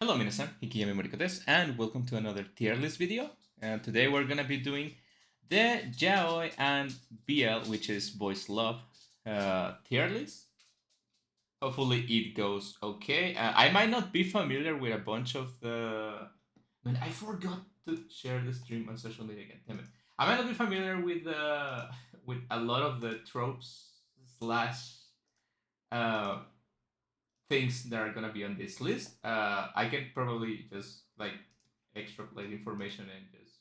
Hello minasan, Hikiyami Moriko desu, and welcome to another tier list video. And today we're gonna be doing the Yaoi and BL, which is Boys Love, tier list. Hopefully it goes okay. I might not be familiar with a bunch of the... Man, I forgot to share the stream on social media again, damn it. I might not be familiar with with a lot of the tropes slash uh, things that are gonna be on this list. I can probably just like extrapolate information and just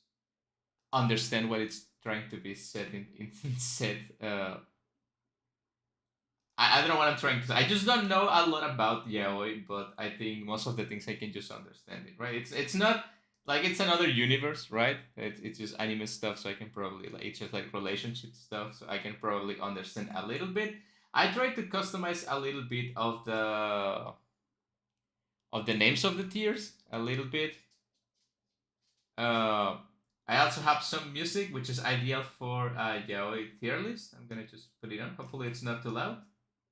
understand what it's trying to be said in said. I don't know what I'm trying to say. I just don't know a lot about yaoi, but I think most of the things I can just understand it. Right? It's not like it's another universe, right? It's just anime stuff, so I can probably like it's just like relationship stuff, so I can probably understand a little bit. I tried to customize a little bit of the names of the tiers a little bit. Uh, I also have some music, which is ideal for a yaoi tier list. I'm gonna just put it on. Hopefully, it's not too loud.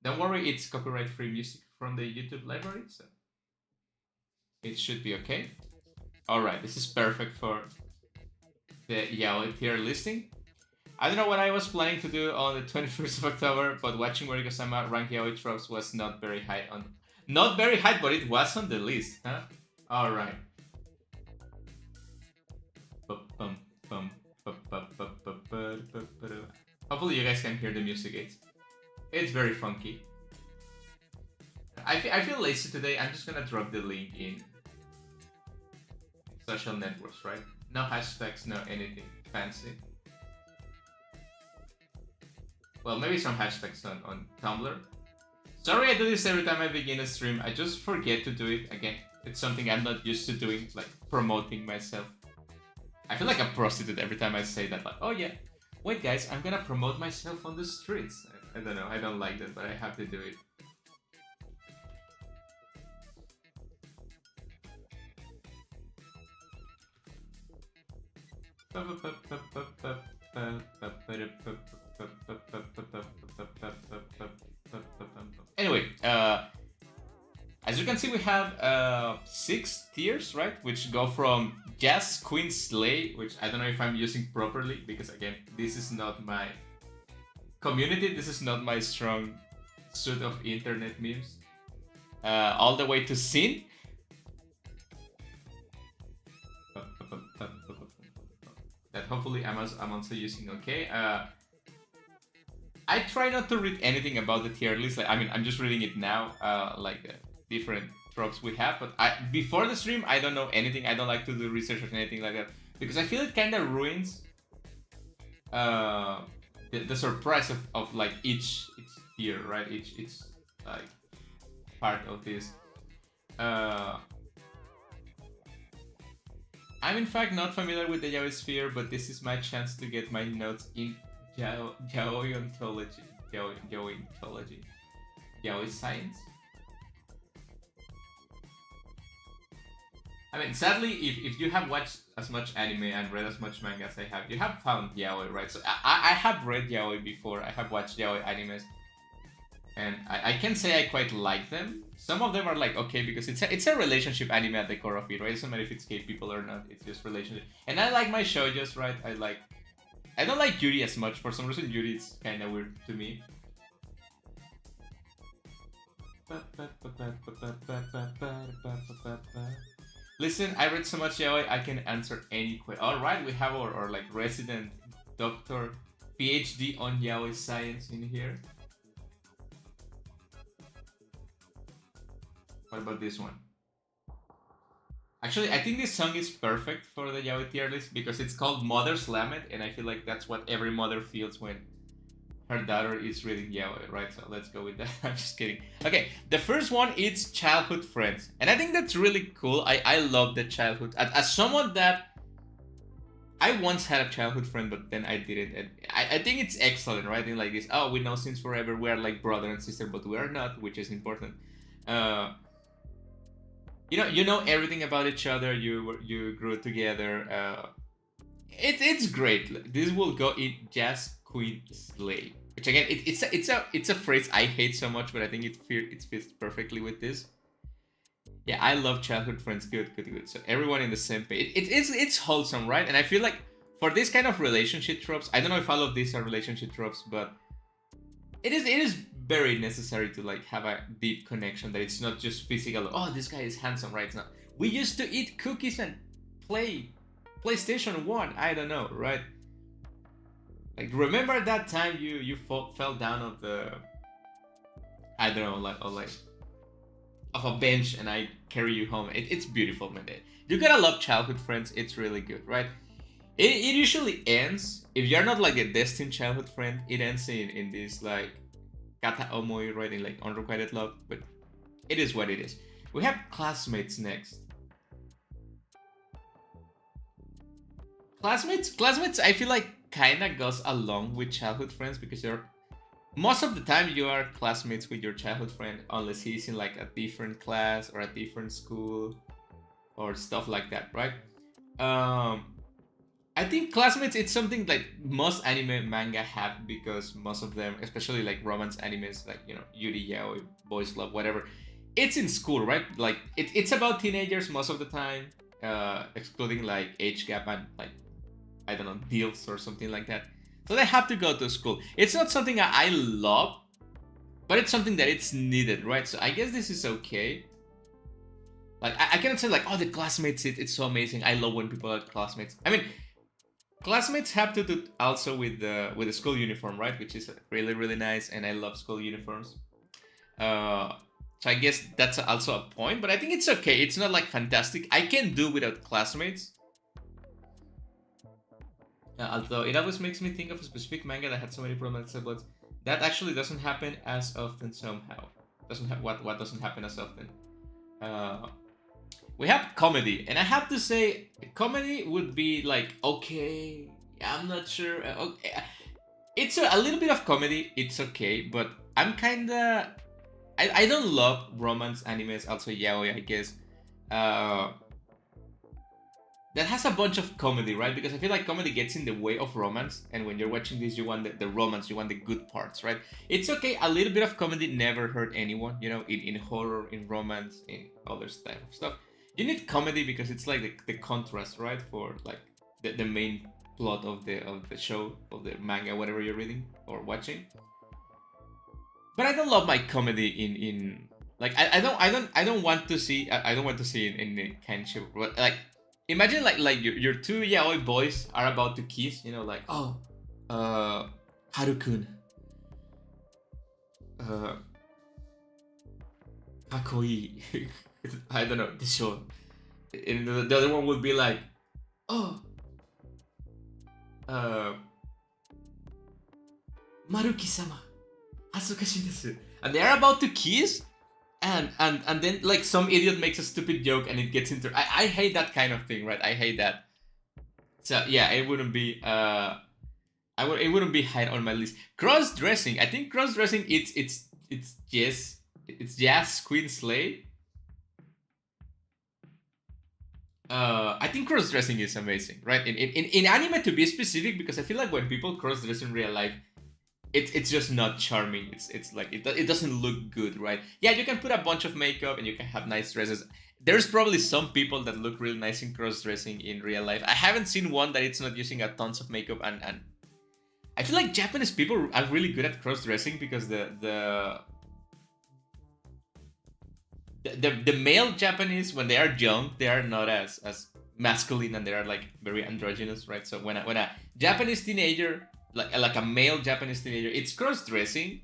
Don't worry, it's copyright-free music from the YouTube library, so it should be okay. All right, this is perfect for the yaoi tier listing. I don't know what I was planning to do on the 21st of October, but watching Moriko-sama rank yaoi tropes was not very high on... Not very high, but it was on the list, huh? Alright. Hopefully you guys can hear the music. It's very funky. I feel lazy today. I'm just gonna drop the link in social networks, right? No hashtags, no anything fancy. Well, maybe some hashtags on Tumblr. Sorry I do this every time I begin a stream. I just forget to do it again. It's something I'm not used to doing, like promoting myself. I feel like a prostitute every time I say that, like, oh yeah, wait guys, I'm gonna promote myself on the streets. I don't know, I don't like that, but I have to do it. Anyway, as you can see, we have 6 tiers, right? Which go from Jazz Queen Slay, which I don't know if I'm using properly, because again, this is not my community, this is not my strong suit of internet memes. All the way to Sin. That hopefully I'm also using okay. I try not to read anything about the tier list. Like, I mean, I'm just reading it now, like the different tropes we have. But before the stream, I don't know anything. I don't like to do research or anything like that because I feel it kind of ruins the surprise of like each tier, right? Each like part of this. I'm in fact not familiar with the yaoi sphere, but this is my chance to get my notes in yaoi ontology, yaoi science. I mean, sadly, if you have watched as much anime and read as much manga as I have, you have found yaoi, right? So I have read yaoi before. I have watched yaoi animes, and I can say I quite like them. Some of them are like okay because it's a relationship anime at the core of it, right? It doesn't matter if it's gay people or not. It's just relationship. And I like my shoujos, right? I don't like Yuri as much. For some reason, Yuri is kind of weird to me. Listen, I read so much yaoi, I can answer any question. Alright, we have our like resident doctor, PhD on yaoi science in here. What about this one? Actually, I think this song is perfect for the yaoi tier list because it's called Mother's Lament, and I feel like that's what every mother feels when her daughter is reading yaoi, right? So let's go with that. I'm just kidding. Okay, the first one is childhood friends, and I think that's really cool. I love the childhood. As someone that I once had a childhood friend, but then I didn't. And I think it's excellent, right? In like this, oh, we know since forever, we are like brother and sister, but we are not, which is important. You know everything about each other. You grew together. It's great. This will go in Jazz Queen Slay, which again it's a phrase I hate so much, but I think it fits perfectly with this. Yeah, I love childhood friends. Good, good, good. So everyone in the same page. It's wholesome, right? And I feel like for this kind of relationship tropes, I don't know if all of these are relationship tropes, but it is very necessary to like have a deep connection. That it's not just physical. Oh, this guy is handsome, right? It's not. We used to eat cookies and play PlayStation 1. I don't know, right? Like remember that time you fell down of the, I don't know, like, or like of a bench and I carry you home. It's beautiful, man. You gotta love childhood friends. It's really good, right? It usually ends, if you're not like a destined childhood friend, it ends in this like kata omoi, right? In like unrequited love, but it is what it is. We have classmates next. Classmates, I feel like kinda goes along with childhood friends because they're most of the time you are classmates with your childhood friend unless he's in like a different class or a different school or stuff like that, right? um I think classmates it's something like most anime manga have because most of them, especially like romance animes like Yuri Yaoi, Boys Love, whatever, it's in school, right? Like it's about teenagers most of the time, excluding like age gap and like I don't know, deals or something like that. So they have to go to school. It's not something I love, but it's something that it's needed, right? So I guess this is okay. Like I cannot say like, oh, the classmates, it's so amazing. I love when people are classmates. I mean, classmates have to do also with the school uniform, right? Which is really really nice, and I love school uniforms. So I guess that's also a point, but I think it's okay. It's not like fantastic. I can do without classmates. Although it always makes me think of a specific manga that had so many problematic subplots. That actually doesn't happen as often somehow. Doesn't have what doesn't happen as often. Uh, we have comedy, and I have to say, comedy would be like okay. I'm not sure. Okay. It's a little bit of comedy. It's okay, but I'm kinda. I don't love romance animes. Also yaoi, I guess. Uh, that has a bunch of comedy, right? Because I feel like comedy gets in the way of romance, and when you're watching this, you want the romance, you want the good parts, right? It's okay, a little bit of comedy never hurt anyone, in horror, in romance, in other type of stuff. You need comedy because it's like the contrast, right? For like the main plot of the show, of the manga, whatever you're reading or watching. But I don't love my comedy in like I don't want to see I don't want to see in the kinship, but like imagine like your two yaoi boys are about to kiss, like oh, Haru-kun, kakoi, I don't know, this show, and the other one would be like, oh, Maruki-sama, hasukashi desu, and they're about to kiss. And then like some idiot makes a stupid joke and it gets into I hate that kind of thing, right? I hate that. So yeah, it wouldn't be it wouldn't be high on my list. Cross dressing, I think cross dressing it's just Queen Slay. I think cross dressing is amazing, right? In anime to be specific, because I feel like when people cross dress in real life, it's just not charming. It's like it doesn't look good, right? Yeah, you can put a bunch of makeup and you can have nice dresses. There's probably some people that look really nice in cross dressing in real life. I haven't seen one that it's not using a tons of makeup, and I feel like Japanese people are really good at cross dressing because the male Japanese, when they are young, they are not as masculine, and they are like very androgynous, right? So when a Japanese teenager, like a male Japanese teenager, it's cross dressing,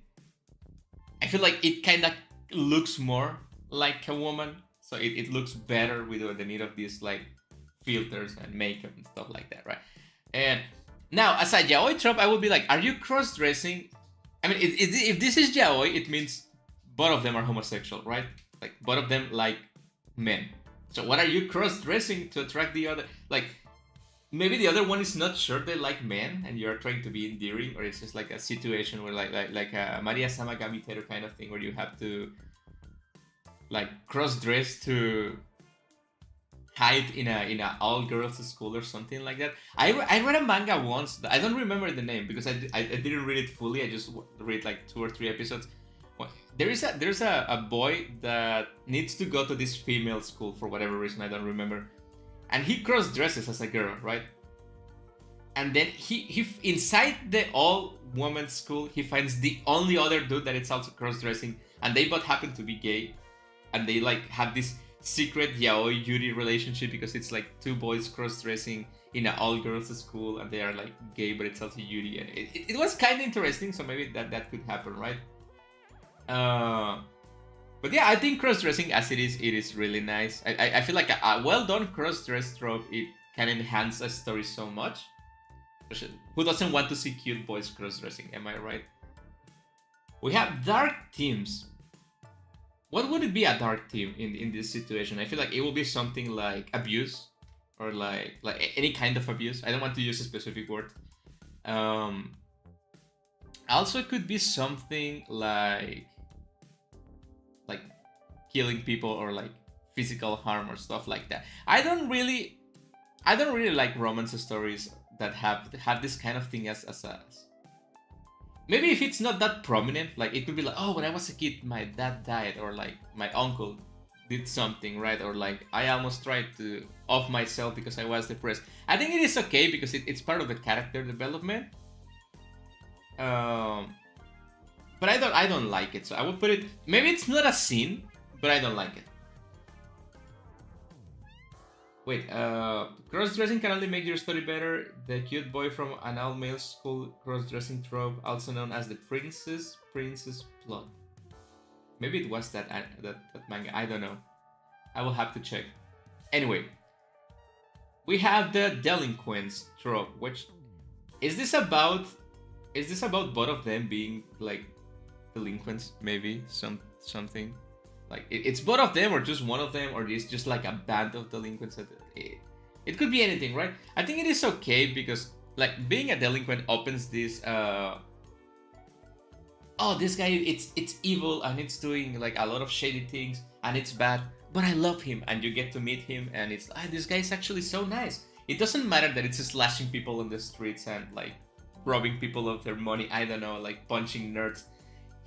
I feel like it kind of looks more like a woman, so it looks better without the need of these like filters and makeup and stuff like that, right? And now as a yaoi trope, I would be like, are you cross dressing? I mean, if this is yaoi, it means both of them are homosexual, right? Like both of them like men. So what are you cross dressing to attract the other? Like maybe the other one is not sure they like men, and you're trying to be endearing, or it's just like a situation where like a Maria Sama Gamiteru kind of thing where you have to like cross dress to hide in a all girls school or something like that. I read a manga once. I don't remember the name because I didn't read it fully. I just read like 2 or 3 episodes. there's a boy that needs to go to this female school for whatever reason, I don't remember, and he cross dresses as a girl, right? And then he inside the all women's school, he finds the only other dude that it's also cross dressing, and they both happen to be gay, and they like have this secret yaoi yuri relationship because it's like two boys cross dressing in an all girls school, and they are like gay, but it's also yuri, and it was kind of interesting. So maybe that could happen, right? But yeah, I think cross dressing as it is really nice. I feel like a well done cross dress trope, it can enhance a story so much. Who doesn't want to see cute boys cross-dressing, am I right? We have dark themes. What would it be a dark theme in this situation? I feel like it will be something like abuse, or like any kind of abuse. I don't want to use a specific word. Also, it could be something like killing people, or like physical harm or stuff like that. I don't really like romance stories that have this kind of thing as maybe if it's not that prominent, like it could be like, oh, when I was a kid my dad died, or like my uncle did something, right? Or like I almost tried to off myself because I was depressed. I think it is okay because it's part of the character development. But I don't like it, so I would put it, maybe it's not a scene, but I don't like it. Wait, cross-dressing can only make your story better. The cute boy from an all-male school cross-dressing trope, also known as the princess plot. Maybe it was that manga, I don't know. I will have to check. Anyway, we have the delinquents trope, which is this about both of them being like delinquents, maybe something? Like it's both of them, or just one of them, or it's just like a band of delinquents. It could be anything, right? I think it is okay because like being a delinquent opens this oh, this guy, it's evil and it's doing like a lot of shady things and it's bad, but I love him, and you get to meet him and it's this guy is actually so nice. It doesn't matter that it's slashing people on the streets and like robbing people of their money, I don't know, like punching nerds.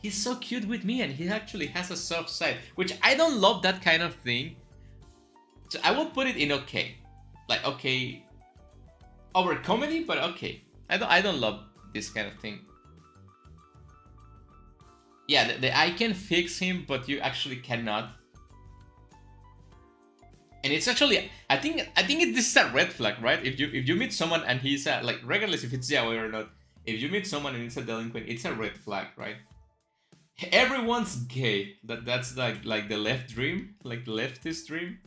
He's so cute with me, and he actually has a soft side, which I don't love that kind of thing. So I will put it in okay. Like okay over comedy, but okay. I don't love this kind of thing. Yeah, the I can fix him, but you actually cannot. And it's actually, I think this is a red flag, right? If you meet someone and he's like, regardless if it's yaoi or not, if you meet someone and it's a delinquent, it's a red flag, right? Everyone's gay. That's like the left dream, like the leftist dream.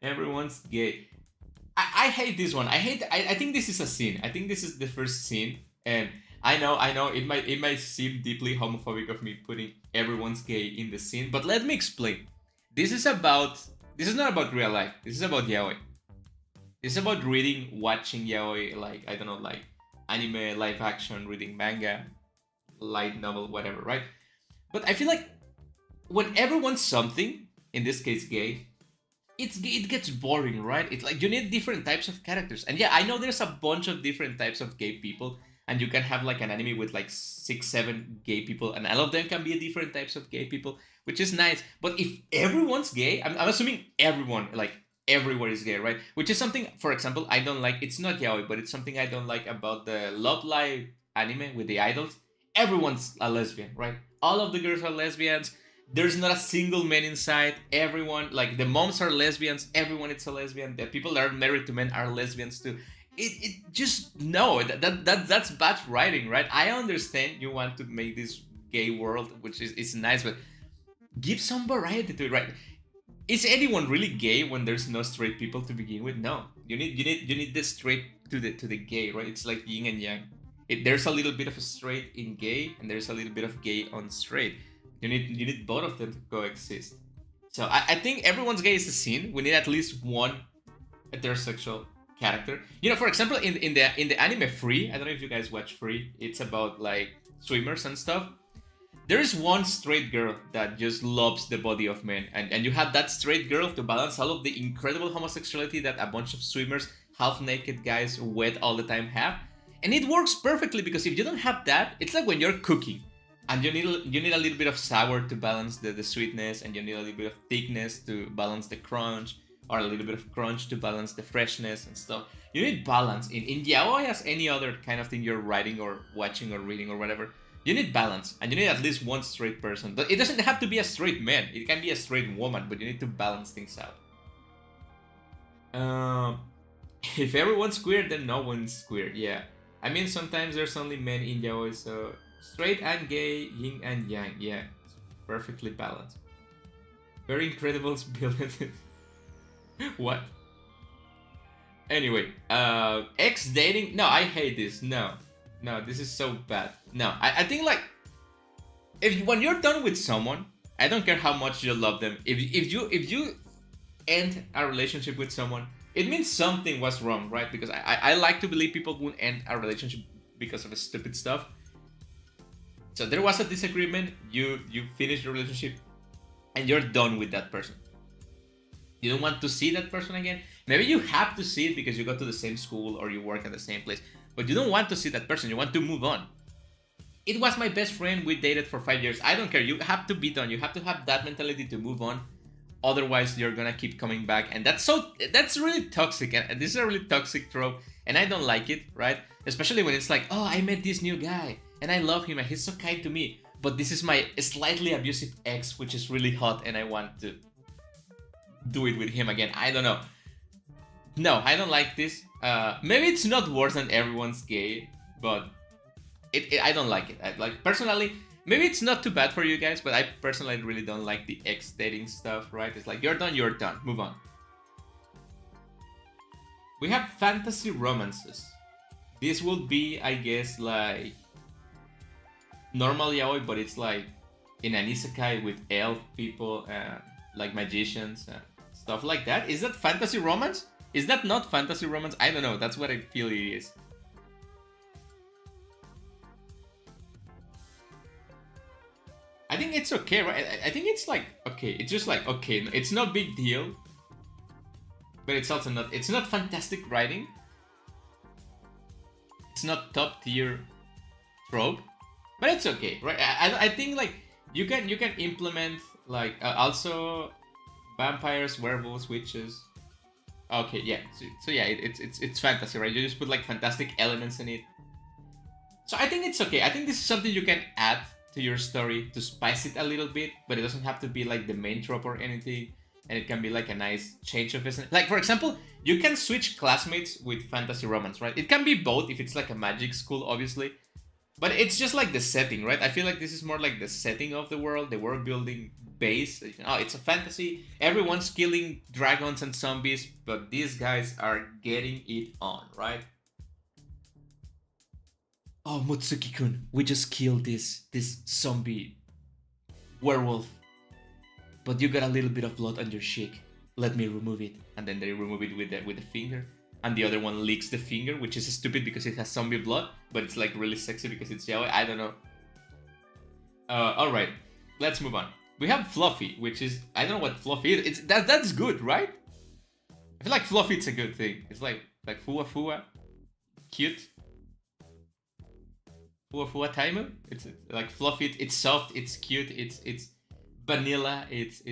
Everyone's gay. I hate this one. I think this is a scene. I think this is the first scene, and I know it might seem deeply homophobic of me putting everyone's gay in the scene, but let me explain. This is not about real life. This is about yaoi. This is about watching yaoi, like I don't know, like anime, live action, reading manga, light novel, whatever, right? But I feel like when everyone's something, in this case gay, it gets boring, right? It's like you need different types of characters. And yeah, I know there's a bunch of different types of gay people, and you can have like an anime with like 6-7 gay people, and all of them can be different types of gay people, which is nice. But if everyone's gay, I'm assuming everyone, like everywhere is gay, right? Which is something, for example, I don't like. It's not yaoi, but it's something I don't like about the Love Live anime with the idols. Everyone's a lesbian, right? All of the girls are lesbians. There's not a single man inside. Everyone, like the moms are lesbians. Everyone is a lesbian. The people that are married to men are lesbians too. It just, no, that's bad writing, right? I understand you want to make this gay world, which is nice, but give some variety to it, right? Is anyone really gay when there's no straight people to begin with? No, you need the straight to the gay, right? It's like yin and yang. There's a little bit of straight in gay, and there's a little bit of gay on straight. You need both of them to coexist. So I think everyone's gay is a scene. We need at least one heterosexual character. You know, for example, in the anime Free, I don't know if you guys watch Free. It's about like swimmers and stuff. There is one straight girl that just loves the body of men, and you have that straight girl to balance all of the incredible homosexuality that a bunch of swimmers, half-naked guys, wet all the time have. And it works perfectly, because if you don't have that, it's like when you're cooking. and you need a little bit of sour to balance the sweetness, and you need a little bit of thickness to balance the crunch, or a little bit of crunch to balance the freshness and stuff. You need balance in yaoi, as any other kind of thing you're writing or watching or reading or whatever. You need balance, and you need at least one straight person. But it doesn't have to be a straight man. It can be a straight woman, but you need to balance things out. If everyone's queer, then no one's queer. Yeah, I mean sometimes there's only men in yaoi, so straight and gay, yin and yang. Yeah, it's perfectly balanced. Very incredible villain. What? Anyway, ex dating. No, I hate this. No, this is so bad. No, I think like if when you're done with someone, I don't care how much you love them. If you end a relationship with someone, it means something was wrong, right? Because I like to believe people won't end a relationship because of stupid stuff. So there was a disagreement. You finish the relationship, and you're done with that person. You don't want to see that person again. Maybe you have to see it because you go to the same school or you work at the same place, but you don't want to see that person. You want to move on. It was my best friend. We dated for 5 years. I don't care. You have to be done. You have to have that mentality to move on. Otherwise, you're gonna keep coming back, and that's really toxic. And this is a really toxic trope, and I don't like it, right? Especially when it's like, oh, I met this new guy, and I love him, and he's so kind to me. But this is my slightly abusive ex, which is really hot, and I want to do it with him again. I don't know. No, I don't like this. Maybe it's not worse than everyone's gay, but I don't like it. Like personally, maybe it's not too bad for you guys, but I personally really don't like the ex dating stuff, right? It's like you're done, move on. We have fantasy romances. This will be, I guess, like normal yaoi, but it's like in an isekai with elf people and like magicians and stuff like that. Is that fantasy romance? Is that not fantasy romance? I don't know. That's what I feel it is. I think it's okay, right? I think it's like okay. It's just like okay. It's not big deal, but it's also not. It's not fantastic writing. It's not top tier trope, but it's okay, right? I think like you can implement like also vampires, werewolves, witches. Okay, yeah. So yeah, it's fantasy, right? You just put like fantastic elements in it. So I think it's okay. I think this is something you can add to your story to spice it a little bit, but it doesn't have to be like the main trope or anything. And it can be like a nice change of business. Like for example, you can switch classmates with fantasy romance, right? It can be both if it's like a magic school, obviously. But it's just like the setting, right? I feel like this is more like the setting of the world building base. Oh, it's a fantasy. Everyone's killing dragons and zombies, but these guys are getting it on, right? Oh, Mutsuki-kun, we just killed this zombie werewolf, but you got a little bit of blood on your cheek. Let me remove it. And then they remove it with the finger. And the other one licks the finger, which is stupid because it has zombie blood, but it's like really sexy because it's yaoi. I don't know. Alright, let's move on. We have Fluffy, which is, I don't know what Fluffy is. That's good, right? I feel like Fluffy it's a good thing. It's like fua, cute. Fua timer. It's like Fluffy. It's soft. It's cute. It's vanilla. It's.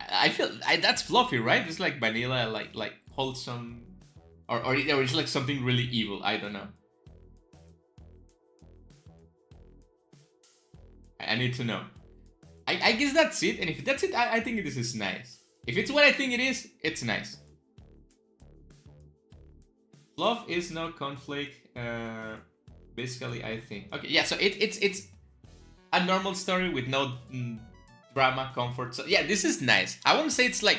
I feel that's Fluffy, right? It's like vanilla, like wholesome, or it's like something really evil. I don't know. I need to know. I guess that's it, and if that's it, I think this is nice. If it's what I think it is, it's nice. Fluff is no conflict. Basically, I think. Okay, yeah. So it's a normal story with no drama, comfort. So yeah, this is nice. I wouldn't say it's like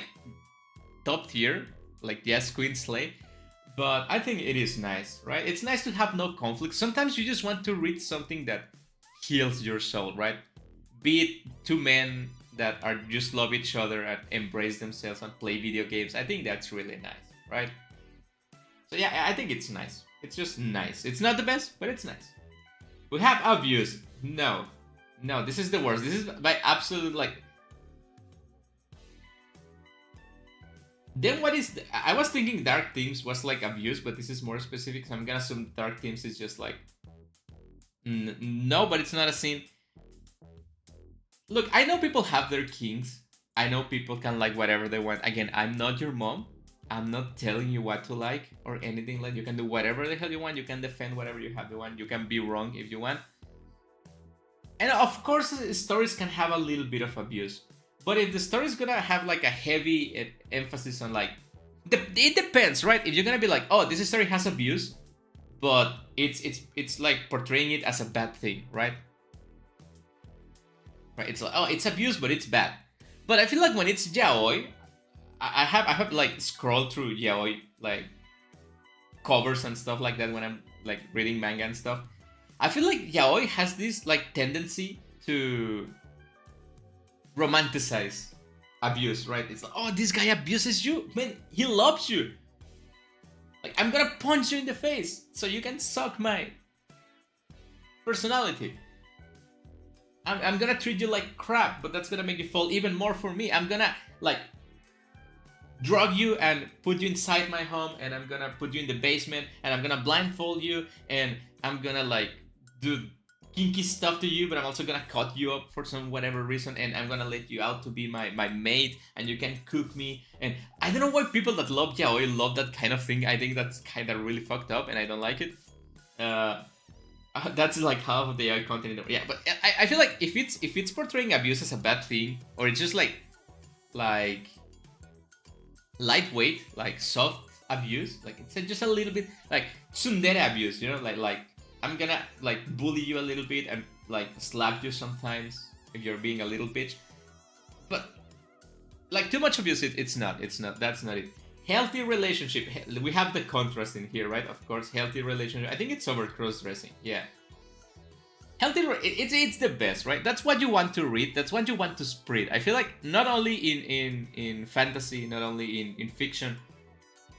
top tier, like yes, Queen Slay, but I think it is nice, right? It's nice to have no conflict. Sometimes you just want to read something that heals your soul, right? Be it two men that are just love each other and embrace themselves and play video games. I think that's really nice, right? So yeah, I think it's nice. It's just nice. It's not the best, but it's nice. We have abuse. No, this is the worst. This is by absolute like. Then what is? I was thinking Dark Themes was like abuse, but this is more specific. So I'm gonna assume Dark Themes is just like No, but it's not a sin. Look, I know people have their kinks. I know people can like whatever they want. Again, I'm not your mom. I'm not telling you what to like or anything like. You can do whatever the hell you want. You can defend whatever you have you want. You can be wrong if you want. And of course, stories can have a little bit of abuse. But if the story is gonna have like a heavy emphasis on like, it depends, right? If you're gonna be like, oh, this story has abuse, but it's like portraying it as a bad thing, right? Right? It's like, oh, it's abuse, but it's bad. But I feel like when it's yaoi, I have like scrolled through yaoi like covers and stuff like that when I'm like reading manga and stuff. I feel like yaoi has this like tendency to romanticize abuse, right? It's like, oh, this guy abuses you, man. He loves you. Like, I'm gonna punch you in the face so you can suck my personality. I'm gonna treat you like crap, but that's gonna make you fall even more for me. I'm gonna like drug you and put you inside my home, and I'm gonna put you in the basement, and I'm gonna blindfold you, and I'm gonna like do kinky stuff to you, but I'm also gonna cut you up for some whatever reason, and I'm gonna let you out to be my maid, and you can cook me. And I don't know why people that love yaoi love that kind of thing. I think that's kind of really fucked up, and I don't like it. That's like half of the yaoi content. Yeah, but I feel like if it's portraying abuse as a bad thing, or it's just like lightweight, like soft abuse, like it's just a little bit like tsundere abuse, you know, like I'm gonna like bully you a little bit and like slap you sometimes if you're being a little bitch. But like too much abuse, it's not. That's not it. Healthy relationship. We have the contrast in here, right? Of course, healthy relationship. I think it's over cross-dressing. Yeah. Healthy. It's the best, right? That's what you want to read. That's what you want to spread. I feel like not only in fantasy, not only in fiction,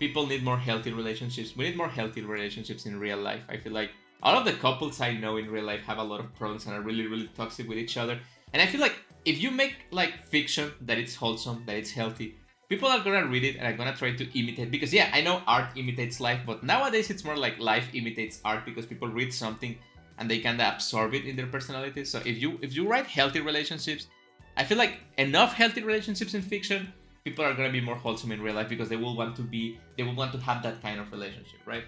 people need more healthy relationships. We need more healthy relationships in real life. I feel like all of the couples I know in real life have a lot of problems and are really, really toxic with each other. And I feel like if you make like fiction that it's wholesome, that it's healthy, people are gonna read it and are gonna try to imitate. Because yeah, I know art imitates life, but nowadays it's more like life imitates art, because people read something and they kind of absorb it in their personality. So if you write healthy relationships, I feel like enough healthy relationships in fiction, people are gonna be more wholesome in real life, because they will want to have that kind of relationship, right?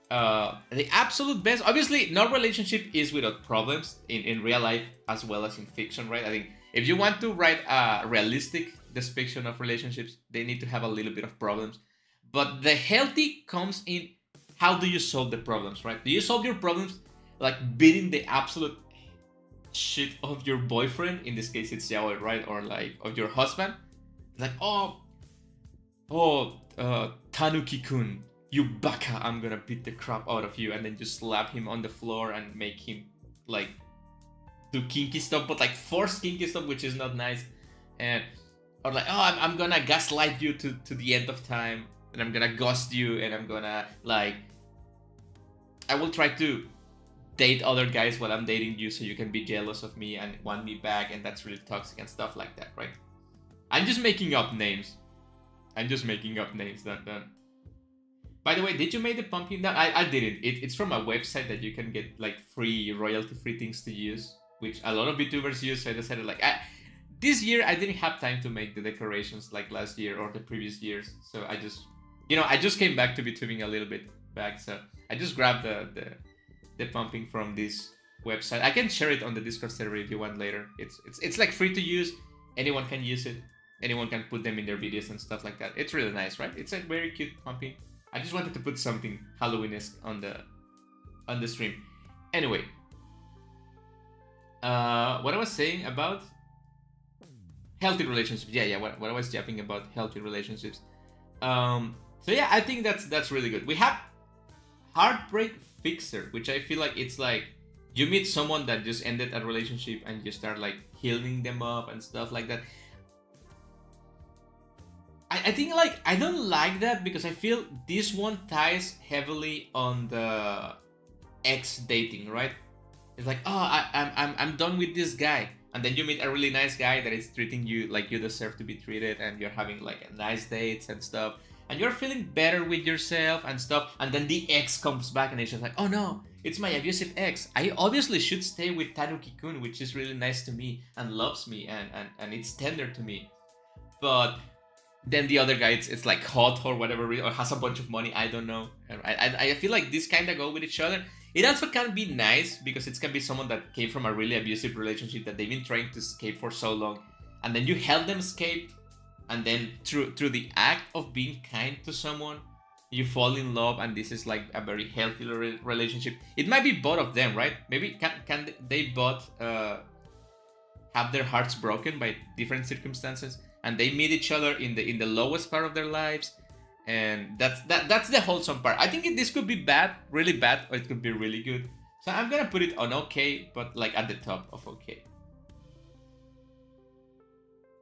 The absolute best, obviously no relationship is without problems in real life as well as in fiction, right? I think if you want to write a realistic depiction of relationships, they need to have a little bit of problems. But the healthy comes in how do you solve the problems, right? Do you solve your problems like beating the absolute shit of your boyfriend? In this case it's yaoi, right? Or like of your husband, like Tanuki-kun, you baka, I'm gonna beat the crap out of you, and then just slap him on the floor and make him like do kinky stuff, but like forced kinky stuff, which is not nice. And or like, oh, I'm gonna gaslight you to the end of time, and I'm gonna ghost you, and I'm gonna like, I will try to date other guys while I'm dating you so you can be jealous of me and want me back, and that's really toxic and stuff like that, right? I'm just making up names. Don't. By the way, did you make the pumpkin? No, I didn't. It's from a website that you can get like free, royalty-free things to use, which a lot of VTubers use. So I decided like, this year I didn't have time to make the decorations like last year or the previous years. So I just came back to VTubing a little bit back. So I just grabbed the pumpkin from this website. I can share it on the Discord server if you want later. It's like free to use. Anyone can use it. Anyone can put them in their videos and stuff like that. It's really nice, right? It's a very cute pumpkin. I just wanted to put something Halloween-esque on the stream. Anyway, what I was saying about healthy relationships. Yeah. What I was yapping about healthy relationships. So yeah, I think that's really good. We have Heartbreak Fixer, which I feel like it's like you meet someone that just ended a relationship and you start like healing them up and stuff like that. I think like I don't like that, because I feel this one ties heavily on the ex dating, right? It's like, oh, I'm done with this guy, and then you meet a really nice guy that is treating you like you deserve to be treated, and you're having like a nice dates and stuff, and you're feeling better with yourself and stuff, and then the ex comes back and it's just like, oh no, it's my abusive ex. I obviously should stay with Tanuki-kun, which is really nice to me and loves me and it's tender to me. But then the other guy, it's like hot or whatever, or has a bunch of money. I don't know. I feel like this kind of go with each other. It also can be nice because it can be someone that came from a really abusive relationship that they've been trying to escape for so long, and then you help them escape, and then through the act of being kind to someone, you fall in love, and this is like a very healthy relationship. It might be both of them, right? Maybe can they both have their hearts broken by different circumstances, and they meet each other in the lowest part of their lives, and that's the wholesome part. I think this could be bad, really bad, or it could be really good. So I'm gonna put it on okay, but like at the top of okay.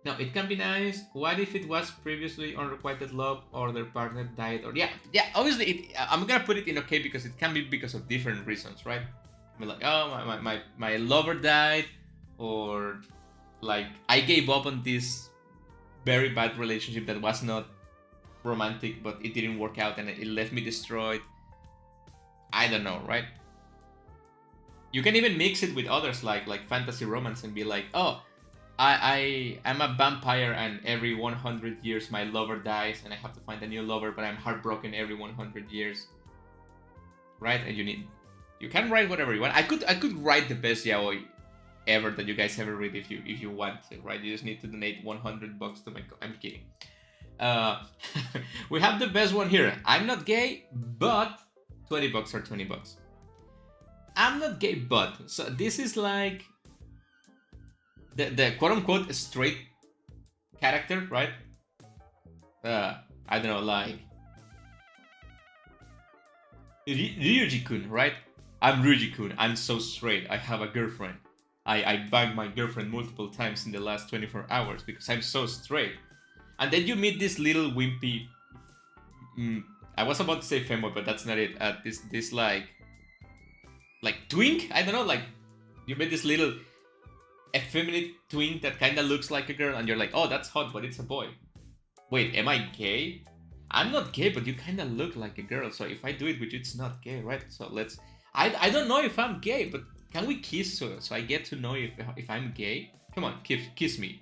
Now, it can be nice. What if it was previously unrequited love or their partner died? Or yeah, obviously, I'm gonna put it in okay because it can be because of different reasons, right? I mean, like, oh, my lover died, or like I gave up on this very bad relationship that was not romantic, but it didn't work out and it left me destroyed. I don't know, right? You can even mix it with others like fantasy romance and be like, oh, I'm a vampire and every 100 years my lover dies and I have to find a new lover, but I'm heartbroken every 100 years. Right? And you can write whatever you want. I could write the best yaoi ever that you guys ever read if you want to, right? You just need to donate $100 to my I'm kidding. We have the best one here. I'm not gay, but $20 or $20. I'm not gay, but so this is like the quote-unquote straight character, right? I don't know, like Ryuji-kun, right? I'm Ryuji-kun. I'm so straight. I have a girlfriend. I banged my girlfriend multiple times in the last 24 hours because I'm so straight. And then you meet this little wimpy... I was about to say femboy, but that's not it. This like twink? I don't know, like you meet this little effeminate twink that kind of looks like a girl and you're like, oh, that's hot, but it's a boy. Wait, am I gay? I'm not gay, but you kind of look like a girl, so if I do it with you, it's not gay, right? So let's... I don't know if I'm gay, but can we kiss so I get to know if I'm gay? Come on, kiss me.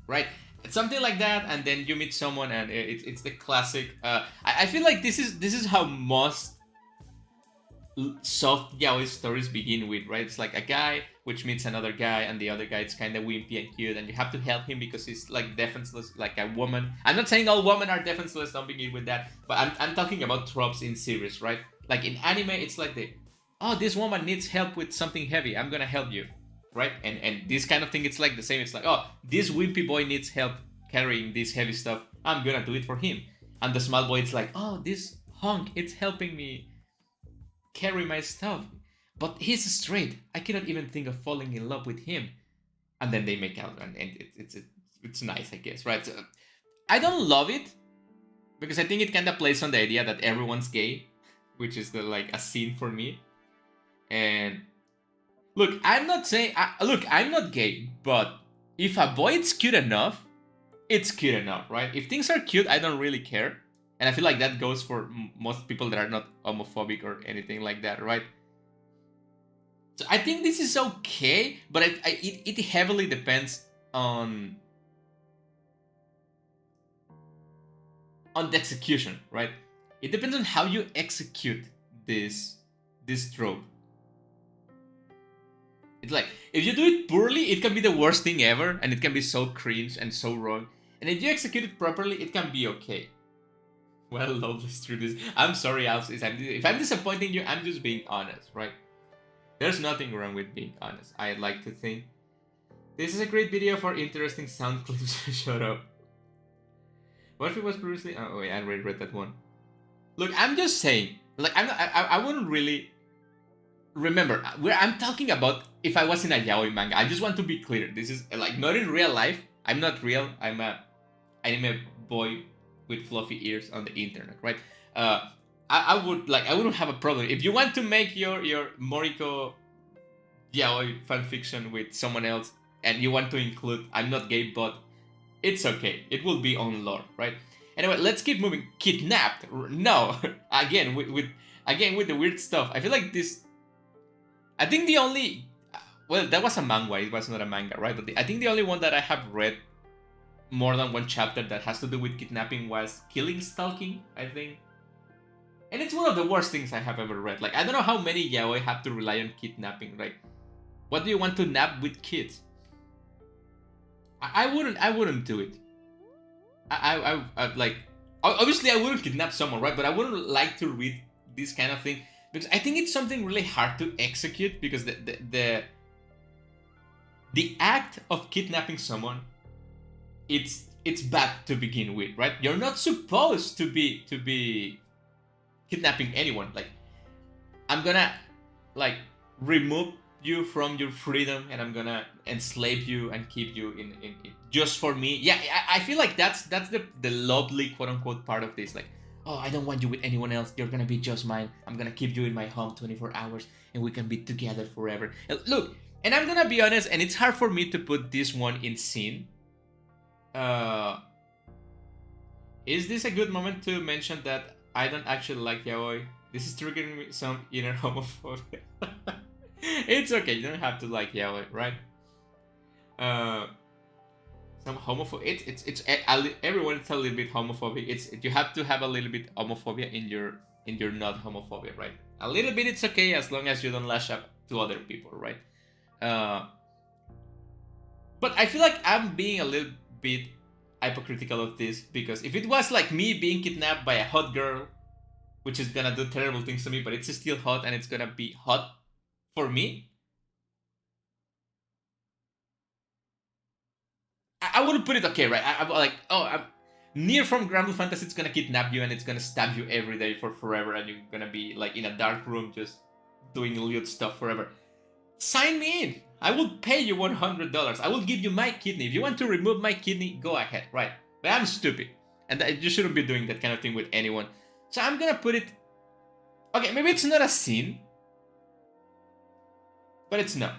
Right? It's something like that, and then you meet someone and it's the classic... I feel like this is how most soft yaoi stories begin with, right? It's like a guy which meets another guy, and the other guy is kind of wimpy and cute, and you have to help him because he's like defenseless, like a woman. I'm not saying all women are defenseless, don't begin with that, but I'm talking about tropes in series, right? Like in anime, it's like oh, this woman needs help with something heavy, I'm gonna help you, right? And this kind of thing, it's like the same. It's like, oh, this wimpy boy needs help carrying this heavy stuff, I'm gonna do it for him. And the small boy, it's like, oh, this hunk, it's helping me carry my stuff, but he's straight, I cannot even think of falling in love with him. And then they make out, and it's nice, I guess, right? So, I don't love it because I think it kind of plays on the idea that everyone's gay, which is like a scene for me. And look, I'm not saying I'm not gay, but if a boy is cute enough, it's cute enough, right? If things are cute, I don't really care. And I feel like that goes for most people that are not homophobic or anything like that, right? So I think this is okay, but it heavily depends on the execution, right? It depends on how you execute this trope. It's like, if you do it poorly, it can be the worst thing ever, and it can be so cringe and so wrong. And if you execute it properly, it can be okay. Well, Loveless through this. I'm sorry, Alf. If I'm disappointing you, I'm just being honest, right? There's nothing wrong with being honest, I like to think. This is a great video for interesting sound clips. Shut up. What if it was previously... Oh, wait, I already read that one. Look, I'm just saying. Like, I wouldn't really... Remember, I'm talking about if I was in a yaoi manga. I just want to be clear. This is, like, not in real life. I'm not real. I'm a anime boy with fluffy ears on the internet, right? I wouldn't have a problem if you want to make your Moriko yaoi fanfiction with someone else and you want to include I'm not gay, but it's okay. It will be on lore, right? Anyway, let's keep moving. Kidnapped? No. Again, with again with the weird stuff. I feel like this. I think the only, well, that was a manga. It was not a manga, right? But I think the only one that I have read more than one chapter that has to do with kidnapping was Killing Stalking, I think. And it's one of the worst things I have ever read. Like, I don't know how many yaoi have to rely on kidnapping. Like, what do you want to nap with kids? I wouldn't do it. I like, obviously I wouldn't kidnap someone, right? But I wouldn't like to read this kind of thing because I think it's something really hard to execute because the act of kidnapping someone, it's bad to begin with, right? You're not supposed to be kidnapping anyone. Like, I'm gonna like remove you from your freedom and I'm gonna enslave you and keep you in just for me. Yeah, I feel like that's the lovely quote unquote part of this. Like, oh, I don't want you with anyone else. You're gonna be just mine. I'm gonna keep you in my home 24 hours and we can be together forever. And look, and I'm gonna be honest, and it's hard for me to put this one in scene. Is this a good moment to mention that I don't actually like yaoi? This is triggering me some inner homophobia. It's okay, you don't have to like yaoi, right? Some homophobia. It's everyone is a little bit homophobic. It's you have to have a little bit homophobia in your not homophobia, right? A little bit it's okay as long as you don't lash up to other people, right? But I feel like I'm being a little bit hypocritical of this because if it was like me being kidnapped by a hot girl, which is gonna do terrible things to me, but it's still hot and it's gonna be hot for me, I wouldn't put it okay, right? I'm like, oh, I'm near from Grand Blue Fantasy, it's gonna kidnap you and it's gonna stab you every day for forever and you're gonna be like in a dark room just doing lewd stuff forever. Sign me in. I will pay you $100. I will give you my kidney. If you want to remove my kidney, go ahead, right? But I'm stupid. And you shouldn't be doing that kind of thing with anyone. So I'm gonna put it... Okay, maybe it's not a sin. But it's not.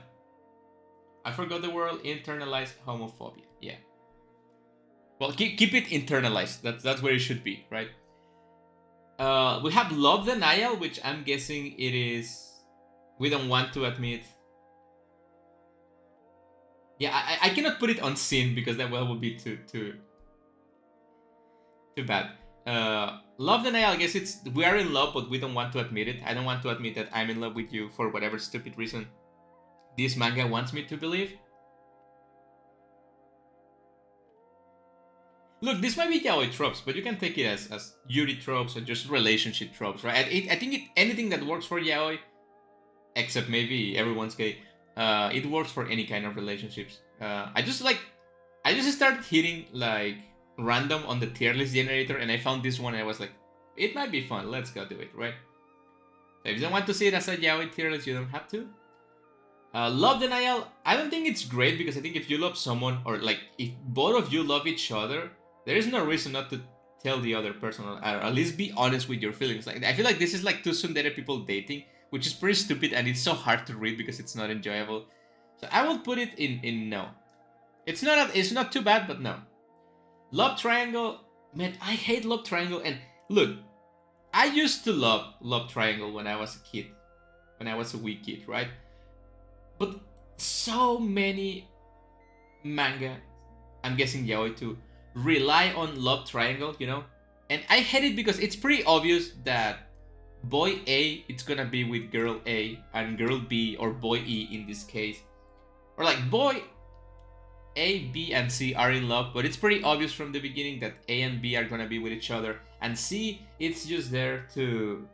I forgot the word, internalized homophobia. Yeah. Well, keep it internalized. That's where it should be, right? We have love denial, which I'm guessing it is... We don't want to admit... Yeah, I cannot put it on sin because that would be too bad. Love denial, I guess it's we are in love but we don't want to admit it. I don't want to admit that I'm in love with you for whatever stupid reason this manga wants me to believe. Look, this might be yaoi tropes, but you can take it as yuri tropes or just relationship tropes, right? I think anything that works for yaoi, except maybe everyone's gay, it works for any kind of relationships. I just started hitting like random on the tier list generator and I found this one and I was like, it might be fun, let's go do it, right? So if you don't want to see it as a yaoi tier list, you don't have to. Love denial, I don't think it's great because I think if you love someone or like if both of you love each other, there is no reason not to tell the other person or at least be honest with your feelings. Like I feel like this is like two tsundere people dating, which is pretty stupid and it's so hard to read because it's not enjoyable. So I will put it in no. It's not too bad, but no. Love triangle, man, I hate love triangle. And look, I used to love love triangle when I was a kid, when I was a wee kid, right? But so many manga, I'm guessing yaoi too, rely on love triangle, you know? And I hate it because it's pretty obvious that boy A, it's gonna be with girl A, and girl B, or boy E in this case. Or like boy A, B, and C are in love, but it's pretty obvious from the beginning that A and B are gonna be with each other. And C, it's just there to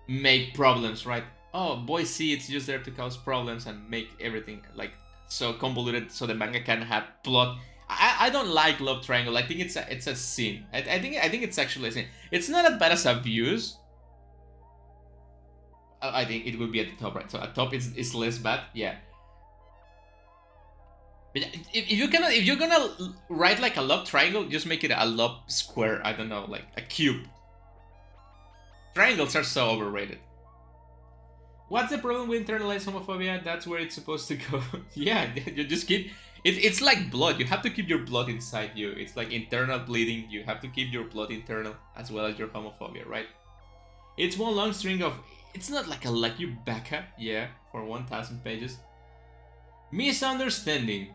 make problems, right? Oh, boy C, it's just there to cause problems and make everything like so convoluted so the manga can have plot. I don't like love triangle. I think it's a sin. I think it's actually a sin. It's not as bad as Abuse. I think it would be at the top, right? So at top is less bad, yeah. But if you're gonna write like a love triangle, just make it a love square. I don't know, like a cube. Triangles are so overrated. What's the problem with internalized homophobia? That's where it's supposed to go. Yeah, you just keep... It's like blood. You have to keep your blood inside you. It's like internal bleeding. You have to keep your blood internal as well as your homophobia, right? It's one long string of... It's not like a lucky baka, yeah, for 1,000 pages. Misunderstanding.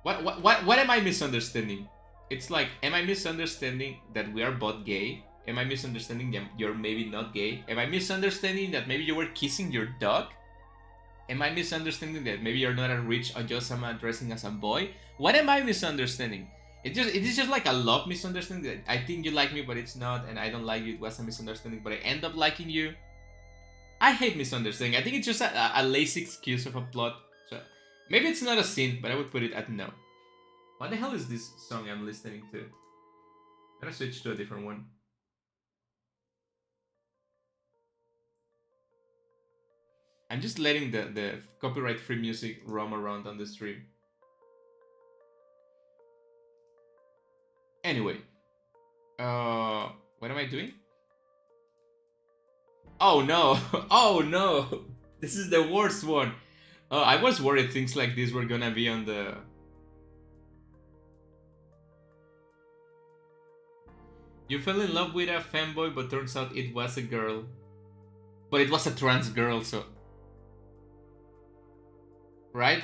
What am I misunderstanding? It's like, am I misunderstanding that we are both gay? Am I misunderstanding that you're maybe not gay? Am I misunderstanding that maybe you were kissing your dog? Am I misunderstanding that maybe you're not a rich Ojosama dressing as a boy? What am I misunderstanding? It is just like a love misunderstanding that I think you like me but it's not, and I don't like you, it was a misunderstanding but I end up liking you. I hate misunderstanding. I think it's just a lazy excuse of a plot. So maybe it's not a sin, but I would put it at no. What the hell is this song I'm listening to? I'm gonna switch to a different one. I'm just letting the copyright-free music roam around on the stream. Anyway, what am I doing? Oh no! Oh no! This is the worst one. I was worried things like this were gonna be on the... You fell in love with a fanboy, but turns out it was a girl. But it was a trans girl, so... Right?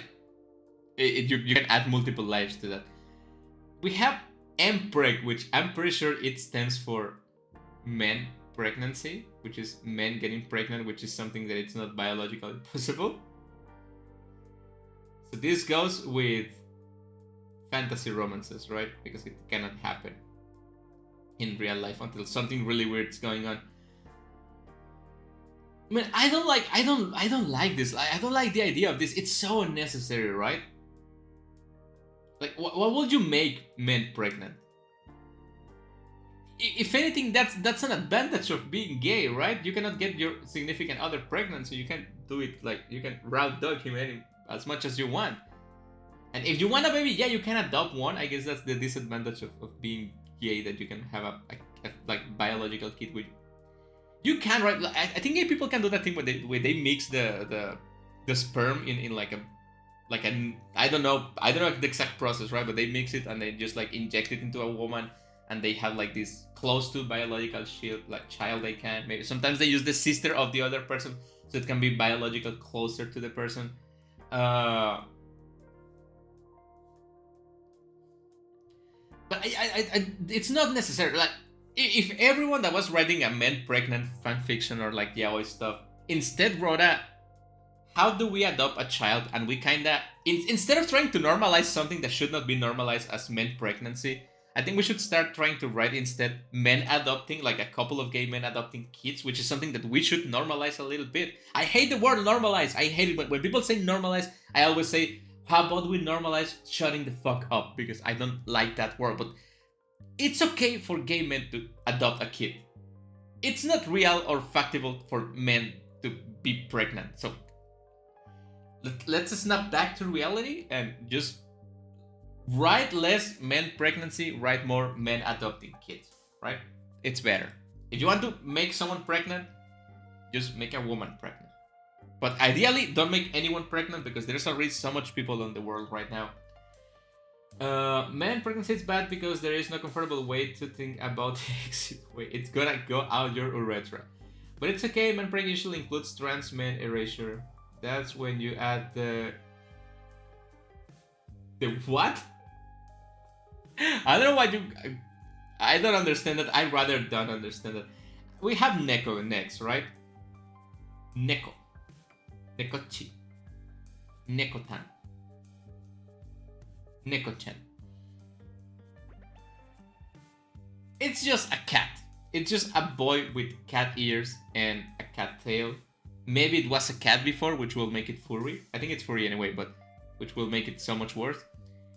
You can add multiple lives to that. We have MPreg, which I'm pretty sure it stands for men pregnancy, which is men getting pregnant, which is something that it's not biologically possible. So this goes with fantasy romances, right? Because it cannot happen in real life until something really weird is going on. I mean, I don't like this. I don't like the idea of this. It's so unnecessary, right? Like, what would you make men pregnant? If anything, that's an advantage of being gay, right? You cannot get your significant other pregnant, so you can do it like you can route dog him as much as you want. And if you want a baby, yeah, you can adopt one. I guess that's the disadvantage of being gay, that you can have a like biological kid with. You can, right? I think gay people can do that thing where they mix the sperm in like an I don't know the exact process, right? But they mix it and they just like inject it into a woman, and they have like this close to biological child they can. Maybe sometimes they use the sister of the other person, so it can be biological closer to the person. But it's not necessary. Like, if everyone that was writing a men pregnant fanfiction or like yaoi stuff instead wrote a how do we adopt a child, and we kinda instead of trying to normalize something that should not be normalized as men pregnancy, I think we should start trying to write instead men adopting, like a couple of gay men adopting kids, which is something that we should normalize a little bit. I hate the word normalize. I hate it when people say normalize. I always say, how about we normalize shutting the fuck up, because I don't like that word. But it's okay for gay men to adopt a kid. It's not real or factible for men to be pregnant. So let's snap back to reality and just write less men pregnancy, write more men adopting kids, right? It's better. If you want to make someone pregnant, just make a woman pregnant. But ideally, don't make anyone pregnant, because there's already so much people in the world right now. Men pregnancy is bad because there is no comfortable way to think about the exit way. It's gonna go out your urethra. But it's okay, men pregnancy usually includes trans men erasure. That's when you add the what? I don't know why I don't understand that. I rather don't understand that. We have Neko next, right? Neko. Nekochi. Nekotan. Neko-chan. It's just a cat. It's just a boy with cat ears and a cat tail. Maybe it was a cat before, which will make it furry. I think it's furry anyway, but which will make it so much worse.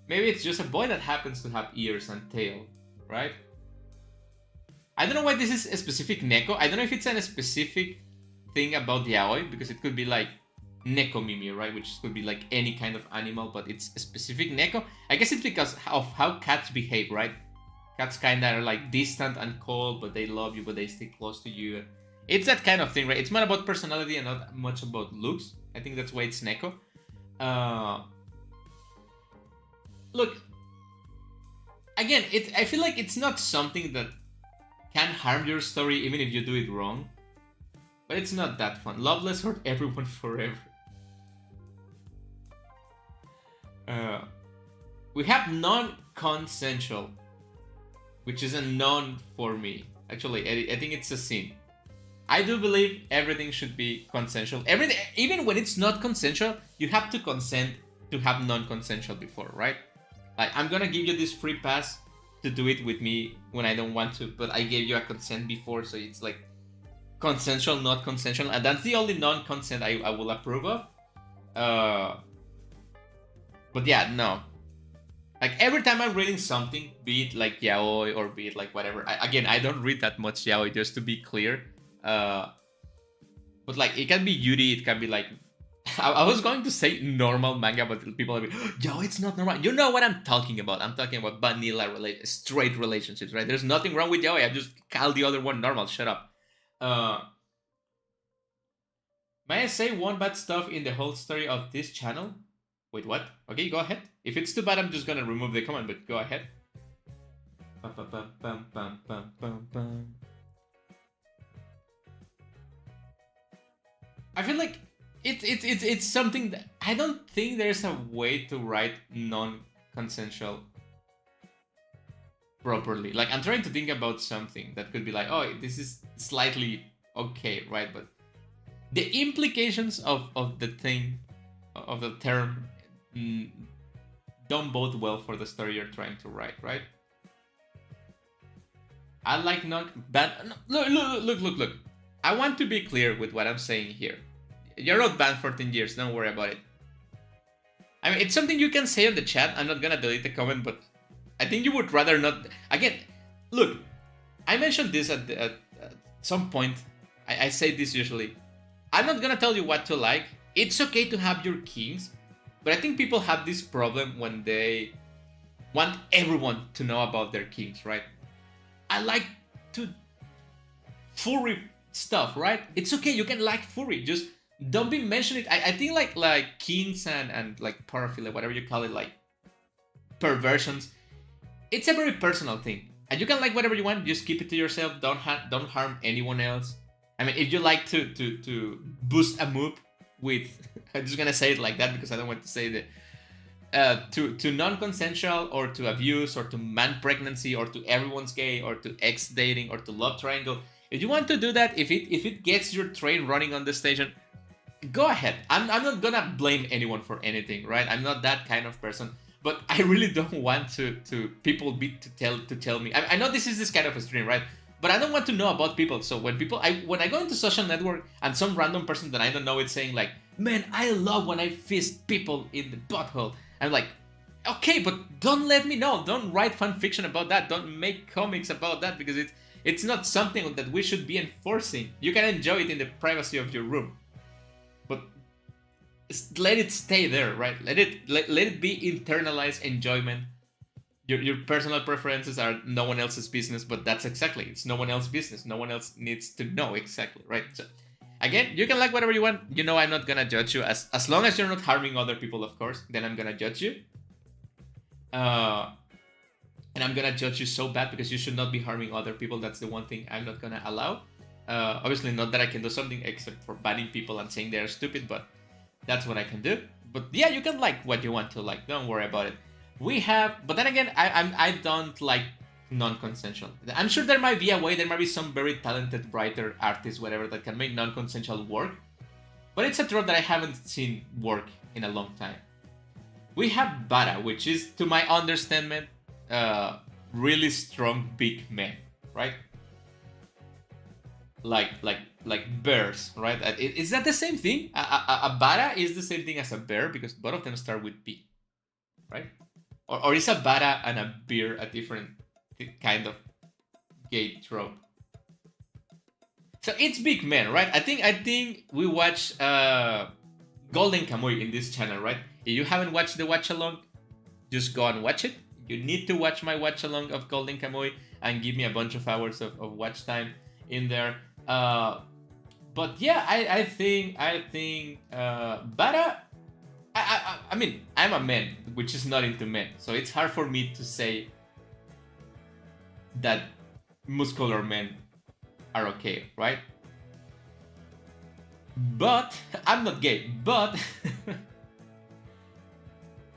Maybe it's just a boy that happens to have ears and tail, right? I don't know why this is a specific Neko. I don't know if it's a specific thing about the yaoi, because it could be like Neko Mimi, right? Which could be like any kind of animal, but it's a specific Neko. I guess it's because of how cats behave, right? Cats kind of are like distant and cold, but they love you, but they stay close to you. It's that kind of thing, right? It's more about personality and not much about looks. I think that's why it's Neko. look, again, I feel like it's not something that can harm your story even if you do it wrong. But it's not that fun. Loveless hurt everyone forever. We have non-consensual, which is a non for me. Actually, I think it's a sin. I do believe everything should be consensual. Everything, even when it's not consensual, you have to consent to have non-consensual before, right? Like, I'm gonna give you this free pass to do it with me when I don't want to, but I gave you a consent before, so it's like consensual, not consensual, and that's the only non-consent I will approve of. But yeah, no. Like, every time I'm reading something, be it like yaoi or be it like whatever. Again, I don't read that much yaoi, just to be clear. But like, it can be yuri, it can be like, I was going to say normal manga, but people are like, yo, it's not normal. You know what I'm talking about. I'm talking about vanilla, straight relationships, right? There's nothing wrong with yaoi. I just call the other one normal. Shut up. May I say one bad stuff in the whole story of this channel? Wait, what? Okay, go ahead. If it's too bad, I'm just gonna remove the comment, but go ahead. I feel like it's something that I don't think there's a way to write non-consensual properly. Like, I'm trying to think about something that could be like, oh, this is slightly okay, right? But the implications of the thing, of the term, don't bode well for the story you're trying to write, right? I like look. I want to be clear with what I'm saying here. You're not banned for 10 years, don't worry about it. I mean, it's something you can say on the chat. I'm not gonna delete the comment, but I think you would rather not. Again, look, I mentioned this at some point. I say this usually. I'm not gonna tell you what to like. It's okay to have your kings, but I think people have this problem when they want everyone to know about their kings, right? I like to furry stuff, right? It's okay, you can like furry, just don't be mentioning it. I think like kings and like paraphilia, whatever you call it, like perversions, it's a very personal thing, and you can like whatever you want. Just keep it to yourself. Don't harm anyone else. I mean, if you like to boost a move with, I'm just gonna say it like that because I don't want to say that, to non-consensual or to abuse or to man pregnancy or to everyone's gay or to ex dating or to love triangle. If you want to do that, if it gets your train running on the station, go ahead. I'm not gonna blame anyone for anything, right? I'm not that kind of person. But I really don't want to people to tell me. I know this is this kind of a stream, right? But I don't want to know about people. So when I go into social network and some random person that I don't know is saying like, man, I love when I fist people in the butthole, I'm like, okay, but don't let me know. Don't write fan fiction about that. Don't make comics about that, because it's not something that we should be enforcing. You can enjoy it in the privacy of your room, but let it stay there, right? Let it be internalized enjoyment. Your personal preferences are no one else's business, but that's exactly, it's no one else's business. No one else needs to know, exactly, right? So again, you can like whatever you want. You know, I'm not gonna judge you as long as you're not harming other people, of course. Then I'm gonna judge you. And I'm gonna judge you so bad because you should not be harming other people. That's the one thing I'm not gonna allow. Obviously, not that I can do something except for banning people and saying they're stupid, but that's what I can do. But yeah, you can like what you want to like. Don't worry about it. But then again, I don't like non-consensual. I'm sure there might be a way. There might be some very talented writer, artist, whatever, that can make non-consensual work. But it's a trope that I haven't seen work in a long time. We have Bara, which is, to my understanding, really strong big men, right? Like bears, right? Is that the same thing? A Bara is the same thing as a bear because both of them start with B, right? Or is a Bara and a bear a different kind of gay trope? So it's big men, right? I think we watch Golden Kamuy in this channel, right? If you haven't watched the watch along, just go and watch it. You need to watch my watch along of Golden Kamuy and give me a bunch of hours of watch time in there. But yeah, I think Bara. I mean, I'm a man. which is not into men. So it's hard for me to say that muscular men are okay, right? But I'm not gay, but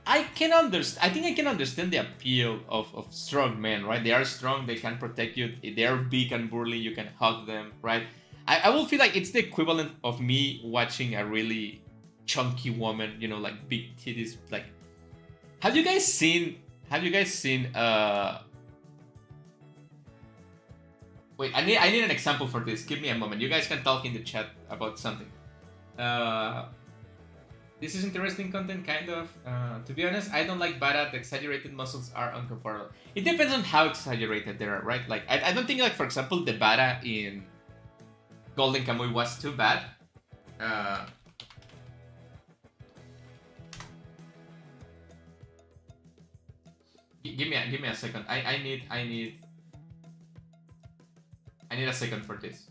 I think I can understand the appeal of strong men, right? They are strong, they can protect you. They are big and burly, you can hug them, right? I will feel like it's the equivalent of me watching a really chunky woman, you know, like big titties. Like, have you guys seen? Wait, I need an example for this. Give me a moment. You guys can talk in the chat about something. This is interesting content, kind of. To be honest, I don't like Bara. The exaggerated muscles are uncomfortable. It depends on how exaggerated they are, right? Like, I don't think, like, for example, the Bara in Golden Kamuy was too bad. Give me a second. I need a second for this.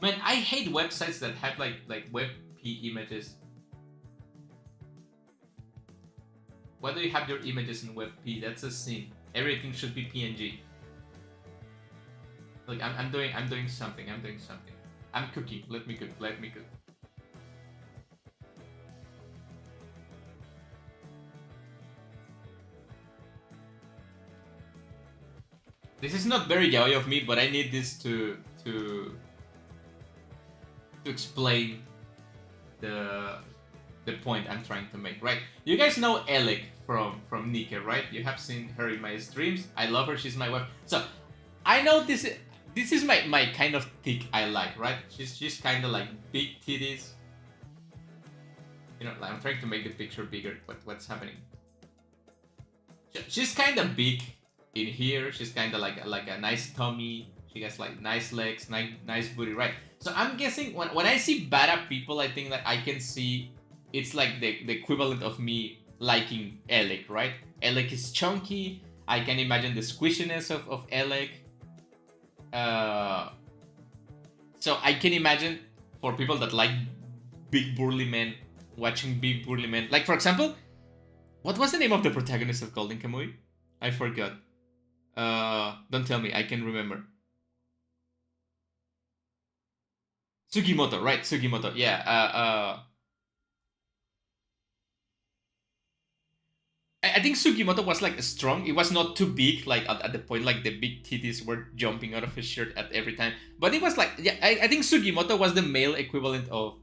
Man, I hate websites that have like WebP images. Why do you have your images in WebP? That's a sin. Everything should be PNG. Like I'm doing something. I'm cooking. Let me cook. This is not very yaoi of me, but I need this to explain the point I'm trying to make, right? You guys know Elec from Nika, right? You have seen her in my streams. I love her. She's my wife. So I know this is my kind of thick I like, right? She's kind of like big titties. You know, like I'm trying to make the picture bigger. What's happening? She's kind of big in here. She's kind of like a nice tummy. She has like nice legs, nice booty, right? So I'm guessing when I see Bara people, I think that I can see it's like the equivalent of me liking Elec, right? Elec is chunky. I can imagine the squishiness of Elec. So I can imagine for people that like big burly men, watching big burly men. Like, for example, what was the name of the protagonist of Golden Kamuy? I forgot. Don't tell me, I can remember. Sugimoto, right? Sugimoto, yeah. I think Sugimoto was like strong. It was not too big, like at the point like the big titties were jumping out of his shirt at every time. But it was like, yeah, I think Sugimoto was the male equivalent of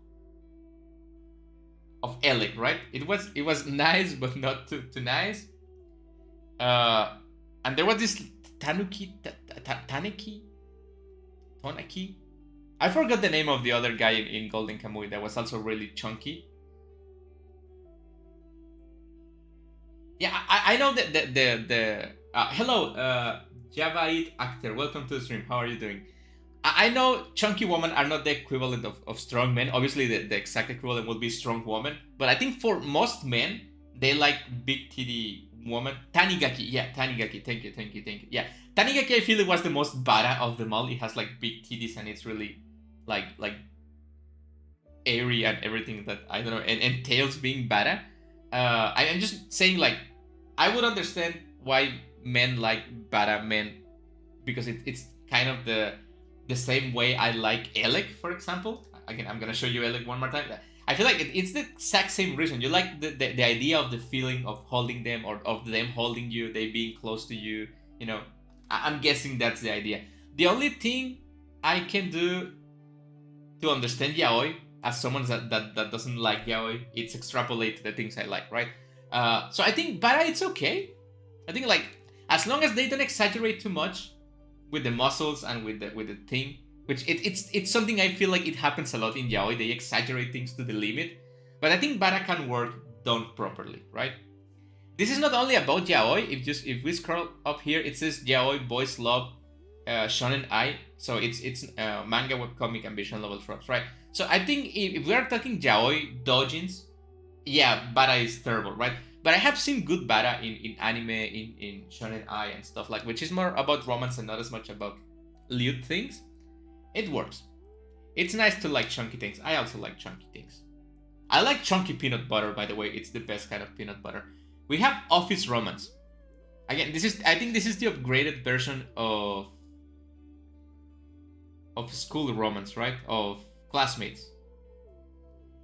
Elec, right? It was nice, but not too nice. And there was this Tanaki. I forgot the name of the other guy in Golden Kamuy that was also really chunky. Yeah, I know that the hello, Javaid actor. Welcome to the stream. How are you doing? I know chunky women are not the equivalent of strong men. Obviously, the exact equivalent would be strong woman. But I think for most men, they like big titty woman. Tanigaki, yeah, Tanigaki. Thank you. Yeah, Tanigaki. I feel it was the most Bara of them all. It has like big titties and it's really like airy and everything that I don't know, and tails being Bara. I'm just saying, like, I would understand why men like Bara men because it's kind of the same way I like Elec, for example. Again, I'm gonna show you Elec one more time. I feel like it's the exact same reason. You like the idea of the feeling of holding them or of them holding you, they being close to you. You know, I'm guessing that's the idea. The only thing I can do to understand yaoi as someone that doesn't like yaoi, it's extrapolate the things I like, right? So I think Bara, it's okay. I think like as long as they don't exaggerate too much with the muscles and with the thing, which it's something I feel like it happens a lot in yaoi. They exaggerate things to the limit, but I think Bara can work done properly, right? This is not only about yaoi. If we scroll up here, it says yaoi boys love shonen ai. So it's manga, webcomic, and visual novel tropes, right? So I think if we are talking yaoi doujins, yeah, Bara is terrible, right? But I have seen good Bara in anime, in shonen ai and stuff like, which is more about romance and not as much about lewd things. It works. It's nice to like chunky things. I also like chunky things. I like chunky peanut butter, by the way. It's the best kind of peanut butter. We have office romance. Again, I think this is the upgraded version of school romance, right? Of classmates.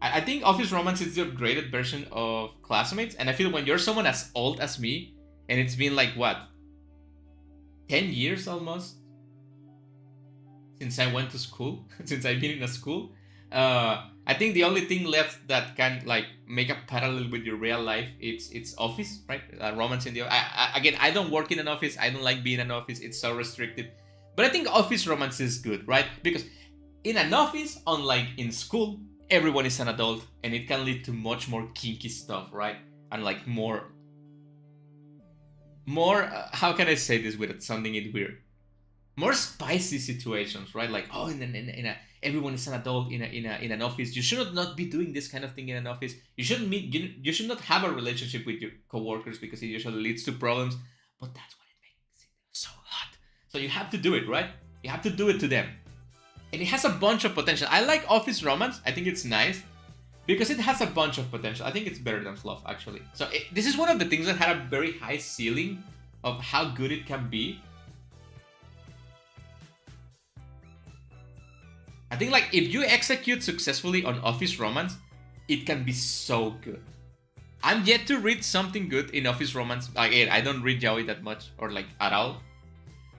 I think office romance is the upgraded version of classmates, and I feel when you're someone as old as me, and it's been like what, 10 years almost since I went to school, since I've been in a school. I think the only thing left that can like make a parallel with your real life, it's office, right? Romance in the again, I don't work in an office. I don't like being in an office. It's so restrictive. But I think office romance is good, right? Because in an office, unlike in school, everyone is an adult, and it can lead to much more kinky stuff, right? And like more how can I say this without sounding it weird? More spicy situations, right? Like, oh, in a everyone is an adult in an office. You should not be doing this kind of thing in an office. You shouldn't you should not have a relationship with your coworkers because it usually leads to problems. But that's what it makes it so hot. So you have to do it, right? You have to do it to them, and it has a bunch of potential. I like office romance. I think it's nice because it has a bunch of potential. I think it's better than fluff, actually. So this is one of the things that had a very high ceiling of how good it can be. I think like if you execute successfully on office romance, it can be so good. I'm yet to read something good in office romance. Again, I don't read yaoi that much or like at all.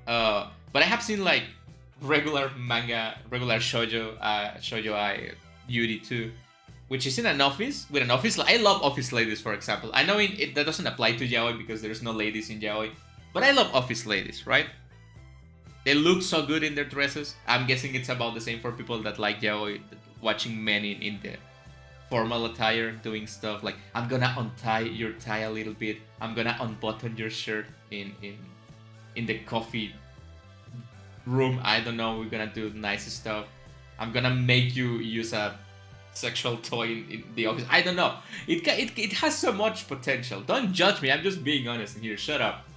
But I have seen like regular manga, regular shoujo ai yuri too, which is in an office with an office. I love office ladies, for example. I know that doesn't apply to yaoi because there's no ladies in yaoi, but I love office ladies, right? They look so good in their dresses. I'm guessing it's about the same for people that like yaoi, watching men in the formal attire doing stuff like, I'm gonna untie your tie a little bit. I'm gonna unbutton your shirt in the coffee room. I don't know. We're gonna do nice stuff. I'm gonna make you use a sexual toy in the office. I don't know. It has so much potential. Don't judge me. I'm just being honest in here. Shut up.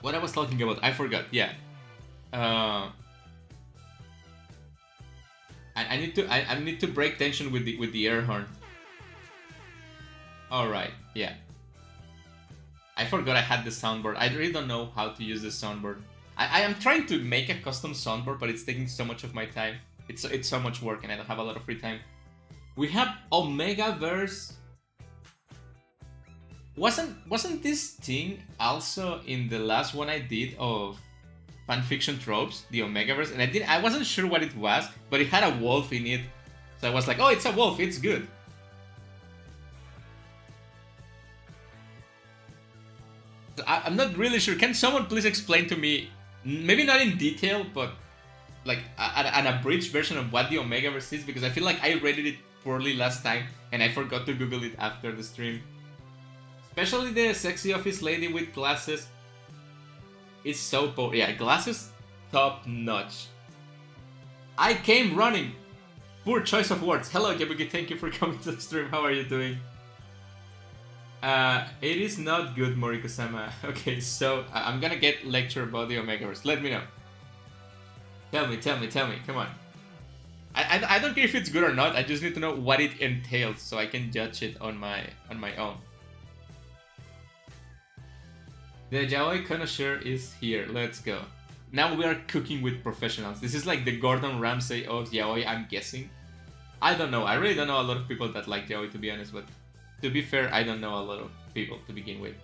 What I was talking about, I forgot. Yeah. I need to break tension with the air horn. All right. Yeah. I forgot I had the soundboard. I really don't know how to use the soundboard. I am trying to make a custom soundboard, but it's taking so much of my time. It's so much work, and I don't have a lot of free time. We have Omegaverse. Wasn't this thing also in the last one I did of fanfiction tropes, the Omegaverse? And I wasn't sure what it was, but it had a wolf in it, so I was like, oh, it's a wolf, it's good. So I'm not really sure. Can someone please explain to me, maybe not in detail, but like an abridged version of what the Omegaverse is? Because I feel like I rated it poorly last time, and I forgot to Google it after the stream. Especially the sexy office lady with glasses. It's so yeah, glasses top notch. I came running. Poor choice of words. Hello, Yabuki. Thank you for coming to the stream. How are you doing? It is not good, Moriko-sama. Okay, so I'm gonna get lecture about the Omegaverse. Let me know. Tell me. Come on. I don't care if it's good or not. I just need to know what it entails so I can judge it on my own. The yaoi connoisseur is here. Let's go. Now we are cooking with professionals. This is like the Gordon Ramsay of yaoi, I'm guessing. I don't know. I really don't know a lot of people that like yaoi, to be honest, but to be fair, I don't know a lot of people to begin with.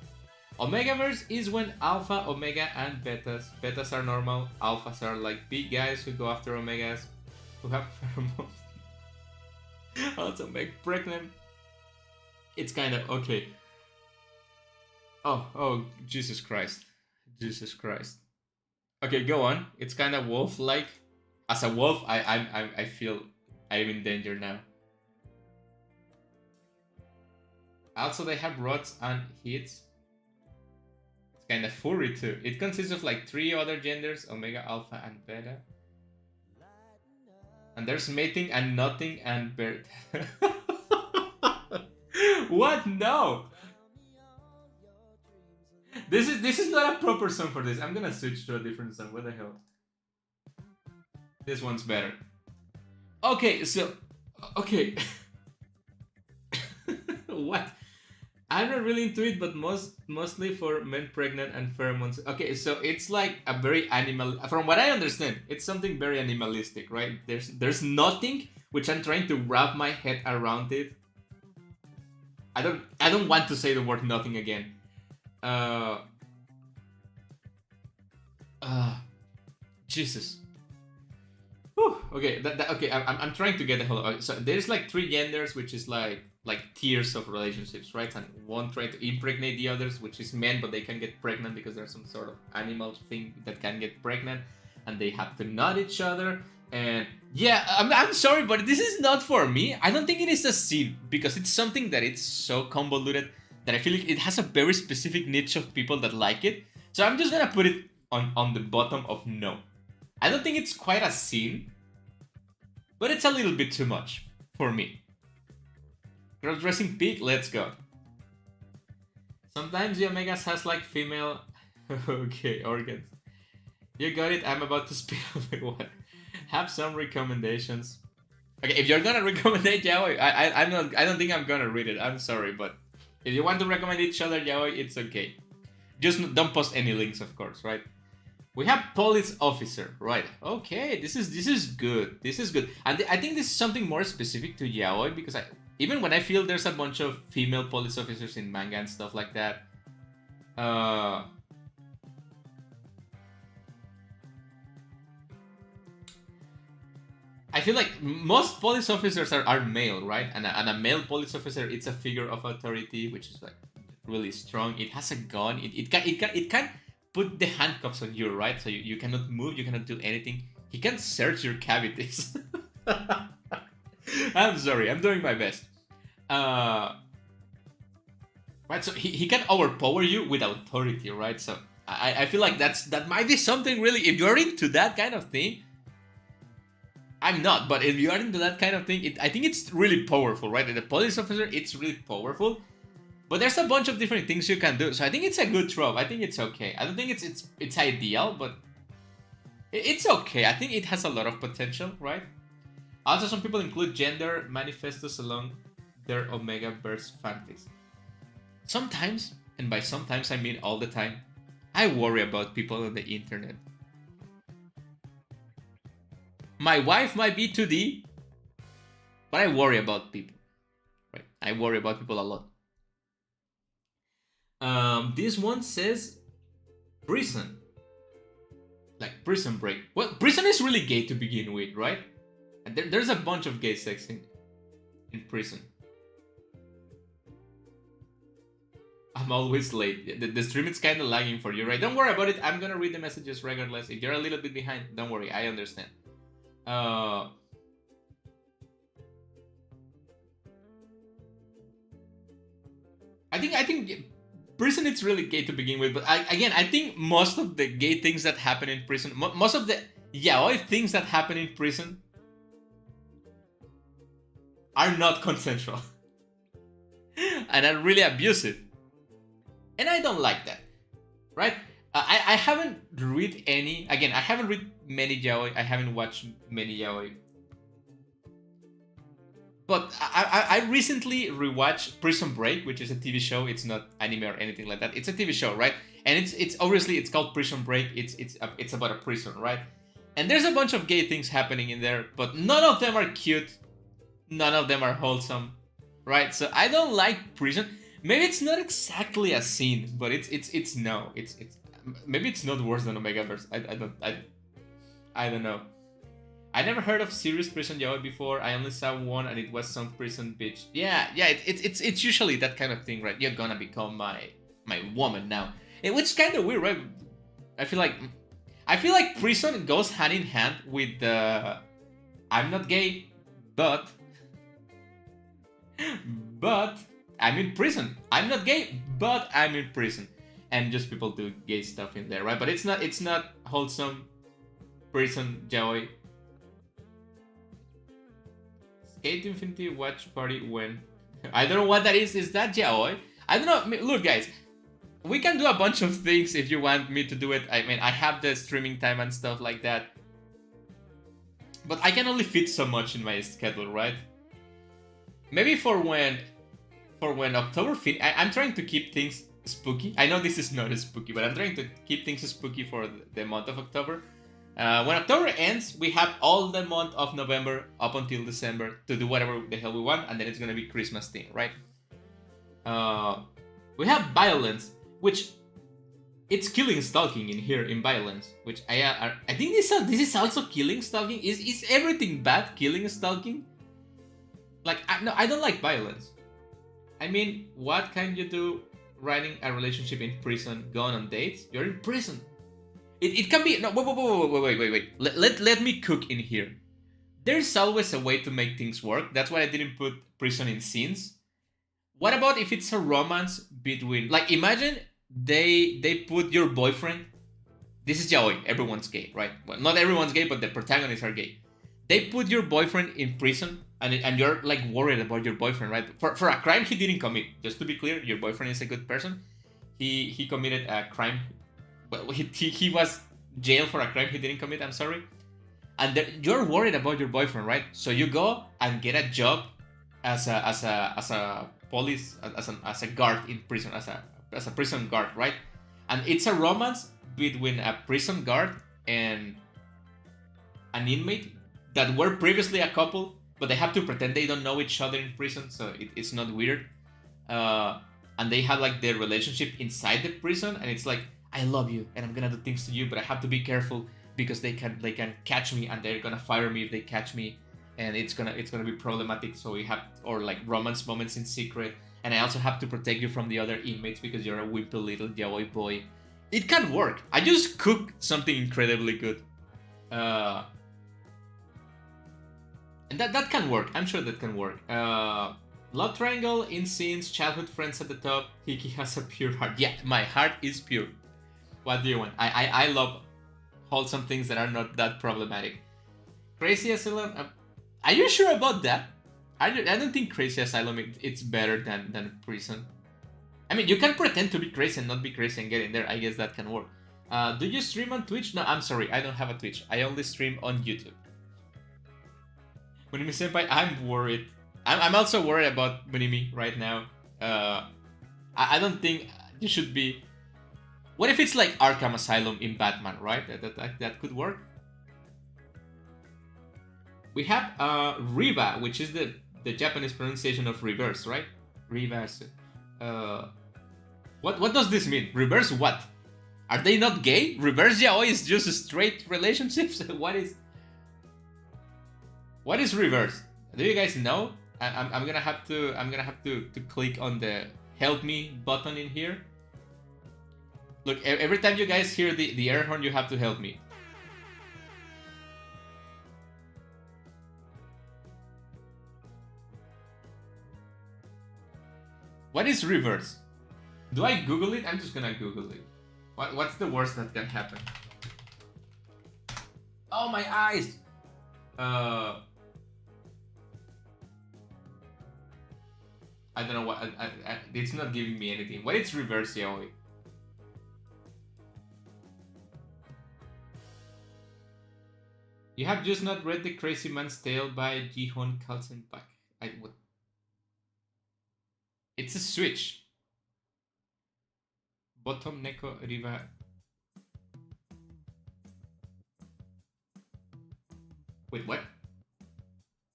Omegaverse is when alpha, omega, and betas. Betas are normal. Alphas are like big guys who go after omegas, who have pheromones. Also make pregnant. It's kind of okay. Oh, Jesus Christ. Okay, go on. It's kind of wolf-like. As a wolf, I feel I'm in danger now. Also, they have rods and hits. It's kind of furry too. It consists of like 3 other genders: omega, alpha, and beta. And there's mating and nutting and bird. What? No. This is not a proper song for this. I'm gonna switch to a different song. What the hell? This one's better. Okay, so okay. I'm not really into it, but mostly for men pregnant and pheromones. Okay, so it's like a very animal. From what I understand, it's something very animalistic, right? There's nothing which I'm trying to wrap my head around it. I don't want to say the word nothing again. Uh, uh Jesus. Whew. Okay, okay. I'm trying to get the whole. So there's like three genders, which is like tiers of relationships, right? And one try to impregnate the others, which is men, but they can get pregnant because there's some sort of animal thing that can get pregnant, and they have to nut each other. And yeah, I'm sorry, but this is not for me. I don't think it is a scene because it's something that it's so convoluted that I feel like it has a very specific niche of people that like it. So I'm just gonna put it on the bottom of no. I don't think it's quite a scene, but it's a little bit too much for me. Cross-dressing pig, let's go. Sometimes the Omegas has like female okay organs. You got it, I'm about to spill the what. Have some recommendations. Okay, if you're gonna recommend yaoi, I don't think I'm gonna read it. I'm sorry, but if you want to recommend each other yaoi, it's okay. Just don't post any links, of course, right? We have police officer, right? Okay, this is good. This is good, and I think this is something more specific to yaoi because even when I feel there's a bunch of female police officers in manga and stuff like that, I feel like most police officers are male, right? And a male police officer, it's a figure of authority, which is like really strong. It has a gun. It can put the handcuffs on you, right? So you cannot move, you cannot do anything. He can search your cavities. I'm sorry, I'm doing my best. Right, so he can overpower you with authority, right? So I feel like that might be something really. If you're into that kind of thing, I'm not, but if you are into that kind of thing, I think it's really powerful, right? The police officer, it's really powerful. But there's a bunch of different things you can do, so I think it's a good trope. I think it's okay. I don't think it's ideal, but it's okay. I think it has a lot of potential, right? Also, some people include gender manifestos along their Omega Verse fanfics. Sometimes, and by sometimes I mean all the time, I worry about people on the internet. My wife might be 2D, but I worry about people, right? I worry about people a lot. This one says prison. Like prison break. Well, prison is really gay to begin with, right? And there's a bunch of gay sex in prison. I'm always late. The stream is kind of lagging for you, right? Don't worry about it. I'm gonna read the messages regardless. If you're a little bit behind, don't worry. I understand. I think prison it's really gay to begin with, but I think most of the gay things that happen in prison, most of the yaoi things that happen in prison are not consensual and are really abusive, and I don't like that, right? I haven't read any. Again, I haven't read many yaoi. I haven't watched many yaoi. But I recently rewatched Prison Break, which is a TV show. It's not anime or anything like that. It's a TV show, right? And it's obviously it's called Prison Break. It's about a prison, right? And there's a bunch of gay things happening in there, but none of them are cute. None of them are wholesome, right? So I don't like prison. Maybe it's not exactly a scene, but it's no. It's maybe it's not worse than Omegaverse. I don't know. I never heard of serious prison yaoi before. I only saw one, and it was some prison bitch. Yeah. It's usually that kind of thing, right? You're gonna become my woman now, which is kind of weird, right? I feel like prison goes hand in hand with the I'm not gay, but I'm in prison. I'm not gay, but I'm in prison, and just people do gay stuff in there, right? But it's not wholesome prison yaoi. Skate Infinity watch party when I don't know what that is. Is that yaoi? I don't know. Look, guys, we can do a bunch of things if you want me to do it. I mean, I have the streaming time and stuff like that, but I can only fit so much in my schedule, right? Maybe for for when October I'm trying to keep things spooky. I know this is not spooky, but I'm trying to keep things spooky for the month of October. When October ends, we have all the month of November up until December to do whatever the hell we want, and then it's gonna be Christmas theme, right? We have violence, which it's killing stalking in here in violence, which I think this is also killing stalking. Is everything bad? Killing stalking? Like no, I don't like violence. I mean, what can you do running a relationship in prison, going on dates? You're in prison. It can be no. Wait. Let me cook in here. There's always a way to make things work. That's why I didn't put prison in scenes. What about if it's a romance between, like, imagine they put your boyfriend. This is yaoi. Everyone's gay, right? Well, not everyone's gay, but the protagonists are gay. They put your boyfriend in prison, and you're like worried about your boyfriend, right? For a crime he didn't commit. Just to be clear, your boyfriend is a good person. He committed a crime. Well, he was jailed for a crime he didn't commit. I'm sorry. And you're worried about your boyfriend, right? So you go and get a job as a police, as a guard in prison, as a prison guard, right? And it's a romance between a prison guard and an inmate that were previously a couple, but they have to pretend they don't know each other in prison, so it's not weird. And they have like their relationship inside the prison, and it's like, I love you and I'm gonna do things to you, but I have to be careful because they can catch me and they're gonna fire me if they catch me, and it's gonna be problematic. So we have, or like romance moments in secret, and I also have to protect you from the other inmates because you're a wimpy little yaoi boy. It can work. I just cooked something incredibly good, and that can work. I'm sure that can work. Love triangle in scenes, childhood friends at the top. Hiki has a pure heart. Yeah, my heart is pure. What do you want? I love wholesome things that are not that problematic. Crazy Asylum. Are you sure about that? I don't think Crazy Asylum it's better than prison. I mean, you can pretend to be crazy and not be crazy and get in there. I guess that can work. Do you stream on Twitch? No, I'm sorry. I don't have a Twitch. I only stream on YouTube. Munimi Senpai, I'm worried. I'm also worried about Munimi right now. I don't think you should be. What if it's like Arkham Asylum in Batman, right? That could work. We have Riva, which is the Japanese pronunciation of reverse, right? Reverse. What does this mean? Reverse what? Are they not gay? Reverse yaoi is just straight relationships. What is reverse? Do you guys know? I'm gonna have to click on the help me button in here. Look, every time you guys hear the air horn, you have to help me. What is reverse? Do I Google it? I'm just gonna Google it. What's the worst that can happen? Oh, my eyes! I don't know what. It's not giving me anything. What is reverse yaoi? You have just not read The Crazy Man's Tale by Jihon Kalsenbach. What? It's a switch. Bottom Neko Riva. Wait, what?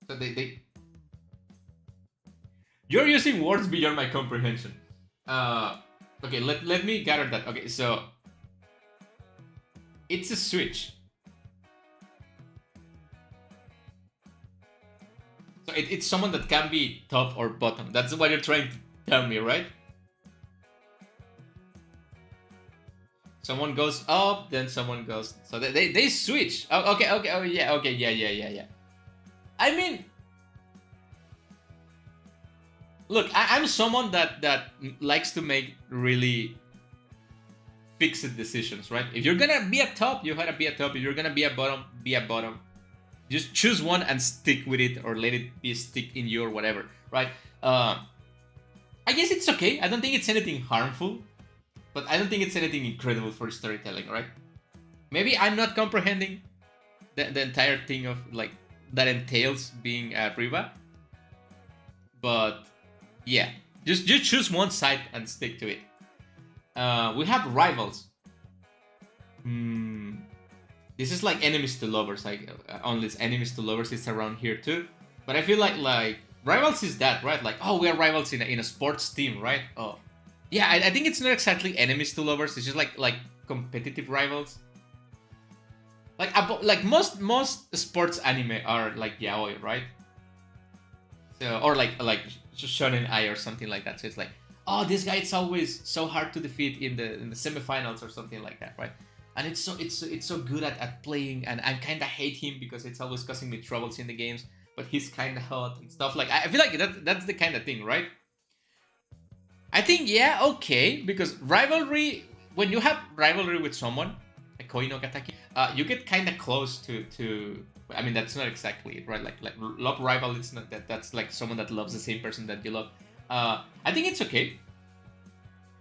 So they. You're using words beyond my comprehension. Okay, let me gather that. Okay, so it's a switch. So it's someone that can be top or bottom. That's what you're trying to tell me, right? Someone goes up, then someone goes. So they switch. Oh, okay. Oh, yeah. Okay. Yeah. I mean, look, I'm someone that likes to make really fixed decisions, right? If you're gonna be a top, you gotta be a top. If you're gonna be a bottom, be a bottom. Just choose one and stick with it, or let it be stick in you or whatever, right? I guess it's okay. I don't think it's anything harmful, but I don't think it's anything incredible for storytelling, right? Maybe I'm not comprehending the entire thing of like that entails being a Riva, but yeah, Just choose one side and stick to it. We have rivals. This is like enemies to lovers. Like only it's enemies to lovers. It's around here too. But I feel like rivals is that, right? Like, oh, we are rivals in a sports team, right? Oh, yeah. I think it's not exactly enemies to lovers. It's just like competitive rivals. Like most sports anime are like yaoi, right? So, or like shonen ai or something like that. So it's like, oh, this guy is always so hard to defeat in the semifinals or something like that, right? And it's so good at playing, and I kind of hate him because it's always causing me troubles in the games. But he's kind of hot and stuff. Like, I feel like that's the kind of thing, right? I think, yeah, okay, because rivalry, when you have rivalry with someone, like Koi no Gataki, you get kind of close to. I mean, that's not exactly it, right? Like love rival, it's not that. That's like someone that loves the same person that you love. I think it's okay.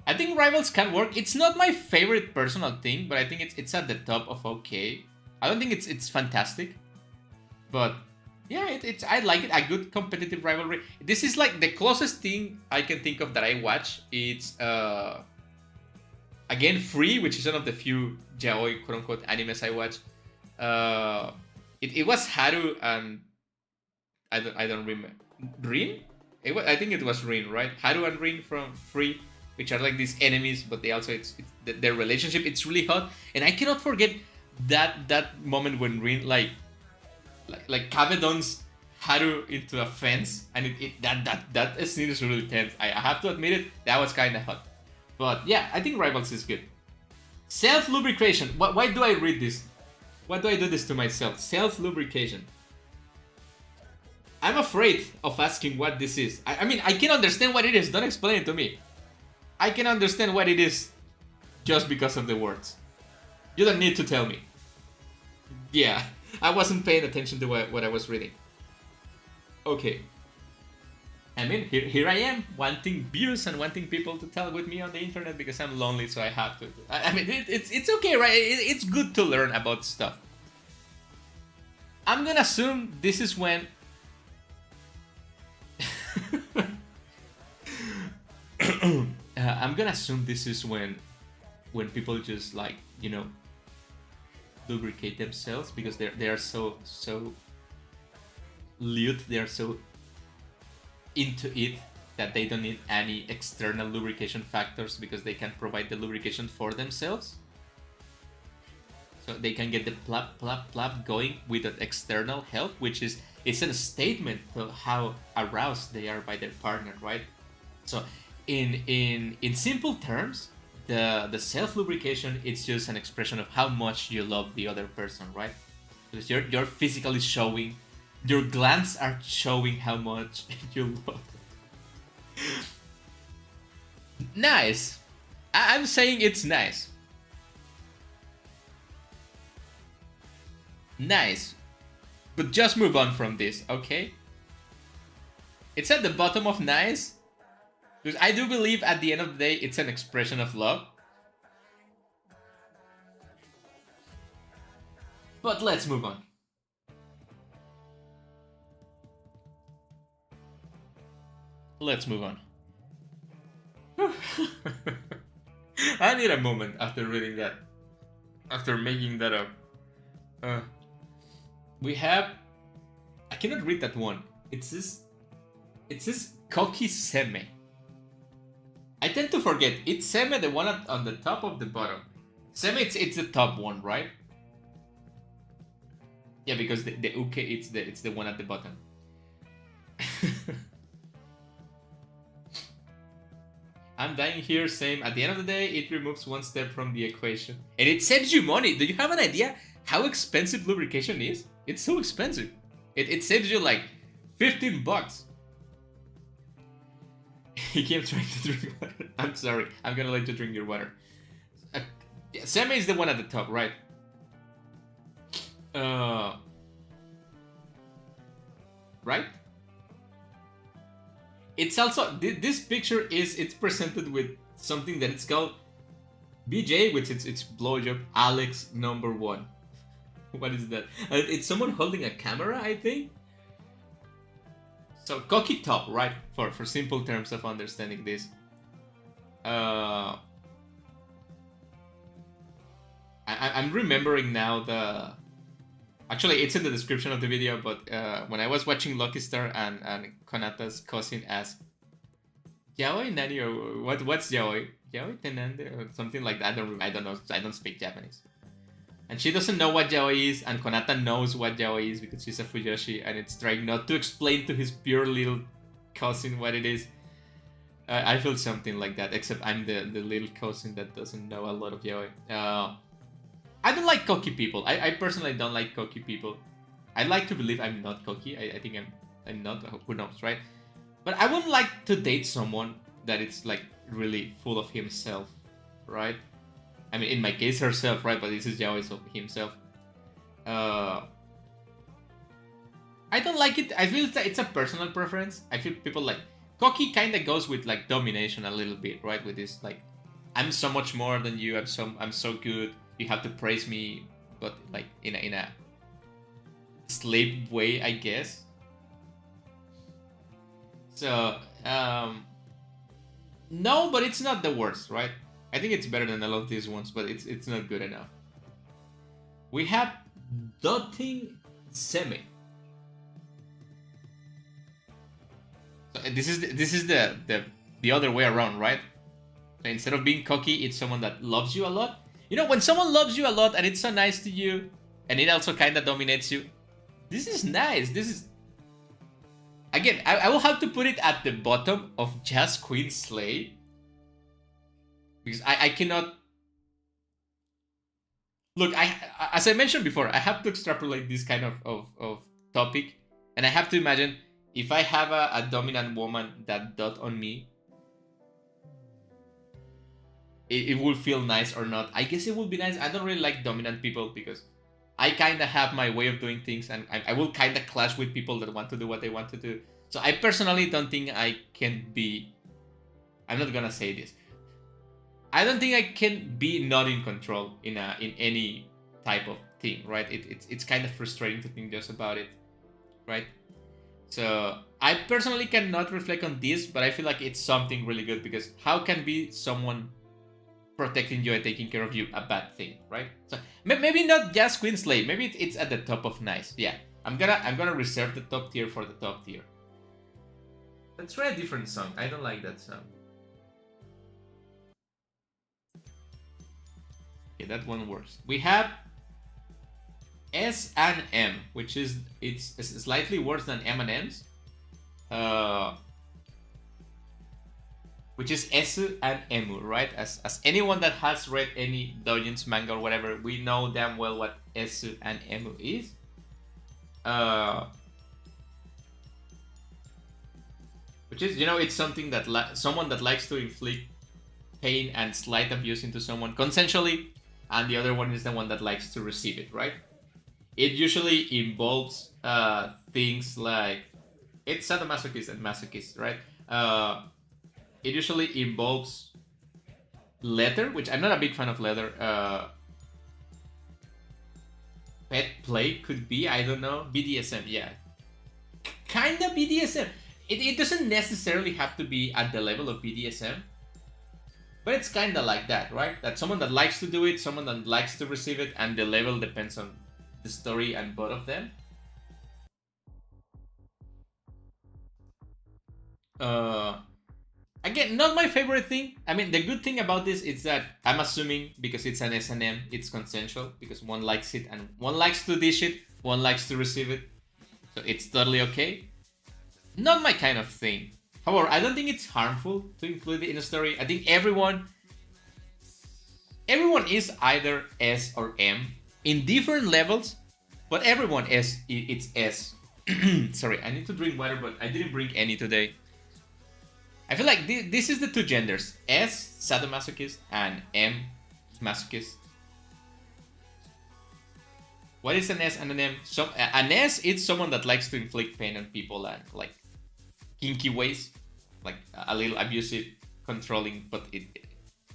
I think rivals can work. It's not my favorite personal thing, but I think it's at the top of okay. I don't think it's fantastic, but yeah, it's I like it. A good competitive rivalry. This is like the closest thing I can think of that I watch. It's again Free, which is one of the few yaoi quote unquote animes I watch. It was Haru and I don't remember Rin. I think it was Rin, right? Haru and Rin from Free, which are like these enemies, but they also it's their relationship. It's really hot, and I cannot forget that moment when Rin like Kabedon's Haru into a fence, and that scene is really tense. I have to admit it, that was kind of hot. But yeah, I think Rivals is good. Self lubrication. Why do I read this? Why do I do this to myself? Self lubrication. I'm afraid of asking what this is. I mean, I can understand what it is. Don't explain it to me. I can understand what it is just because of the words. You don't need to tell me. Yeah, I wasn't paying attention to what I was reading. Okay. I mean, here I am, wanting views and wanting people to tell with me on the internet because I'm lonely, so I have to. I mean, it's okay, right? It's good to learn about stuff. I'm gonna assume this is when... I'm gonna assume this is when people just like, you know, lubricate themselves because they are so lewd, they are so into it that they don't need any external lubrication factors because they can provide the lubrication for themselves. So they can get the plap plap plap going without external help, which is it's a statement of how aroused they are by their partner, right? So in simple terms, the self lubrication it's just an expression of how much you love the other person, right? Because you're physically showing, your glands are showing how much you love them. Nice. I'm saying it's nice. Nice. But just move on from this, okay? It's at the bottom of nice. Because I do believe at the end of the day, it's an expression of love. But let's move on. Let's move on. I need a moment after reading that. After making that up. We have... I cannot read that one. It says Koki Seme. I tend to forget. It's Seme, the one on the top of the bottom. Seme, it's the top one, right? Yeah, because the uke, it's the one at the bottom. I'm dying here, same. At the end of the day, it removes one step from the equation. And it saves you money. Do you have an idea how expensive lubrication is? It's so expensive. It saves you like 15 bucks. He keeps trying to drink water. I'm sorry. I'm gonna let you drink your water. Yeah, Seme is the one at the top, right? Right? It's also... This picture it's presented with something that it's called BJ, which it's blowjob Alex number 1. What is that? It's someone holding a camera, I think. So cocky top, right? For simple terms of understanding this. I'm remembering now the. Actually, it's in the description of the video, but when I was watching Lucky Star and Konata's cousin asked, "Yaoi nani or what's yaoi? Yaoi tenande or something like that." I don't know. I don't speak Japanese. And she doesn't know what yaoi is, and Konata knows what yaoi is because she's a fujoshi, and it's trying not to explain to his pure little cousin what it is. I feel something like that, except I'm the little cousin that doesn't know a lot of yaoi. I don't like cocky people. I personally don't like cocky people. I like to believe I'm not cocky. I think I'm not. Who knows, right? But I wouldn't like to date someone that it's like really full of himself, right? I mean, in my case, herself, right? But this is yaoi, so himself. I don't like it. I feel it's a personal preference. I feel people like cocky kind of goes with like domination a little bit, right? With this like, I'm so much more than you. I'm so good. You have to praise me, but like in a slave way, I guess. So no, but it's not the worst, right? I think it's better than a lot of these ones, but it's not good enough. We have dotting semi. So this is the other way around, right? So instead of being cocky, it's someone that loves you a lot. You know, when someone loves you a lot and it's so nice to you, and it also kind of dominates you, this is nice. This is... Again, I will have to put it at the bottom of Jazz Queen Slay. Because I cannot... Look, as I mentioned before, I have to extrapolate this kind of topic. And I have to imagine, if I have a dominant woman that dot on me, it will feel nice or not. I guess it will be nice. I don't really like dominant people because I kind of have my way of doing things, and I will kind of clash with people that want to do what they want to do. So I personally don't think I can be... I'm not gonna say this. I don't think I can be not in control in any type of thing, right? It's kind of frustrating to think just about it, right? So I personally cannot reflect on this, but I feel like it's something really good, because how can be someone protecting you and taking care of you a bad thing, right? So maybe not just Queen Slave. Maybe it's at the top of nice. Yeah, I'm gonna reserve the top tier for the top tier. Let's try a different song. I don't like that song. Okay, that one works. We have S and M, which is it's slightly worse than M and M's. Which is Esu and Emu, right? As anyone that has read any Doujins manga or whatever, we know damn well what Esu and Emu is. Which is, you know, it's something that someone that likes to inflict pain and slight abuse into someone consensually, and the other one is the one that likes to receive it, right? It usually involves things like, it's sadomasochist and masochist, right? It usually involves leather, which I'm not a big fan of leather. Pet play could be, I don't know. BDSM, yeah. Kind of BDSM. It doesn't necessarily have to be at the level of BDSM. But it's kind of like that, right? That someone that likes to do it, someone that likes to receive it, and the level depends on the story and both of them. Again, not my favorite thing. I mean, the good thing about this is that I'm assuming, because it's an S&M, it's consensual, because one likes it and one likes to dish it, one likes to receive it. So it's totally okay. Not my kind of thing. However, I don't think it's harmful to include it in a story. I think everyone is either S or M in different levels, but everyone is, it's S. Sorry, I need to drink water, but I didn't bring any today. I feel like this is the two genders. S, sadomasochist, and M, masochist. What is an S and an M? So, an S, it's someone that likes to inflict pain on people and like kinky ways, like a little abusive, controlling, but it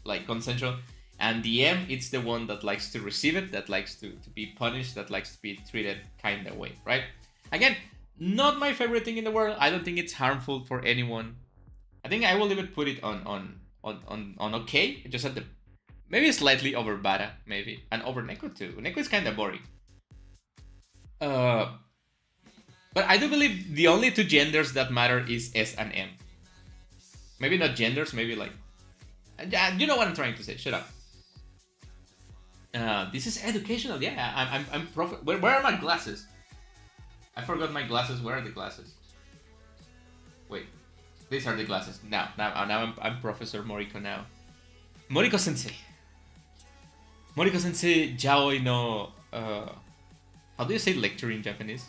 like consensual. And the M, it's the one that likes to receive it, that likes to be punished, that likes to be treated kind of way, right? Again, Not my favorite thing in the world. I don't think it's harmful for anyone. I think I will even put it on okay, just at the maybe slightly over bada, maybe, and over Neko too. Neko is kind of boring. Uh, but I do believe the only two genders that matter is S and M. Maybe not genders, maybe like you know what I'm trying to say. Shut up. This is educational. Yeah, I'm where are my glasses? I forgot my glasses. Where are the glasses? Wait, these are the glasses. Now I'm Professor Moriko now. Moriko Sensei. Moriko Sensei Yaoi no. How do you say lecture in Japanese?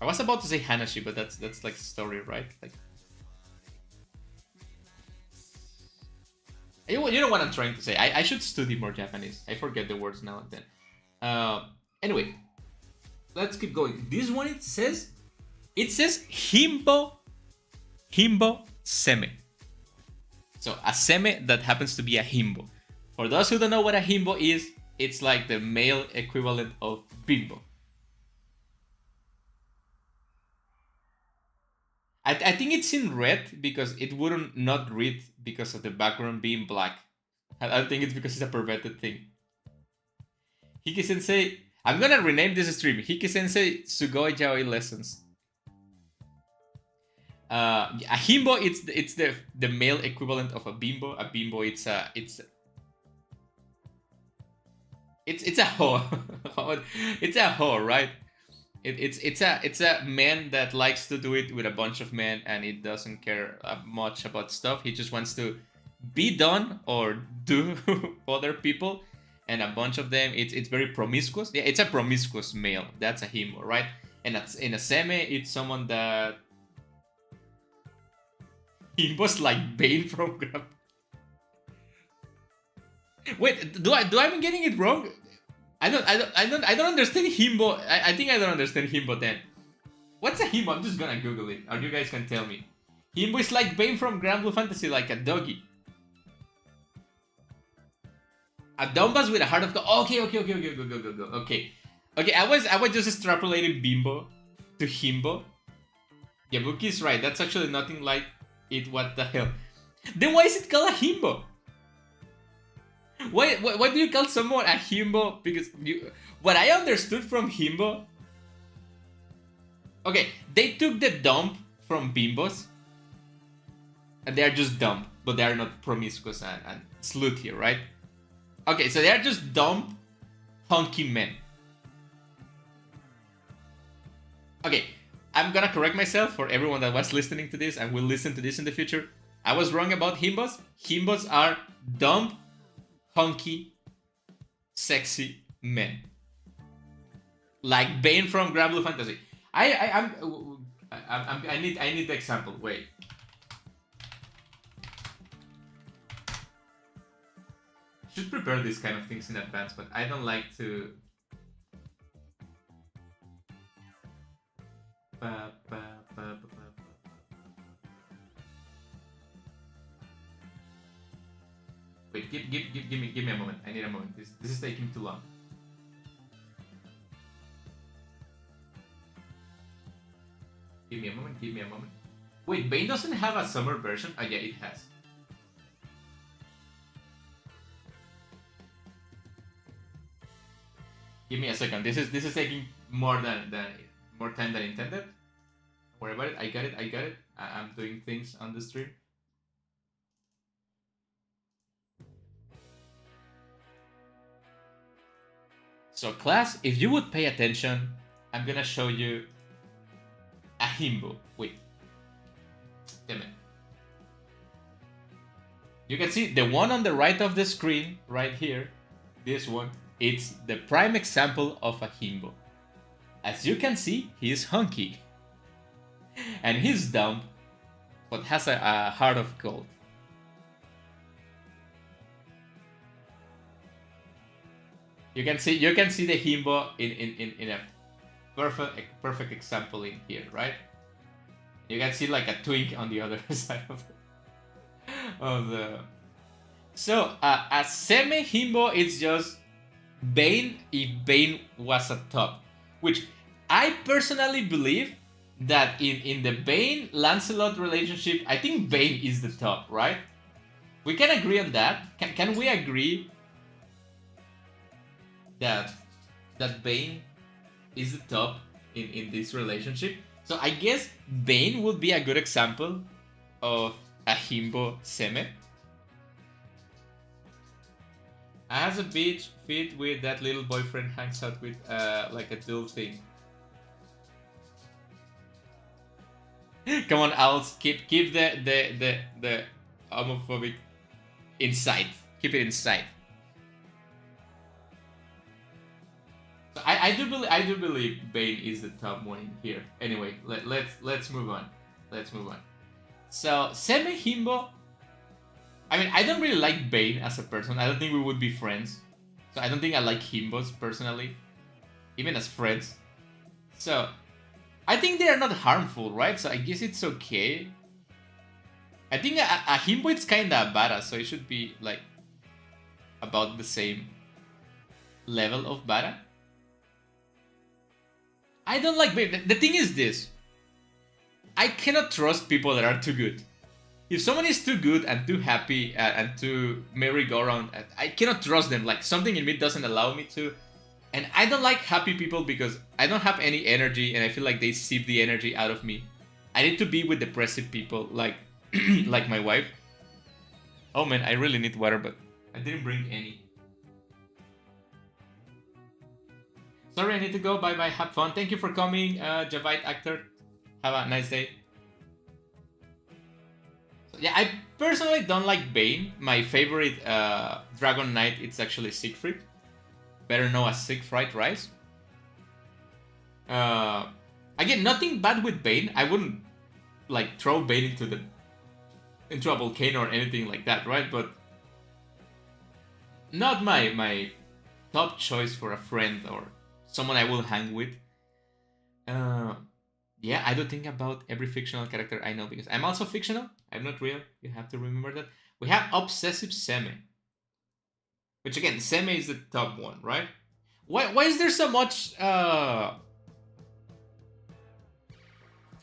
I was about to say Hanashi, but that's like story, right? Like. You know what I'm trying to say. I should study more Japanese. I forget the words now and then. Anyway, let's keep going. This one it says himbo seme. So a seme that happens to be a himbo. For those who don't know what a himbo is, it's like the male equivalent of bimbo. I think it's in red because it wouldn't not read because of the background being black. I think it's because it's a perverted thing. Hiki Sensei, I'm gonna rename this stream Hiki Sensei Sugoi Yaoi Lessons. A himbo, it's the male equivalent of a bimbo. A bimbo, it's a hoe. It's a hoe, right? It's a man that likes to do it with a bunch of men, and it doesn't care much about stuff. He just wants to be done or do other people, and a bunch of them. It's very promiscuous. Yeah, it's a promiscuous male. That's a himbo, right? And that's in a seme, it's someone that himbos like Bane from Grab. Wait, do I been getting it wrong? I don't understand himbo. I think I don't understand himbo then. What's a himbo? I'm just gonna Google it, or you guys can tell me. Himbo is like Bane from Grand Blue Fantasy, like a doggy. A Donbass with a heart of gold. Okay. Okay, I was just extrapolating bimbo to himbo. Yabuki is right. That's actually nothing like it. What the hell? Then why is it called a himbo? Why do you call someone a himbo? Because what I understood from himbo. Okay, they took the dump from bimbos, and they are just dumb, but they are not promiscuous and slutty, right? Okay, so they are just dumb, hunky men. Okay, I'm gonna correct myself for everyone that was listening to this and will listen to this in the future. I was wrong about himbos. Himbos are dumb, hunky, sexy men, like Bane from Grand Blue Fantasy. I need the example. Wait. Should prepare these kind of things in advance, but I don't like to. Wait, give me a moment. I need a moment. This is taking too long. Give me a moment. Wait, Bane doesn't have a summer version? Oh yeah, it has. Give me a second. This is taking more time than intended. Don't worry about it. I got it. I'm doing things on the stream. So class, if you would pay attention, I'm gonna show you a himbo. Wait. Damn it. You can see the one on the right of the screen, right here, this one, it's the prime example of a himbo. As you can see, he's hunky. And he's dumb, but has a heart of gold. You can see the himbo in a perfect example in here, right? You can see like a twink on the other side of the. So a semi himbo is just Bane if Bane was a top. Which I personally believe that in the Bane Lancelot relationship, I think Bane is the top, right? We can agree on that. Can we agree that Bane is the top in this relationship? So I guess Bane would be a good example of a himbo seme. As a bitch fit with that little boyfriend hangs out with like a dual thing. Come on, owls, keep the homophobic inside. Keep it inside. So I do believe Bane is the top one here. Anyway, let's move on. Let's move on. So Seme Himbo. I mean, I don't really like Bane as a person. I don't think we would be friends. So I don't think I like Himbos personally, even as friends. So I think they are not harmful, right? So I guess it's okay. I think a himbo is kinda badass, so it should be like about the same level of badass. I don't like Bane. The thing is this. I cannot trust people that are too good. If someone is too good and too happy and too merry-go-round, I cannot trust them. Like, something in me doesn't allow me to. And I don't like happy people because I don't have any energy and I feel like they sip the energy out of me. I need to be with depressive people like like my wife. Oh man, I really need water, but I didn't bring any. Sorry, I need to go. Bye-bye. Have fun. Thank you for coming, Javite actor. Have a nice day. So, yeah, I personally don't like Bane. My favorite Dragon Knight it's actually Siegfried. Better known as Siegfried Rise. Again, nothing bad with Bane. I wouldn't like throw Bane into a volcano or anything like that, right? But not my top choice for a friend or someone I will hang with. Yeah, I don't think about every fictional character I know because I'm also fictional. I'm not real. You have to remember that. We have Obsessive Seme. Which again, Seme is the top one, right? Why is there so much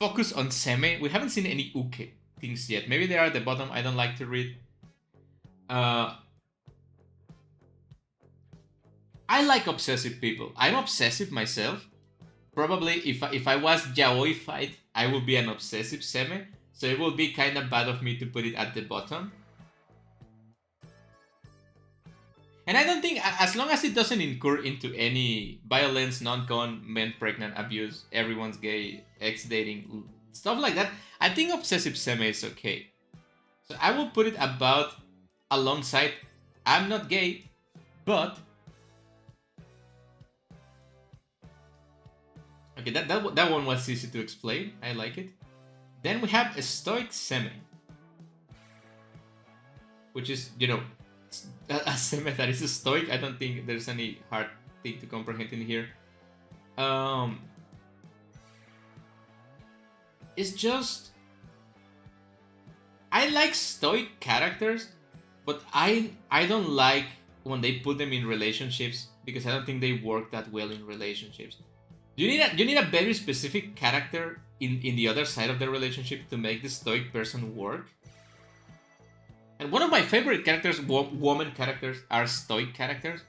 focus on Seme? We haven't seen any Uke things yet. Maybe they are at the bottom. I don't like to read. I like obsessive people. I'm obsessive myself. Probably if I was Yaoi fight, I would be an obsessive Seme. So it would be kind of bad of me to put it at the bottom. And I don't think, as long as it doesn't incur into any violence, non-con, men pregnant, abuse, everyone's gay, ex-dating, stuff like that, I think Obsessive Seme is okay. So I will put it about alongside, I'm not gay, but... Okay, that one was easy to explain, I like it. Then we have a Stoic Seme. Which is, you know, a Seme that is a stoic. I don't think there's any hard thing to comprehend in here. It's just I like stoic characters, but I don't like when they put them in relationships because I don't think they work that well in relationships. You need a very specific character in the other side of the relationship to make the stoic person work. And one of my favorite characters, woman characters, are stoic characters.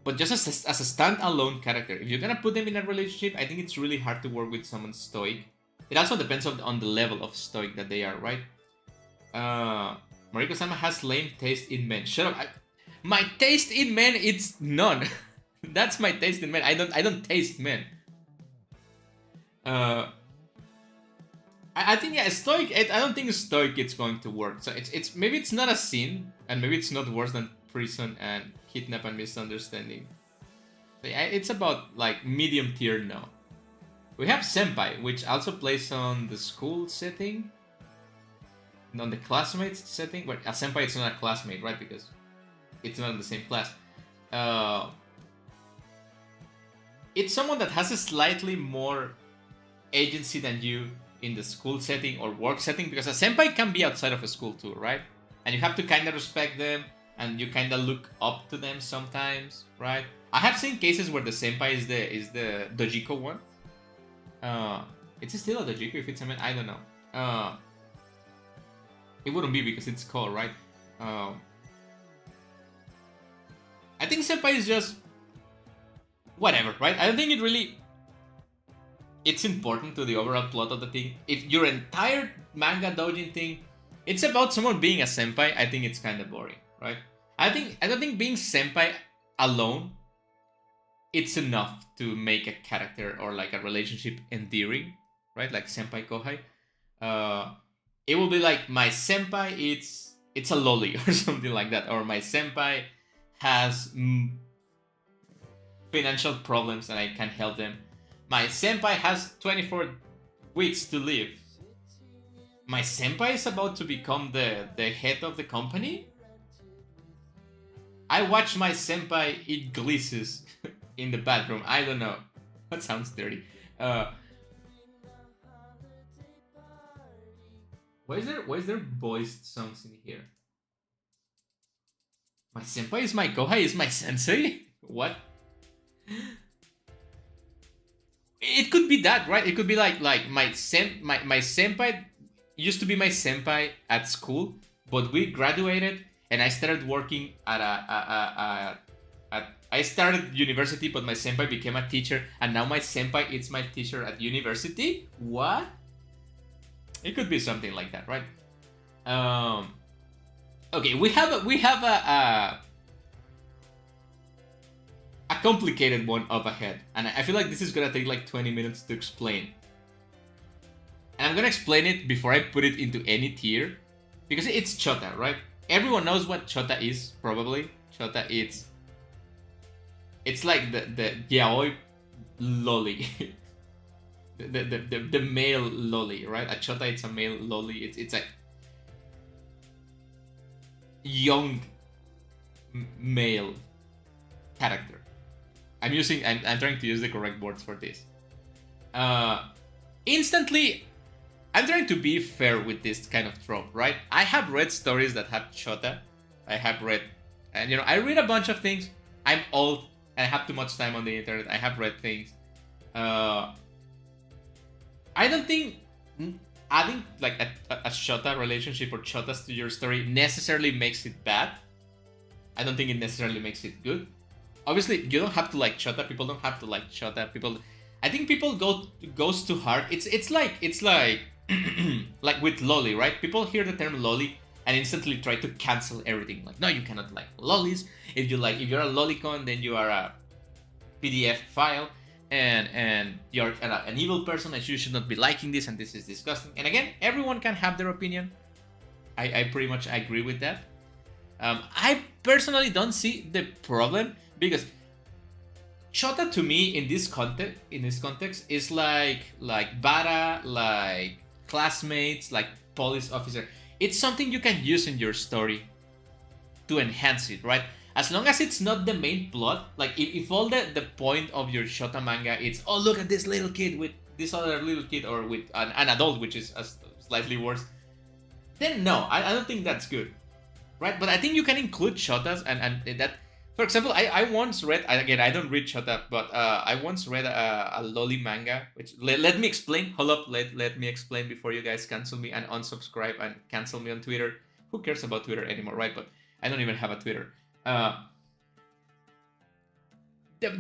But just as a standalone character, if you're gonna put them in a relationship, I think it's really hard to work with someone stoic. It also depends on the level of stoic that they are, right? Mariko-sama has lame taste in men. Shut up. My taste in men, it's none. That's my taste in men. I don't taste men. I think, yeah, stoic. I don't think stoic it's going to work. So it's maybe it's not a sin, and maybe it's not worse than prison and kidnap and misunderstanding. So yeah, it's about like medium tier no. We have senpai, which also plays on the school setting, on the classmates setting. But a senpai it's not a classmate, right? Because it's not in the same class. It's someone that has a slightly more agency than you in the school setting or work setting, because a senpai can be outside of a school too, right? And you have to kind of respect them and you kind of look up to them sometimes, right? I have seen cases where the senpai is the dojiko one. It's still a dojiko if it's a man. I don't know. It wouldn't be because it's called, right? I think senpai is just whatever, right? I don't think it's important to the overall plot of the thing. If your entire manga doujin thing, it's about someone being a senpai, I think it's kind of boring, right? I don't think being senpai alone, it's enough to make a character or like a relationship endearing, right? Like senpai kohai. It will be like my senpai, it's a lolly or something like that, or my senpai has financial problems and I can help them. My senpai has 24 weeks to live. My senpai is about to become the head of the company. I watch my senpai eat glices in the bathroom. I don't know. That sounds dirty. Why is there voiced songs in here? My senpai is my kohai, is my sensei? What? It could be that, right? It could be like my senpai used to be my senpai at school, but we graduated and I started working at I started university, but my senpai became a teacher, and now my senpai is my teacher at university. What? It could be something like that, right? Okay, we have a complicated one up ahead, and I feel like this is gonna take like 20 minutes to explain. And I'm gonna explain it before I put it into any tier, because it's chota, right? Everyone knows what chota is, probably. Chota, it's like the yaoi lolly. the male lolly, right? A chota, it's a male lolly. It's a young male character. I'm trying to use the correct words for this. Instantly, I'm trying to be fair with this kind of trope, right? I have read stories that have chota. I have read, and I read a bunch of things. I'm old and I have too much time on the internet. I have read things. I don't think adding like a chota relationship or chotas to your story necessarily makes it bad. I don't think it necessarily makes it good. Obviously, you don't have to like chota. People don't have to like chota. I think people goes too hard. It's like like with lolly, right? People hear the term lolly and instantly try to cancel everything. Like, no, you cannot like lollies. If you're a lolicon, then you are a PDF file, and you're an evil person, and you should not be liking this, and this is disgusting. And again, everyone can have their opinion. I pretty much agree with that. I personally don't see the problem, because chota to me in this context is like bara, like classmates, like police officer. It's something you can use in your story to enhance it, right? As long as it's not the main plot. Like if all the point of your shota manga it's, oh, look at this little kid with this other little kid, or with an adult, which is slightly worse, then no, I don't think that's good, right? But I think you can include shotas, and that, for example, I once read, again, I don't read shota, but I once read a lolly manga, which let me explain. Hold up, let me explain before you guys cancel me and unsubscribe and cancel me on Twitter. Who cares about Twitter anymore, right? But I don't even have a Twitter. The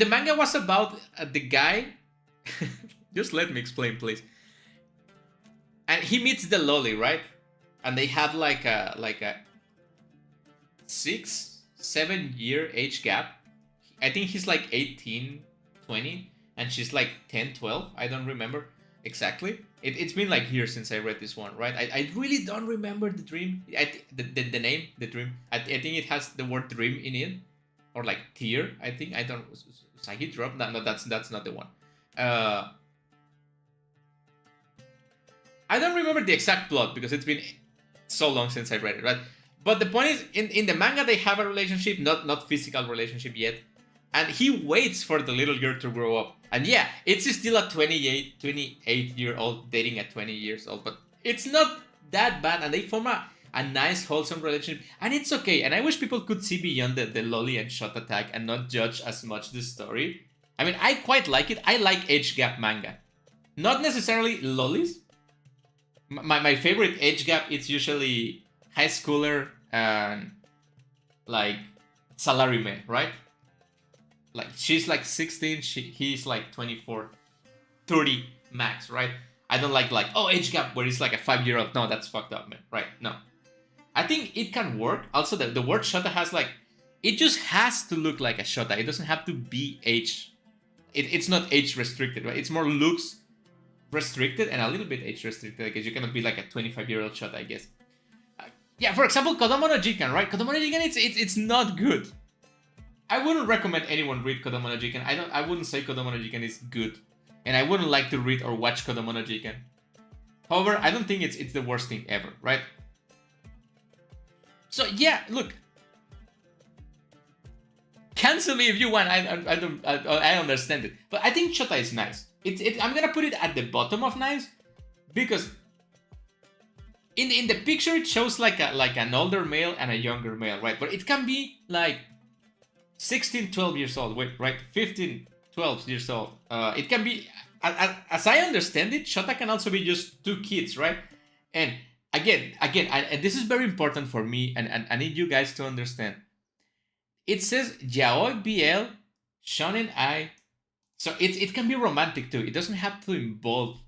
manga was about the guy. Just let me explain, please. And he meets the lolly, right? And they have like a 6-7 year age gap. I think he's like 18, 20, and she's like 10, 12. I don't remember exactly. It's been like years since I read this one, right? I really don't remember the dream. The name, the dream. I think it has the word dream in it, or like tear. I think I don't. Sagi drop. No, that's not the one. I don't remember the exact plot because it's been so long since I read it, right? But the point is, in the manga they have a relationship, not physical relationship yet, and he waits for the little girl to grow up. And yeah, it's still a 28-year-old dating a 20 years old, but it's not that bad, and they form a a nice wholesome relationship, and it's okay. And I wish people could see beyond the lolly and shot attack and not judge as much the story. I mean, I quite like it. I like age gap manga, not necessarily lollies. My favorite age gap it's usually high schooler and like salaryman, right? Like she's like 16, he's like 24, 30 max, right? I don't like oh age gap where it's like a 5 year old. No, that's fucked up, man. Right? No, I think it can work. Also, the word shota has like it just has to look like a shota. It doesn't have to be age. It's not age restricted, right? It's more looks restricted and a little bit age restricted. I guess you cannot be like a 25-year-old shota, I guess. Yeah, for example, Kodomo no Jikan, right? Kodomo no Jikan, it's not good. I wouldn't recommend anyone read Kodomo no Jikan. I wouldn't say Kodomo no Jikan is good, and I wouldn't like to read or watch Kodomo no Jikan. However, I don't think it's the worst thing ever, right? So yeah, look, cancel me if you want. I understand it, but I think Shota is nice. I'm gonna put it at the bottom of nice because in the picture it shows like an older male and a younger male, right? But it can be like 16, 12 years old, wait, right? 15, 12 years old. It can be, as I understand it, Shota can also be just two kids, right? And again, and this is very important for me, and I need you guys to understand. It says Yaoi BL, Shonen I, so it can be romantic too. It doesn't have to involve.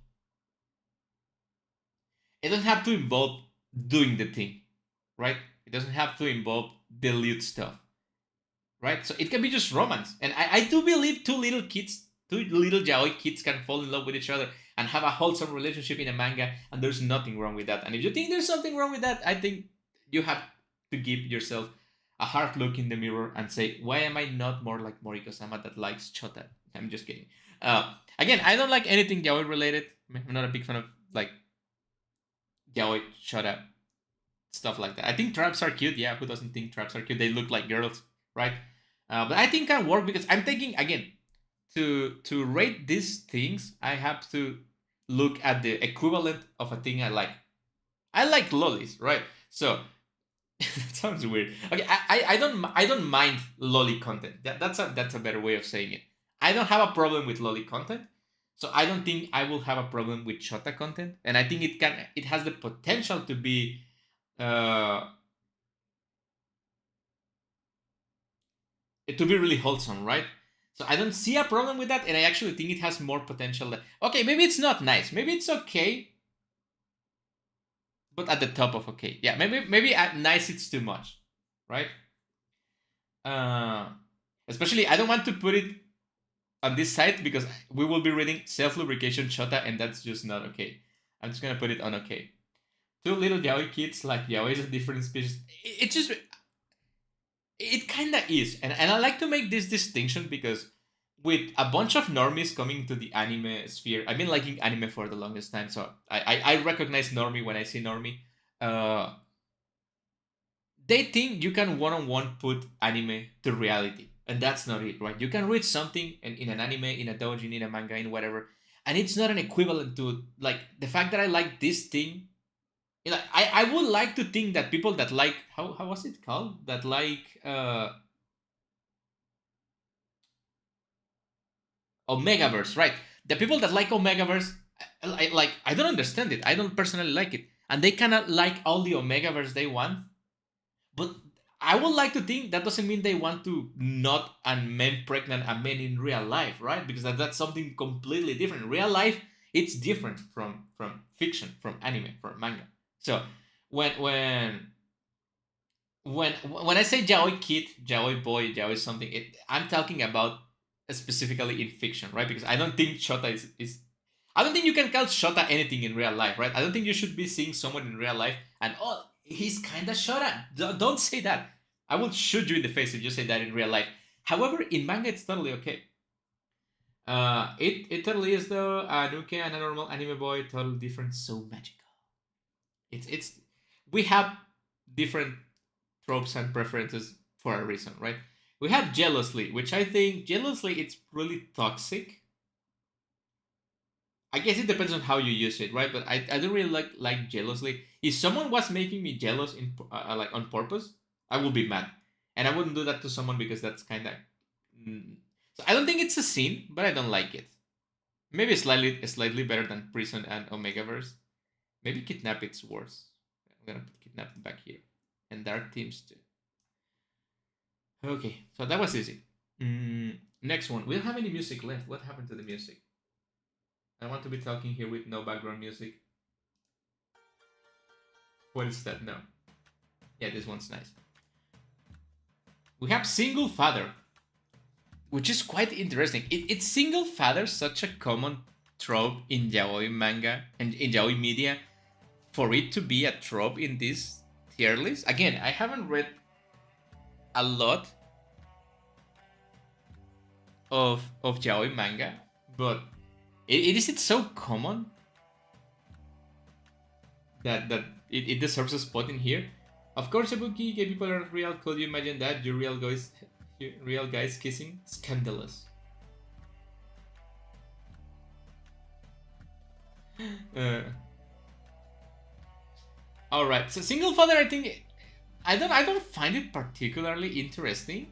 It doesn't have to involve doing the thing, right? It doesn't have to involve the lewd stuff, right? So it can be just romance, and I do believe two little yaoi kids can fall in love with each other and have a wholesome relationship in a manga, and there's nothing wrong with that. And if you think there's something wrong with that, I think you have to give yourself a hard look in the mirror and say, why am I not more like Moriko-sama that likes Chota? I'm just kidding. Again, I don't like anything yaoi related. I'm not a big fan of like yaoi, Chota, stuff like that. I think traps are cute. Yeah, who doesn't think traps are cute? They look like girls, right? But I think can work because I'm thinking again to rate these things. I have to look at the equivalent of a thing I like. I like lollies, right? So that sounds weird. Okay, I don't mind lolly content. That's a better way of saying it. I don't have a problem with lolly content, so I don't think I will have a problem with shota content. And I think it has the potential to be really wholesome, right? So I don't see a problem with that, and I actually think it has more potential. Okay, maybe it's not nice, maybe it's okay, but at the top of okay. Yeah, maybe at nice it's too much, right? Uh, Especially I don't want to put it on this site because we will be reading self-lubrication shota, and that's just not okay. I'm just gonna put it on okay. Two little yaoi kids, like yaoi is a different species. It just it kinda is, and I like to make this distinction because with a bunch of normies coming to the anime sphere, I've been liking anime for the longest time, so I recognize normie when I see normie. Uh, they think you can one-on-one put anime to reality, and that's not it, right? You can read something in an anime, in a doujin, in a manga, in whatever, and it's not an equivalent to like the fact that I like this thing. You know, I would like to think that people that like how was it called, that like Omegaverse, right? The people that like Omegaverse, I don't understand it. I don't personally like it, and they cannot like all the Omegaverse they want. But I would like to think that doesn't mean they want to not and men pregnant and men in real life, right? Because that's something completely different. Real life, it's different from fiction, from anime, from manga. So when I say yaoi kid, yaoi boy, yaoi something, I'm talking about specifically in fiction, right? Because I don't think Shota is I don't think you can call Shota anything in real life, right? I don't think you should be seeing someone in real life and oh, he's kind of Shota. Don't say that. I will shoot you in the face if you say that in real life. However, in manga, it's totally okay. It totally is though. Nuke and a normal anime boy, totally different, so magical. It's we have different tropes and preferences for a reason, right? We have jealously, which I think jealously it's really toxic. I guess it depends on how you use it, right? But I don't really like jealously. If someone was making me jealous in like on purpose, I would be mad, and I wouldn't do that to someone because that's kind of. Mm, so I don't think it's a sin, but I don't like it. Maybe slightly better than prison and Omegaverse. Maybe kidnap it's worse. I'm gonna put kidnap back here, and dark teams too. Okay, so that was easy. Next one. We don't have any music left. What happened to the music? I want to be talking here with no background music. What is that? No. Yeah, this one's nice. We have single father, which is quite interesting. It's single father, such a common trope in yaoi manga and in yaoi media. For it to be a trope in this tier list, again, I haven't read a lot of yaoi manga, but it's so common that it deserves a spot in here. Of course, Ibuki, gay people are real. Could you imagine that? You real guys kissing? Scandalous. All right. So single father, I think I don't find it particularly interesting.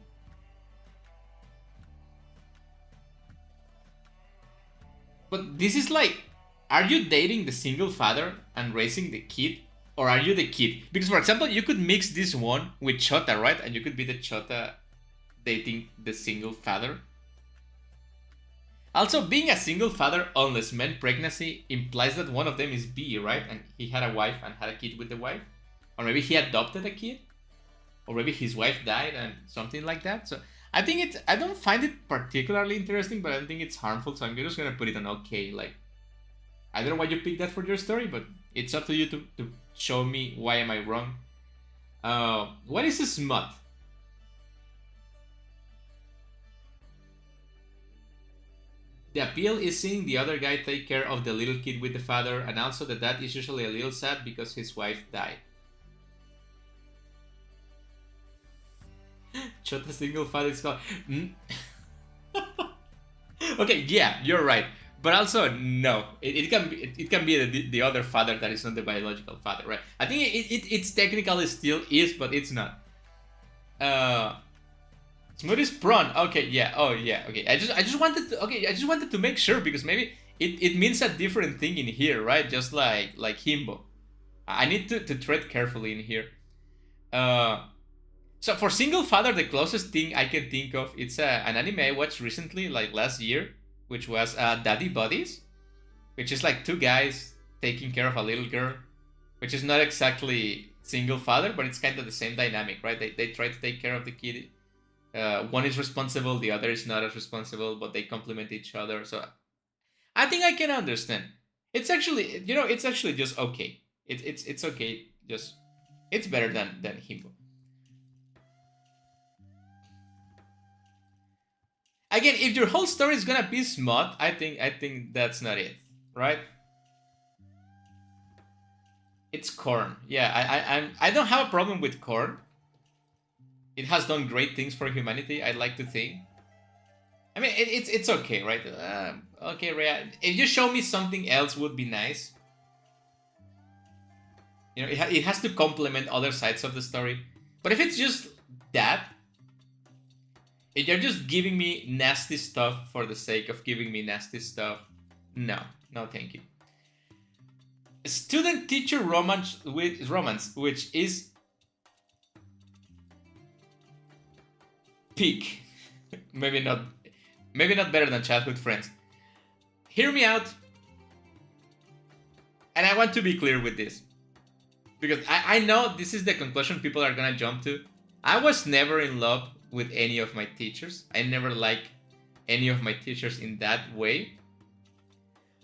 But this is like, are you dating the single father and raising the kid? Or are you the kid? Because, for example, you could mix this one with Chota, right? And you could be the Chota dating the single father. Also, being a single father, unless meant pregnancy, implies that one of them is B, right? And he had a wife and had a kid with the wife. Or maybe he adopted a kid. Or maybe his wife died and something like that. So I think I don't find it particularly interesting, but I don't think it's harmful. So I'm just gonna put it on okay. Like, I don't know why you picked that for your story, but it's up to you to show me why am I wrong. What is a smut? The appeal is seeing the other guy take care of the little kid with the father, and also the dad is usually a little sad because his wife died. Chota single father is called. Okay, yeah, you're right. But also, no, it can be the other father that is not the biological father, right? I think it's technically still is, but it's not. Smooth is prawn. Okay, yeah. Oh, yeah. Okay. I just wanted to. Okay, I just wanted to make sure because maybe it means a different thing in here, right? Just like himbo. I need to tread carefully in here. Uh, so for single father, the closest thing I can think of it's an anime I watched recently, like last year, which was Daddy Buddies, which is like two guys taking care of a little girl, which is not exactly single father, but it's kind of the same dynamic, right? They try to take care of the kid. One is responsible, the other is not as responsible, but they complement each other. So I think I can understand. It's actually, it's actually just okay. It's okay. Just it's better than Himbo. Again, if your whole story is gonna be smut, I think that's not it, right? It's corn. Yeah, I don't have a problem with corn. It has done great things for humanity. I'd like to think. I mean, it's okay, right? Okay, Rhea. If you show me something else, would be nice. It has to complement other sides of the story. But if it's just that, if you're just giving me nasty stuff for the sake of giving me nasty stuff, no, no, thank you. Student-teacher romance, which is peak. maybe not better than childhood friends. Hear me out, and I want to be clear with this because I know this is the conclusion people are gonna jump to. I was never in love with any of my teachers. I never liked any of my teachers in that way.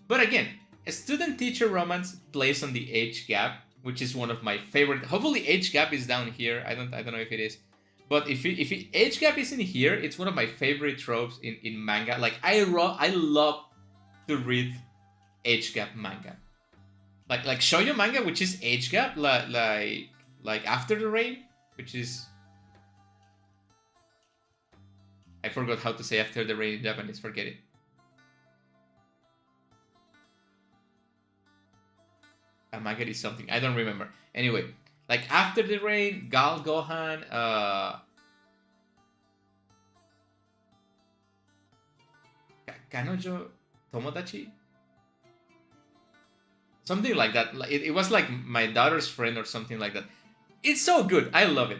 But again, a student-teacher romance plays on the age gap, which is one of my favorite. Hopefully, age gap is down here. I don't know if it is. But if age gap is in here, it's one of my favorite tropes in manga. Like I love to read age gap manga. Like shoujo manga, which is age gap, like After the Rain, which is I forgot how to say After the Rain in Japanese. Forget it. Amagari something. I don't remember. Anyway, like after the rain, Gal Gohan, Kanojo Tomodachi, something like that. It was like my daughter's friend or something like that. It's so good. I love it.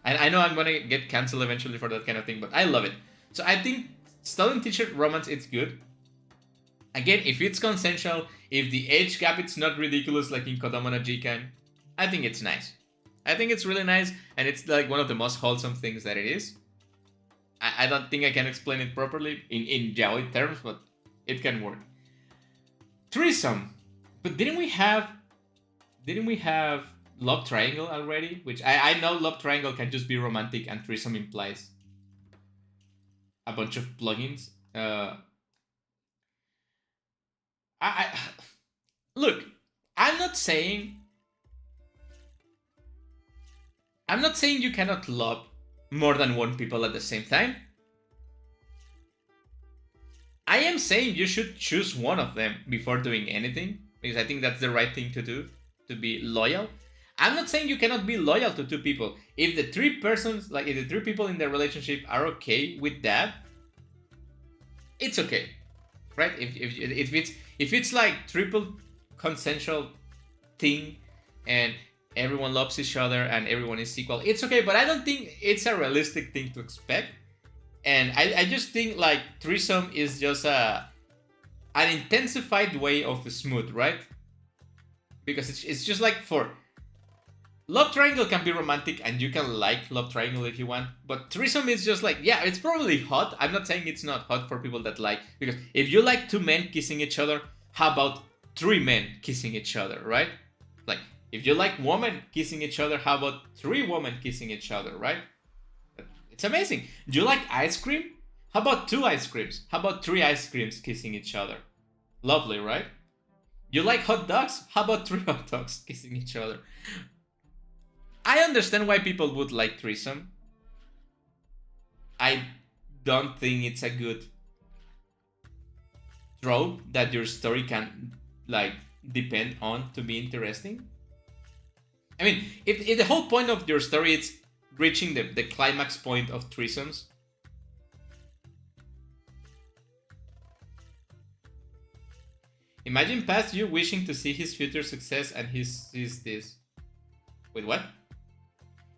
I know I'm gonna get canceled eventually for that kind of thing, but I love it. So I think student teacher romance, it's good. Again, if it's consensual, if the age gap it's not ridiculous like in Kodomo no Jikan, I think it's nice. I think it's really nice, and it's like one of the most wholesome things that it is. I don't think I can explain it properly in yaoi terms, but it can work. Threesome, but didn't we have love triangle already? Which I know love triangle can just be romantic, and threesome implies a bunch of plugins. I look. I'm not saying you cannot love more than one people at the same time. I am saying you should choose one of them before doing anything, because I think that's the right thing to do, to be loyal. I'm not saying you cannot be loyal to two people. If the three persons, like if the three people in the relationship are okay with that, it's okay, right? If it's like triple consensual thing and everyone loves each other and everyone is equal, it's okay. But I don't think it's a realistic thing to expect. And I just think like threesome is just an intensified way of smooth, right? Because it's just like for love triangle can be romantic and you can like love triangle if you want, but threesome is just like, yeah, it's probably hot. I'm not saying it's not hot for people that like, because if you like two men kissing each other, how about three men kissing each other, right? Like if you like women kissing each other, how about three women kissing each other, right? It's amazing. Do you like ice cream? How about two ice creams? How about three ice creams kissing each other? Lovely, right? You like hot dogs? How about three hot dogs kissing each other? I understand why people would like threesome. I don't think it's a good trope that your story can like depend on to be interesting. I mean, if the whole point of your story is reaching the climax point of threesomes, imagine past you wishing to see his future success and he sees this. Wait, what?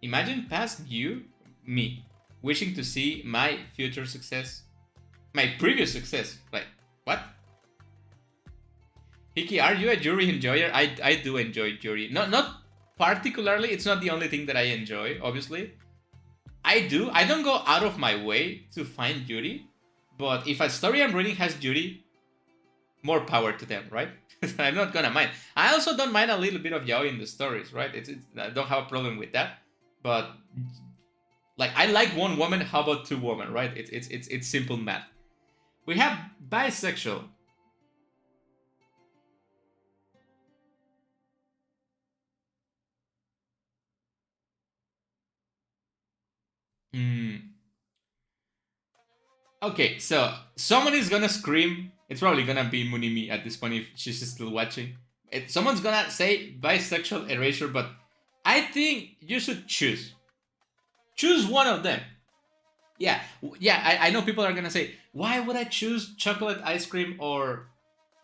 Imagine past you, me, wishing to see my future success, my previous success. Like, what? Hiki, are you a Yuri enjoyer? I do enjoy Yuri. Not particularly. It's not the only thing that I enjoy, obviously. I don't go out of my way to find Yuri, but if a story I'm reading has Yuri, more power to them, right? I'm not gonna mind. I also don't mind a little bit of yaoi in the stories, right? I don't have a problem with that. But like I like one woman, how about two women, right? It's simple math. We have bisexual. Okay, so someone is gonna scream. It's probably gonna be Munimi at this point if she's still watching. Someone's gonna say bisexual erasure, but I think you should choose. Choose one of them. Yeah. I know people are gonna say, why would I choose chocolate ice cream or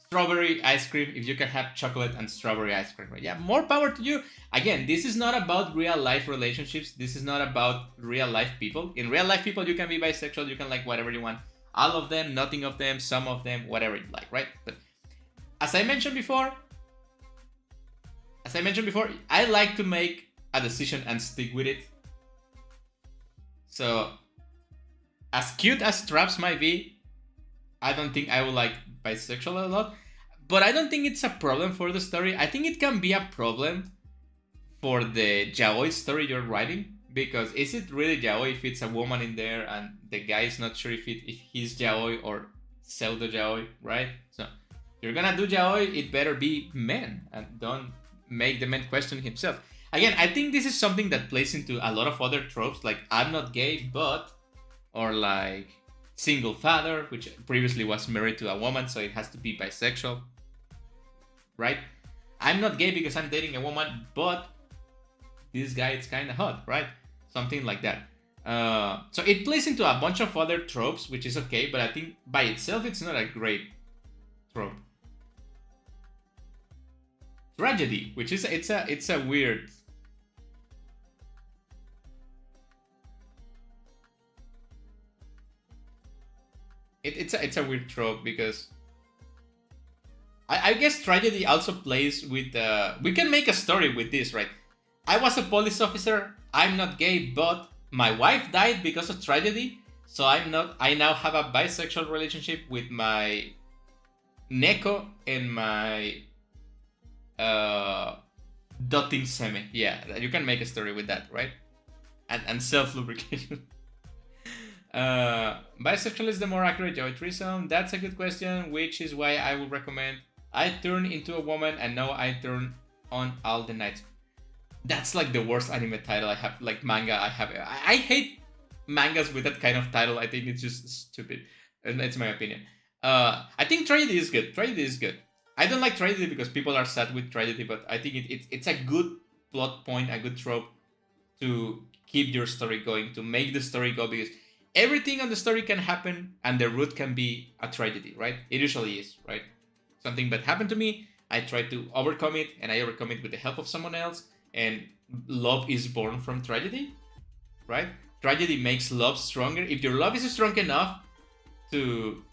strawberry ice cream if you can have chocolate and strawberry ice cream? Right? Yeah, more power to you. Again, this is not about real life relationships. This is not about real life people. In real life people, you can be bisexual. You can like whatever you want. All of them, nothing of them, some of them, whatever you like, right? But as I mentioned before, I like to make a decision and stick with it. So, as cute as Traps might be, I don't think I would like bisexual a lot. But I don't think it's a problem for the story. I think it can be a problem for the yaoi story you're writing. Because is it really yaoi if it's a woman in there and the guy is not sure if he's yaoi or pseudo yaoi, right? So, if you're gonna do yaoi, it better be men. And don't make the man question himself. Again, I think this is something that plays into a lot of other tropes, like I'm not gay, but, or like single father, which previously was married to a woman, so it has to be bisexual. right? I'm not gay because I'm dating a woman, but this guy is kind of hot, right? Something like that. So it plays into a bunch of other tropes, which is okay, but I think by itself it's not a great trope. Tragedy, which is it's a weird. It's a weird trope because I guess tragedy also plays with we can make a story with this, right? I was a police officer. I'm not gay, but my wife died because of tragedy. So I'm not. I now have a bisexual relationship with my Neko and my dotting semi. Yeah, you can make a story with that, right? And self lubrication. Bisexual is the more accurate yaoi threesome. That's a good question, which is why I would recommend I turn into a woman and now I turn on all the nights. That's like the worst anime title I have, like manga I have. I hate mangas with that kind of title. I think it's just stupid. And that's my opinion. I think tragedy is good. Tragedy is good. I don't like tragedy because people are sad with tragedy, but I think it's a good plot point, a good trope to keep your story going, to make the story go, because everything on the story can happen and the root can be a tragedy, right? It usually is, right? Something bad happened to me, I try to overcome it, and I overcome it with the help of someone else, and love is born from tragedy, right? Tragedy makes love stronger. If your love is strong enough to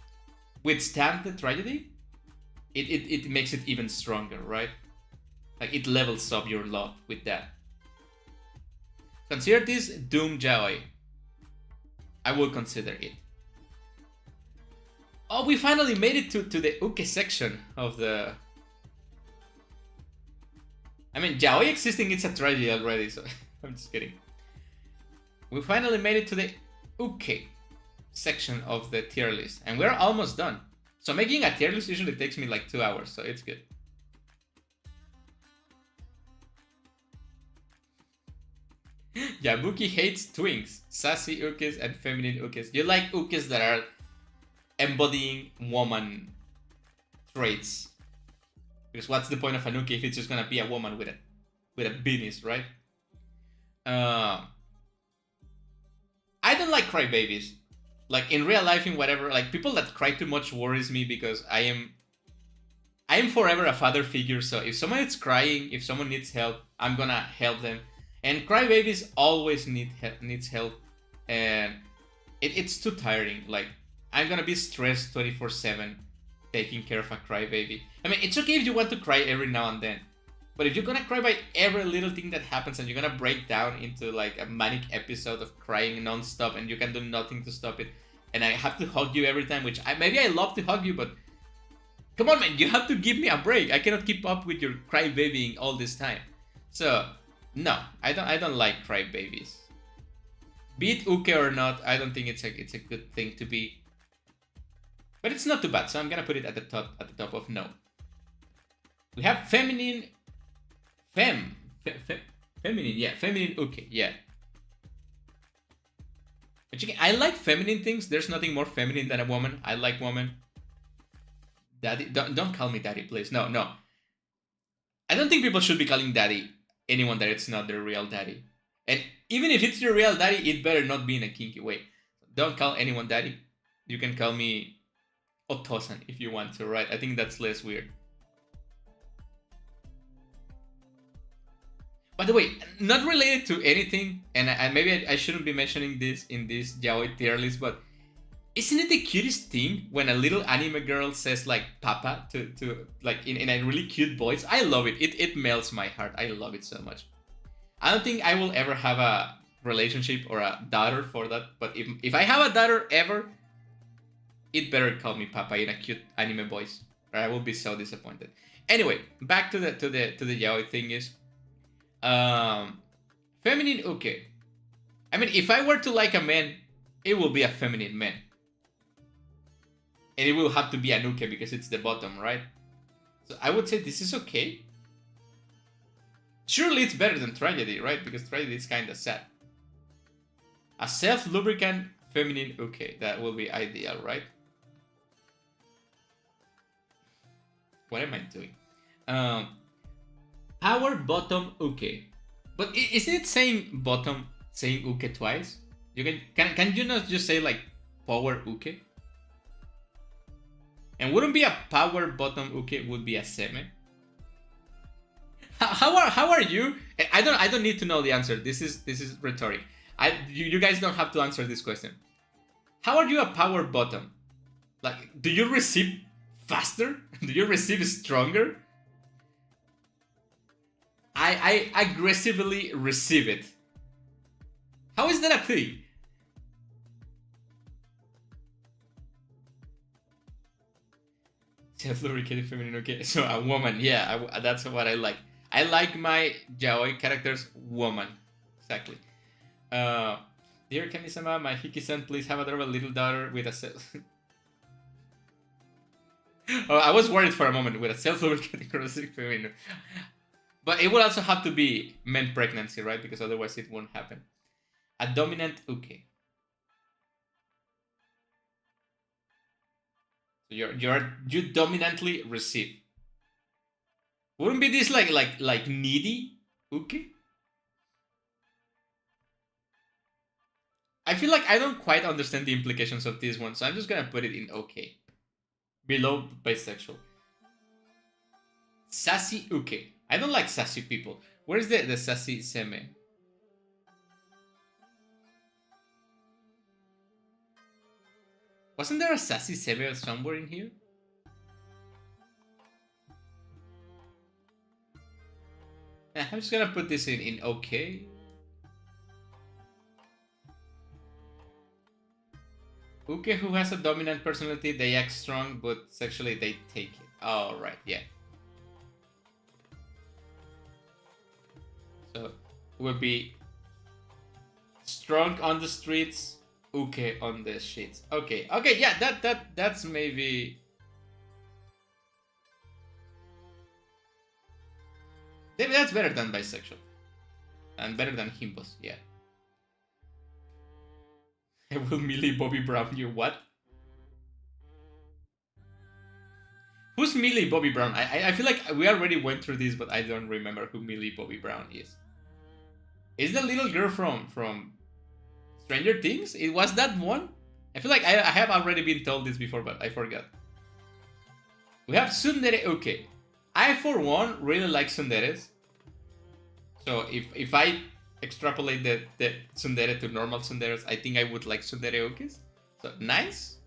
withstand the tragedy, it makes it even stronger, right? Like it levels up your love with that. Consider this Doom Yaoi. I will consider it. Oh, we finally made it to the uke section of the... I mean, yaoi existing, it's a tragedy already, so I'm just kidding. We finally made it to the uke section of the tier list, and we're almost done. So making a tier list usually takes me like 2 hours, so it's good. Yabuki hates twinks, sassy ukes, and feminine ukes. You like ukes that are embodying woman traits. Because what's the point of an uke if it's just gonna be a woman with a penis, right? I don't like crybabies. Like in real life, in whatever, like people that cry too much worries me because I am forever a father figure. So if someone is crying, if someone needs help, I'm gonna help them. And crybabies always needs help, and it's too tiring. Like I'm gonna be stressed 24/7 taking care of a crybaby. I mean, it's okay if you want to cry every now and then, but if you're gonna cry by every little thing that happens and you're gonna break down into like a manic episode of crying non-stop and you can do nothing to stop it, and I have to hug you every time, which maybe I love to hug you, but come on, man, you have to give me a break. I cannot keep up with your crybabying all this time. So no, I don't like crybabies. Be it uke or not, I don't think it's a good thing to be. But it's not too bad, so I'm gonna put it at the top of no. We have feminine feminine, yeah, feminine uke, yeah. But I like feminine things. There's nothing more feminine than a woman. I like woman. Daddy, don't call me daddy, please. No. I don't think people should be calling daddy anyone that it's not their real daddy. And even if it's your real daddy, it better not be in a kinky way. Don't call anyone daddy. You can call me Otosan if you want to, right? I think that's less weird. By the way, not related to anything, and maybe I shouldn't be mentioning this in this yaoi tier list, but isn't it the cutest thing when a little anime girl says like papa to like in a really cute voice? I love it. It melts my heart. I love it so much. I don't think I will ever have a relationship or a daughter for that, but if I have a daughter ever, it better call me papa in a cute anime voice, or I will be so disappointed. Anyway, back to the yaoi thing is feminine uke. I mean, if I were to like a man, it will be a feminine man. And it will have to be an uke because it's the bottom, right? So I would say this is okay. Surely it's better than tragedy, right? Because tragedy is kind of sad. A self-lubricant feminine uke, that will be ideal, right? What am I doing? Um, Power bottom uke. But isn't it saying bottom saying uke twice? You can you not just say like power uke? And wouldn't be a power bottom uke, would be a seme? How are you? I don't need to know the answer. This is rhetoric. You guys don't have to answer this question. How are you a power bottom? Like, do you receive faster? Do you receive stronger? I aggressively receive it. How is that a thing? Self-lubricated feminine, okay. So a woman, yeah, that's what I like. I like my yaoi characters woman. Exactly. Dear Kami-sama, my Hiki-san, please have adorable little daughter with a self... Oh, I was worried for a moment with a self-lubricating corrosive feminine. But it would also have to be men pregnancy, right? Because otherwise it won't happen. A dominant uke. So you dominantly receive. Wouldn't be this like needy uke? I feel like I don't quite understand the implications of this one, so I'm just gonna put it in okay. Below bisexual. Sassy uke. I don't like sassy people. Where's the sassy seme? Wasn't there a sassy seme somewhere in here? Yeah, I'm just gonna put this in okay. Uke who has a dominant personality, they act strong, but sexually they take it. Oh, right, yeah. So, it would be strong on the streets, uke on the sheets. Okay, yeah, that's maybe... Maybe that's better than bisexual. And better than himbos, yeah. I will Millie Bobby Brown you what? Who's Millie Bobby Brown? I feel like we already went through this, but I don't remember who Millie Bobby Brown is. Is the little girl from Stranger Things? It was that one? I feel like I have already been told this before, but I forgot. We have tsundere uke. I, for one, really like tsunderes. So if I extrapolate the tsundere to normal tsunderes, I think I would like tsundere ukes. So, nice.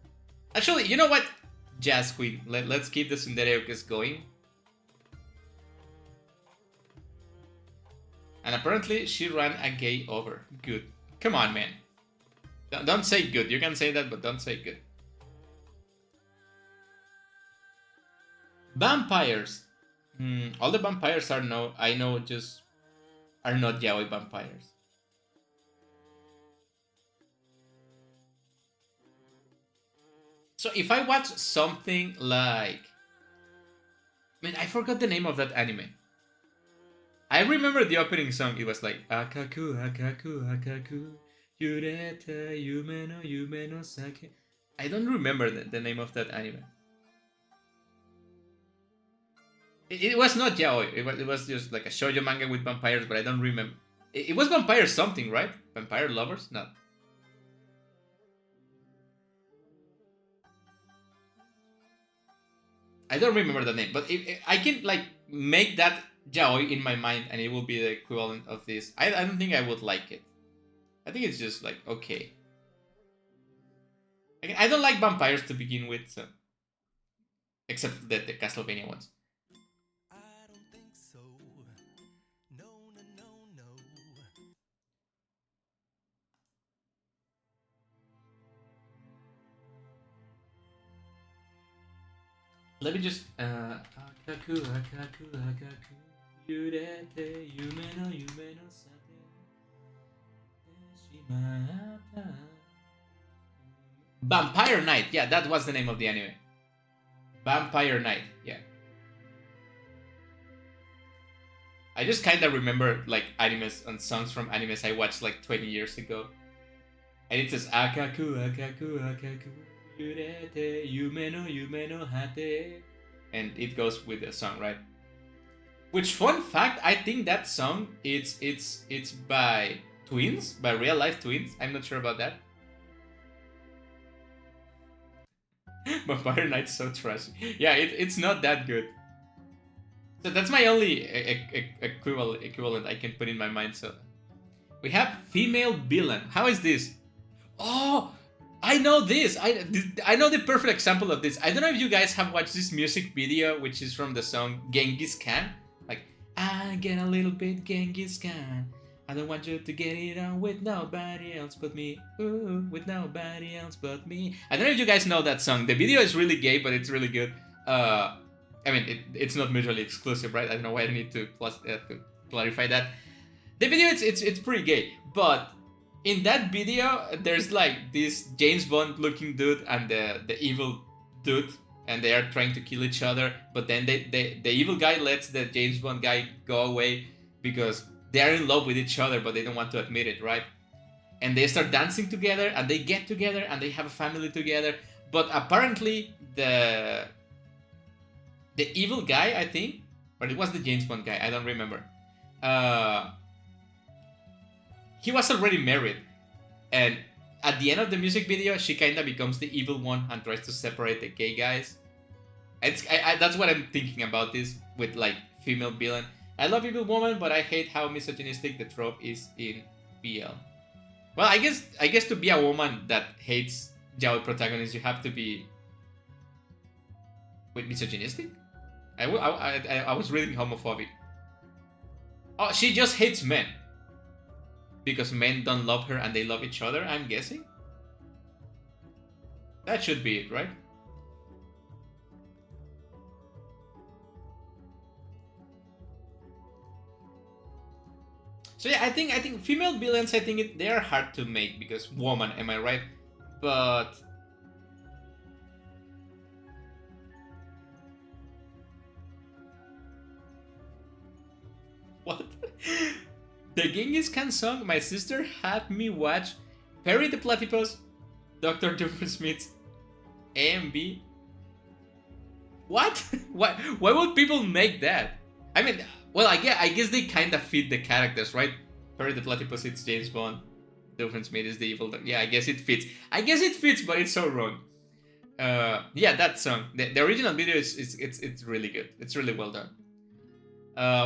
Actually, you know what? Jazz Queen. Let's keep the tsundere ukes going. And apparently, she ran a gay over. Good. Come on, man. Don't say good. You can say that, but don't say good. Vampires. All the vampires are not yaoi vampires. So if I watch something like... Man, I forgot the name of that anime. I remember the opening song. It was like... Akaku, akaku, akaku, yureta, yume no sake. I don't remember the name of that anime. It was not yaoi. It was just like a shoujo manga with vampires, but I don't remember. It was vampire something, right? Vampire lovers? No. I don't remember the name, but I can like make that yaoi in my mind, and it will be the equivalent of this. I don't think I would like it. I think it's just like okay. I don't like vampires to begin with, so except the Castlevania ones. Let me just akaku akaku akaku yurete yume no sate shimata. Vampire Knight. Yeah, that was the name of the anime. Vampire Knight. Yeah. I just kind of remember like animes and songs from animes I watched like 20 years ago. And it says akaku akaku akaku yurete yume no hate, and it goes with the song, right? Which, fun fact, I think that song it's by twins, by real life twins. I'm not sure about that. Vampire Knight's so trashy. Yeah, it's not that good. So that's my only equivalent I can put in my mind. So we have female villain. How is this? Oh, I know this. I know the perfect example of this. I don't know if you guys have watched this music video, which is from the song Genghis Khan. Like, I get a little bit Genghis Khan. I don't want you to get it on with nobody else but me. Ooh, with nobody else but me. I don't know if you guys know that song. The video is really gay, but it's really good. I mean, it's not mutually exclusive, right? I don't know why I need to clarify that. The video, it's pretty gay, but in that video, there's like this James Bond looking dude and the evil dude, and they are trying to kill each other. But then the evil guy lets the James Bond guy go away because they are in love with each other, but they don't want to admit it, right? And they start dancing together, and they get together, and they have a family together. But apparently, the evil guy, I think, or it was the James Bond guy, I don't remember. He was already married, and at the end of the music video, she kind of becomes the evil one and tries to separate the gay guys. That's what I'm thinking about this with like female villain. I love Evil Woman, but I hate how misogynistic the trope is in BL. Well, I guess to be a woman that hates yaoi protagonists, you have to be misogynistic. I was reading homophobic. Oh, she just hates men because men don't love her and they love each other, I'm guessing. That should be it, right? So yeah, I think female villains, they are hard to make because woman, am I right? But what? The Genghis Khan song, my sister had me watch Perry the Platypus, Dr. Doofenshmirtz, AMB. What? Why would people make that? I mean, well, I guess they kind of fit the characters, right? Perry the Platypus, it's James Bond. Doofenshmirtz is the evil. Yeah, I guess it fits. But it's so wrong. Yeah, that song. The original video it's really good. It's really well done.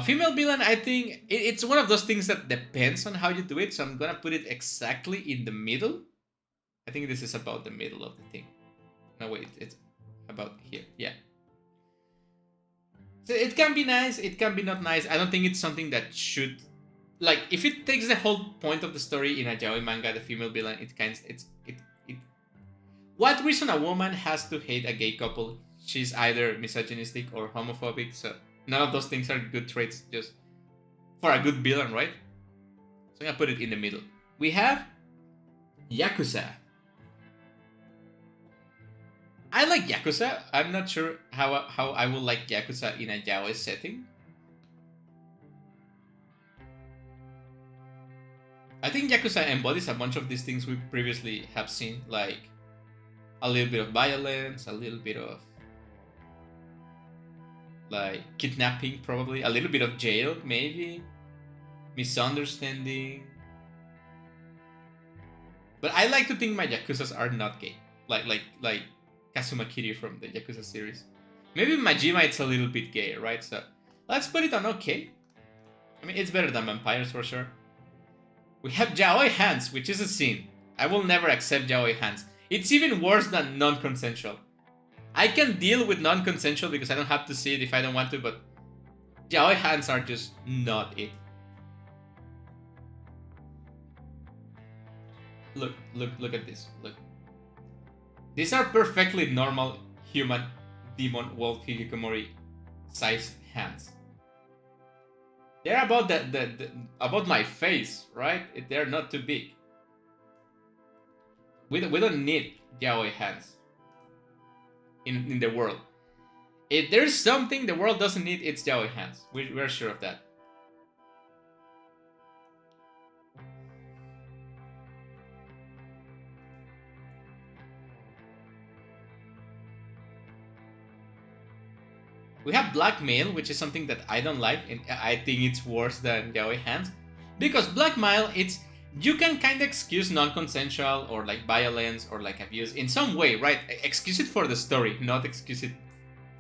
Female villain, I think it's one of those things that depends on how you do it. So I'm gonna put it exactly in the middle. I think this is about the middle of the thing. No, wait, it's about here. Yeah. So it can be nice. It can be not nice. I don't think it's something that should, like, if it takes the whole point of the story in a yaoi manga, the female villain, what reason a woman has to hate a gay couple? She's either misogynistic or homophobic. So none of those things are good traits just for a good villain, right? So I'm gonna put it in the middle. We have Yakuza. I like Yakuza. I'm not sure how I will like Yakuza in a yaoi setting. I think Yakuza embodies a bunch of these things we previously have seen, like a little bit of violence, a little bit of like kidnapping, probably a little bit of jail, maybe misunderstanding. But I like to think my Yakuzas are not gay, like Kazuma Kiryu from the Yakuza series. Maybe Majima it's a little bit gay, right? So let's put it on okay. I mean, it's better than vampires for sure. We have yaoi hands, which is a sin. I will never accept yaoi hands. It's even worse than non-consensual. I can deal with non-consensual because I don't have to see it if I don't want to, but yaoi hands are just not it. Look at this. Look. These are perfectly normal human demon wolf hikikomori sized hands. They're about about my face, right? They're not too big. We don't need yaoi hands in the world. If there's something the world doesn't need, it's yaoi hands. We're sure of that. We have blackmail, which is something that I don't like, and I think it's worse than yaoi hands, because blackmail, it's you can kind of excuse non-consensual or like violence or like abuse in some way, right? Excuse it for the story, not excuse it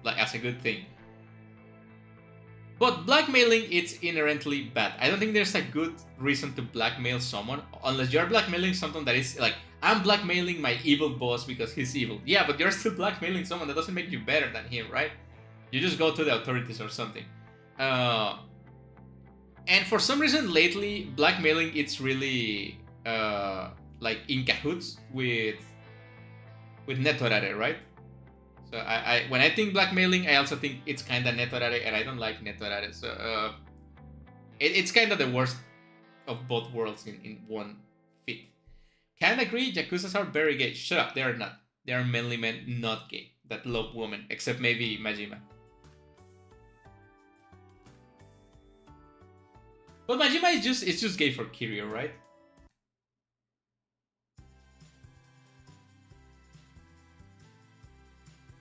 like as a good thing. But blackmailing, it's inherently bad. I don't think there's a good reason to blackmail someone unless you're blackmailing someone that is like, I'm blackmailing my evil boss because he's evil. Yeah, but you're still blackmailing someone. That doesn't make you better than him, right? You just go to the authorities or something. And for some reason lately, blackmailing, it's really like in cahoots with netorare, right? So I when I think blackmailing, I also think it's kind of netorare, and I don't like netorare. So it's kind of the worst of both worlds in one fit. Can agree, Yakuzas are very gay. Shut up, they are not. They are mainly men not gay that love women, except maybe Majima. But Majima is just gay for Kiryu, right?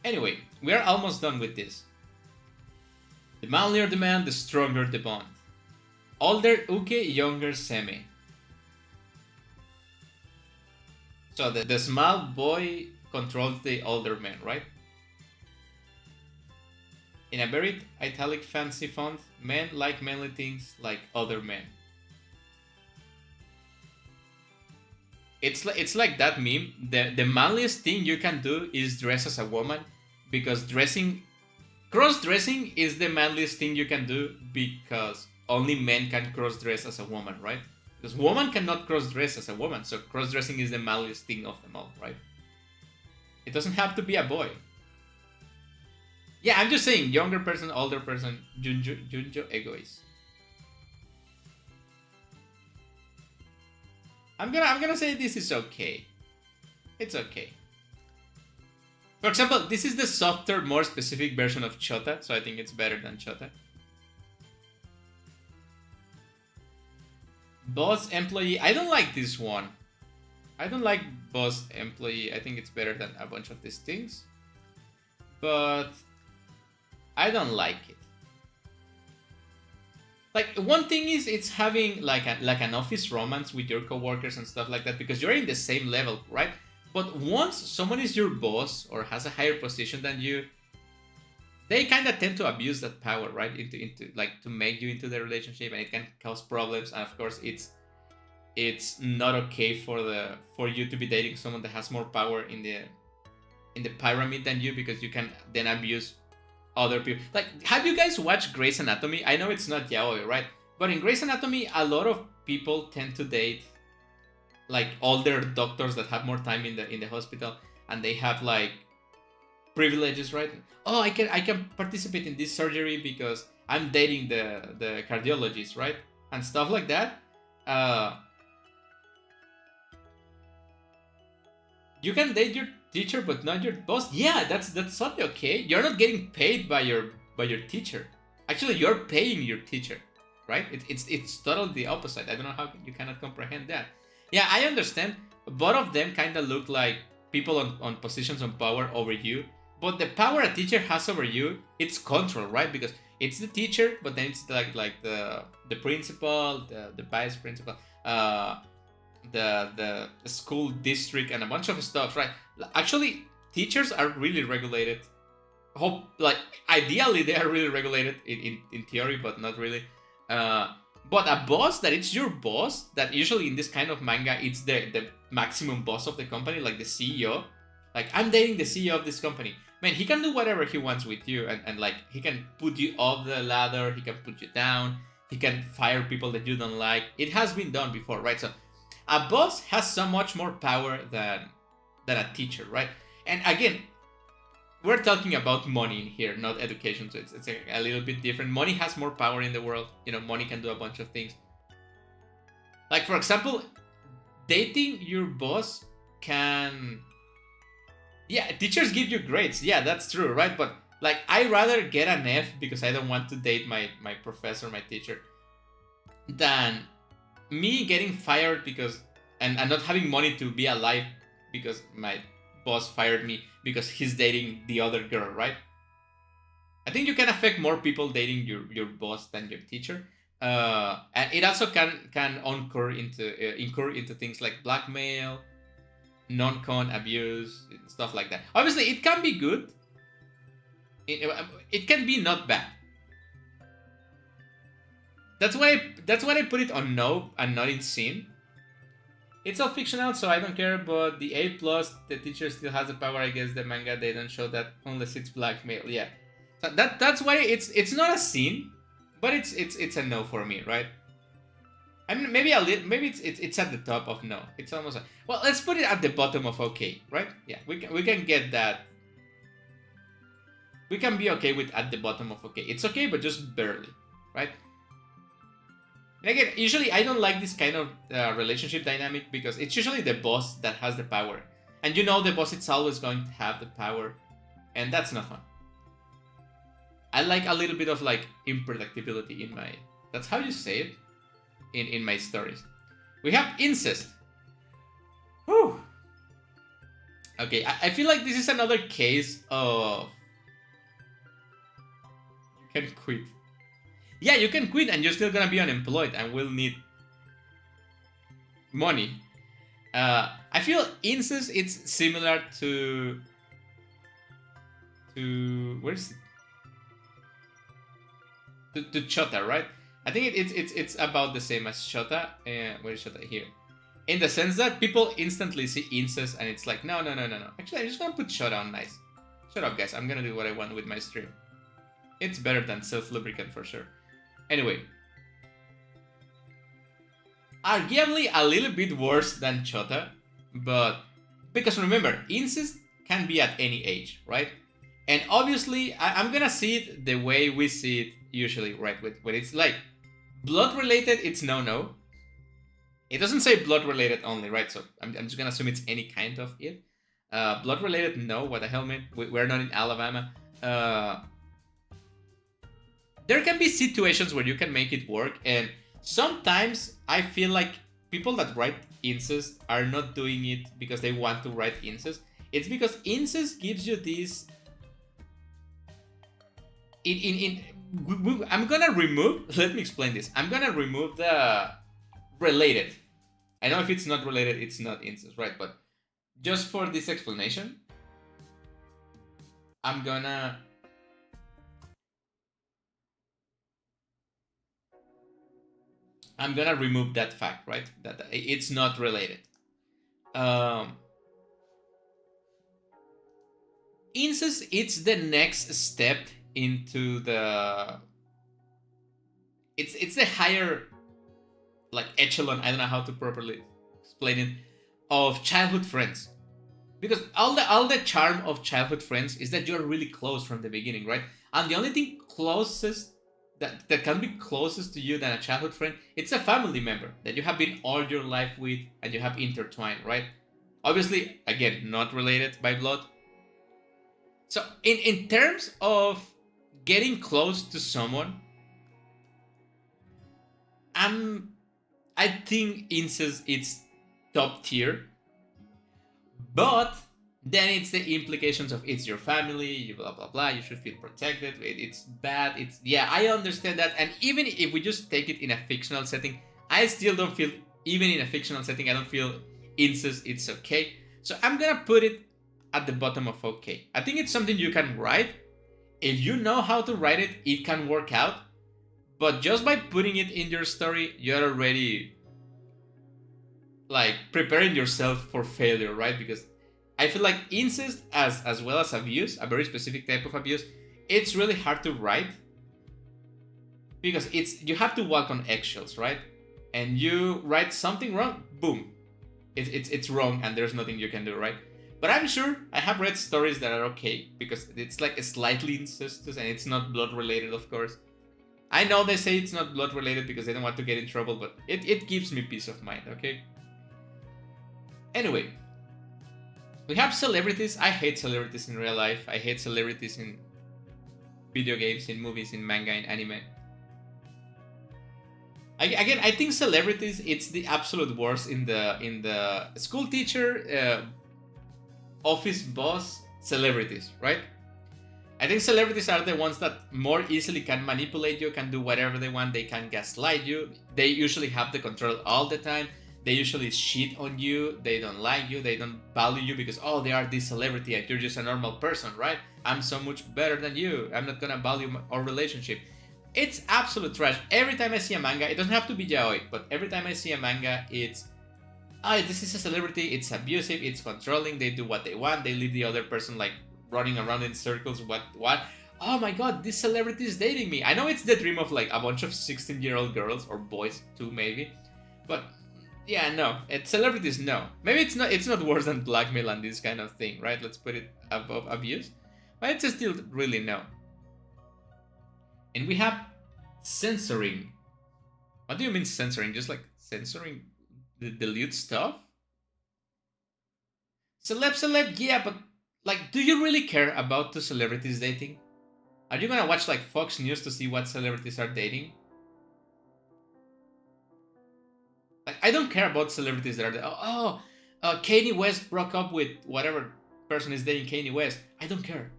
Anyway, we are almost done with this. The manlier the man, the stronger the bond. Older Uke, younger Seme. So the small boy controls the older man, right? In a very italic fancy font, men like manly things like other men. It's like that meme. The manliest thing you can do is dress as a woman, because cross dressing is the manliest thing you can do, because only men can cross dress as a woman, right? Because woman cannot cross dress as a woman, so cross dressing is the manliest thing of them all, right? It doesn't have to be a boy. Yeah, I'm just saying, younger person, older person, Junjo egoist. I'm gonna say this is okay. It's okay. For example, this is the softer, more specific version of Chota, so I think it's better than Chota. Boss employee, I don't like this one. I don't like boss employee. I think it's better than a bunch of these things. But I don't like it. Like, one thing is it's having like an office romance with your coworkers and stuff like that, because you're in the same level, right? But once someone is your boss or has a higher position than you, they kind of tend to abuse that power, right? Into like to make you into the relationship, and it can cause problems. And of course, it's not okay for you to be dating someone that has more power in the pyramid than you, because you can then abuse other people. Like, have you guys watched Grey's Anatomy? I know it's not yaoi, right? But in Grey's Anatomy, a lot of people tend to date like older doctors that have more time in the hospital, and they have like privileges, right? Oh, I can participate in this surgery because I'm dating the cardiologist, right? And stuff like that. You can date your teacher but not your boss. Yeah, that's totally okay. You're not getting paid by your teacher. Actually, you're paying your teacher, right? It's totally the opposite. I don't know how you cannot comprehend that. Yeah, I understand. Both of them kind of look like people on positions of power over you. But the power a teacher has over you, it's control, right? Because it's the teacher, but then it's like the principal, the vice principal, the school district, and a bunch of stuff, right? Actually, teachers are really regulated. Hope, like, ideally they are really regulated in theory, but not really. But a boss that it's your boss, that usually in this kind of manga it's the maximum boss of the company, like the CEO. Like, I'm dating the CEO of this company. Man, he can do whatever he wants with you, and like, he can put you up the ladder, he can put you down, he can fire people that you don't like. It has been done before, right? So a boss has so much more power than a teacher, right? And again, we're talking about money in here, not education, so it's a little bit different. Money has more power in the world. You know, money can do a bunch of things. Like, for example, dating your boss can... Yeah, teachers give you grades. Yeah, that's true, right? But, like, I rather get an F because I don't want to date my professor, my teacher, than me getting fired because... And not having money to be alive because my boss fired me because he's dating the other girl, right? I think you can affect more people dating your boss than your teacher. And it also can incur into things like blackmail, non-con abuse, stuff like that. Obviously, it can be good. It can be not bad. That's why I put it on no and not in sin. It's all fictional, so I don't care. But the A plus, the teacher still has the power. I guess the manga they don't show that unless it's blackmail. Yeah, so that's why it's not a sin, but it's a no for me, right? I mean, maybe it's at the top of no. It's almost like, well, let's put it at the bottom of okay, right? Yeah, we can get that. We can be okay with at the bottom of okay. It's okay, but just barely, right? And again, usually I don't like this kind of relationship dynamic because it's usually the boss that has the power. And you know the boss is always going to have the power. And that's not fun. I like a little bit of like unpredictability in my... That's how you say it in my stories. We have incest. Whew. Okay, I feel like this is another case of... You can quit. Yeah, you can quit and you're still gonna be unemployed and will need money. I feel incest, it's similar to where is it? To Chota, right? I think it's about the same as Shota. Where is Shota? Here. In the sense that people instantly see incest and it's like, no. Actually, I'm just gonna put Shota on nice. Shut up, guys. I'm gonna do what I want with my stream. It's better than self-lubricant for sure. Anyway. Arguably a little bit worse than Chota, but... Because remember, incest can be at any age, right? And obviously, I'm gonna see it the way we see it usually, right? When it's like blood-related, it's no. It doesn't say blood-related only, right? So I'm just gonna assume it's any kind of it. Blood-related, no. What the hell, man? We're not in Alabama. There can be situations where you can make it work, and sometimes I feel like people that write incest are not doing it because they want to write incest. It's because incest gives you this... I'm gonna remove... Let me explain this. I'm gonna remove the related. I know if it's not related, it's not incest, right? But just for this explanation, I'm gonna remove that fact, right? That it's not related. Incest, it's the next step into the... It's the higher, like, echelon, I don't know how to properly explain it, of childhood friends. Because all the charm of childhood friends is that you're really close from the beginning, right? And the only thing closest that can be closest to you than a childhood friend, it's a family member that you have been all your life with and you have intertwined, right? Obviously, again, not related by blood. So in terms of getting close to someone, I think incest it's top tier. But then it's the implications of it's your family, you blah blah blah, you should feel protected, it's bad, it's... Yeah, I understand that, and even if we just take it in a fictional setting, I still don't feel, even in a fictional setting, I don't feel incest, it's okay. So I'm gonna put it at the bottom of okay. I think it's something you can write. If you know how to write it, it can work out. But just by putting it in your story, you're already like preparing yourself for failure, right? Because I feel like incest, as well as abuse, a very specific type of abuse, it's really hard to write because you have to walk on eggshells, right? And you write something wrong, boom, it's wrong, and there's nothing you can do, right? But I'm sure I have read stories that are okay because it's like slightly incestuous and it's not blood related, of course. I know they say it's not blood related because they don't want to get in trouble, but it gives me peace of mind, okay? Anyway. We have celebrities. I hate celebrities in real life. I hate celebrities in video games, in movies, in manga, in anime. Again, I think celebrities, it's the absolute worst in the school teacher, office boss, celebrities, right? I think celebrities are the ones that more easily can manipulate you, can do whatever they want, they can gaslight you. They usually have the control all the time. They usually shit on you, they don't like you, they don't value you because, oh, they are this celebrity and you're just a normal person, right? I'm so much better than you, I'm not gonna value our relationship. It's absolute trash. Every time I see a manga, it doesn't have to be yaoi, but every time I see a manga, it's, oh, this is a celebrity, it's abusive, it's controlling, they do what they want, they leave the other person like running around in circles, what? Oh my god, this celebrity is dating me. I know it's the dream of like a bunch of 16-year-old girls, or boys too maybe, but yeah, no, celebrities, no. Maybe it's not worse than blackmail and this kind of thing, right? Let's put it above abuse, but it's still really no. And we have censoring. What do you mean censoring? Just like censoring the lewd stuff? Celeb, yeah, but like, do you really care about the celebrities dating? Are you gonna watch like Fox News to see what celebrities are dating? Like, I don't care about celebrities that are Kanye West broke up with whatever person is dating Kanye West. I don't care.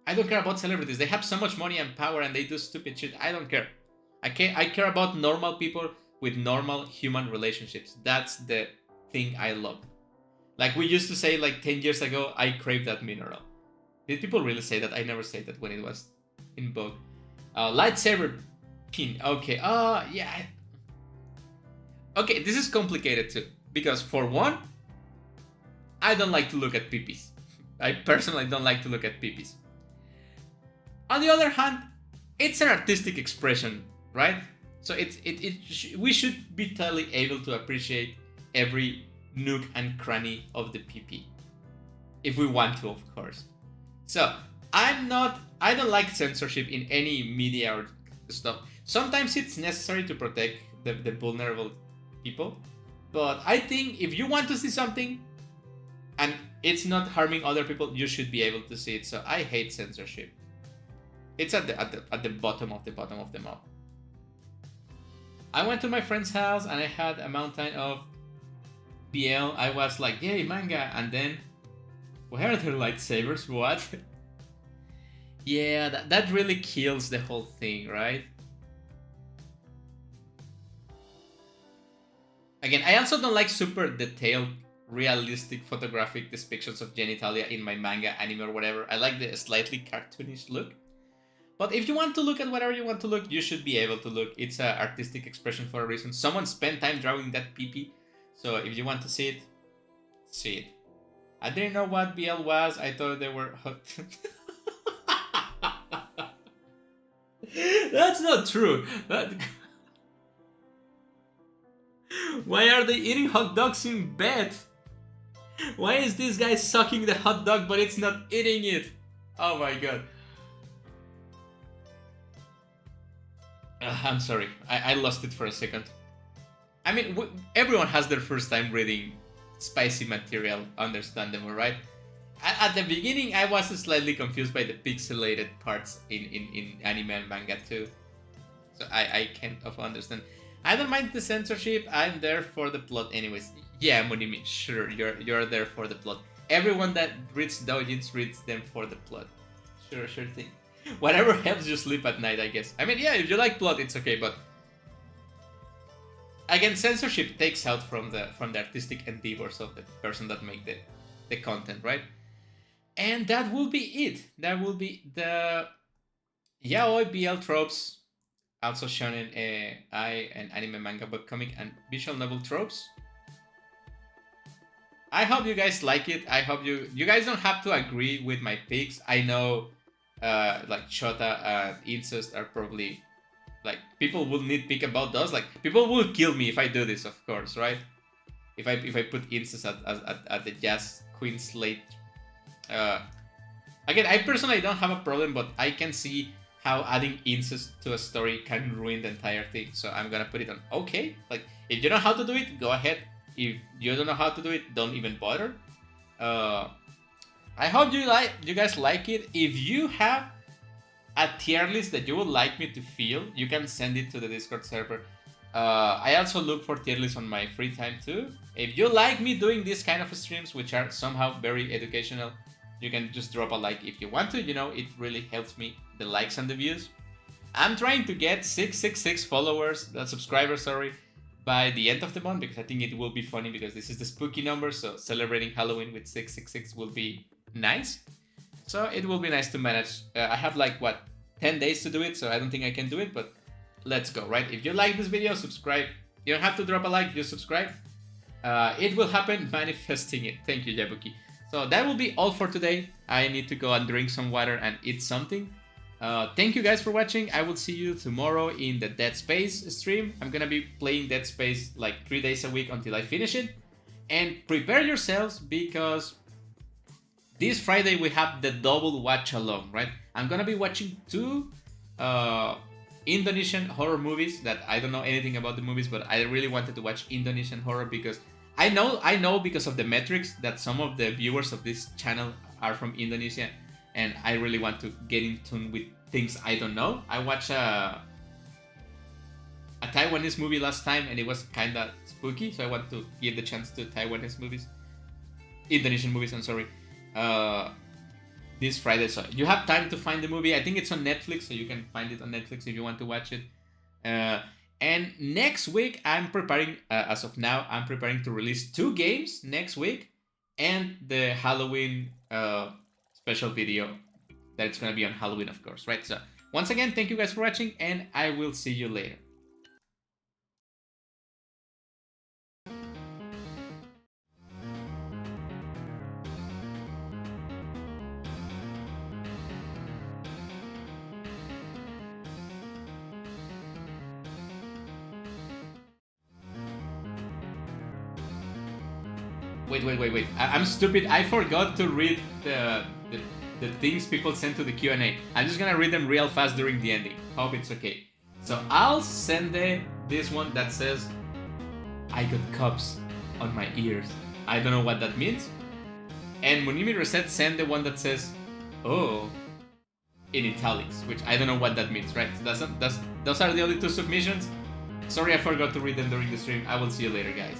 I don't care about celebrities. They have so much money and power and they do stupid shit. I don't care. I care about normal people with normal human relationships. That's the thing I love. Like we used to say like 10 years ago, I crave that mineral. Did people really say that? I never said that when it was in vogue. Lightsaber pin. Okay. Yeah. Okay, this is complicated too. Because for one, I don't like to look at peepees. I personally don't like to look at peepees. On the other hand, it's an artistic expression, right? So we should be totally able to appreciate every nook and cranny of the PP, if we want to, of course. So I don't like censorship in any media or stuff. Sometimes it's necessary to protect the vulnerable people, but I think if you want to see something and it's not harming other people, you should be able to see it. So I hate censorship. It's at the bottom of the map. I went to my friend's house and I had a mountain of BL. I was like, yay, manga, and then where are their lightsabers? What? Yeah, that really kills the whole thing, right? Again, I also don't like super detailed, realistic photographic depictions of genitalia in my manga, anime, or whatever. I like the slightly cartoonish look. But if you want to look at whatever you want to look, you should be able to look. It's an artistic expression for a reason. Someone spent time drawing that PP. So if you want to see it, see it. I didn't know what BL was. I thought they were hot. That's not true. Why are they eating hot dogs in bed? Why is this guy sucking the hot dog but it's not eating it? Oh my god. I'm sorry. I lost it for a second. I mean, everyone has their first time reading spicy material, understandable, right? At the beginning, I was slightly confused by the pixelated parts in anime and manga too. So I can't understand. I don't mind the censorship. I'm there for the plot anyways. Yeah, Monimi, sure, you're there for the plot. Everyone that reads doujins reads them for the plot. Sure thing. Whatever helps you sleep at night, I guess. I mean, yeah, if you like plot, it's okay, but again, censorship takes out from the artistic endeavors of the person that make the content, right? And that will be it. That will be the yaoi BL tropes, also shonen ai and anime, manga, webcomic, and visual novel tropes. I hope you guys like it. I hope you guys don't have to agree with my picks. I know like Shota and incest are probably like, people will nitpick about those. Like, people will kill me if I do this, of course, right? If I put incest at the Jazz Queen slate. Again, I personally don't have a problem, but I can see how adding incest to a story can ruin the entire thing. So I'm gonna put it on okay. Like, if you know how to do it, go ahead. If you don't know how to do it, don't even bother. I hope you guys like it. If you have a tier list that you would like me to fill, you can send it to the Discord server. I also look for tier lists on my free time too. If you like me doing these kind of streams, which are somehow very educational, You can just drop a like if you want to. You know, it really helps me, the likes and the views. I'm trying to get 666 followers, subscribers, sorry, by the end of the month, because I think it will be funny, because this is the spooky number, so celebrating Halloween with 666 will be nice. So it will be nice to manage. I have like, what, 10 days to do it, so I don't think I can do it, but let's go, right? If you like this video, subscribe. You don't have to drop a like, just subscribe. It will happen, manifesting it. Thank you, Jabuki. So that will be all for today. I need to go and drink some water and eat something. Thank you guys for watching. I will see you tomorrow in the Dead Space stream. I'm gonna be playing Dead Space like 3 days a week until I finish it. And prepare yourselves, because this Friday we have the double watch along, right? I'm gonna be watching 2 Indonesian horror movies that I don't know anything about the movies, but I really wanted to watch Indonesian horror because I know because of the metrics that some of the viewers of this channel are from Indonesia, and I really want to get in tune with things I don't know. I watched a Taiwanese movie last time and it was kind of spooky, so I want to give the chance to Taiwanese movies, Indonesian movies, I'm sorry, this Friday. So you have time to find the movie. I think it's on Netflix, so you can find it on Netflix if you want to watch it. And next week, I'm preparing, as of now, I'm preparing to release 2 games next week, and the Halloween special video that it's going to be on Halloween, of course, right? So once again, thank you guys for watching, and I will see you later. Wait. I'm stupid. I forgot to read the things people send to the Q&A. I'm just gonna read them real fast during the ending. Hope it's okay. So I'll send this one that says, I got cups on my ears. I don't know what that means. And Munimi Reset sent the one that says, oh, in italics, which I don't know what that means, right? Those are the only 2 submissions. Sorry I forgot to read them during the stream. I will see you later, guys.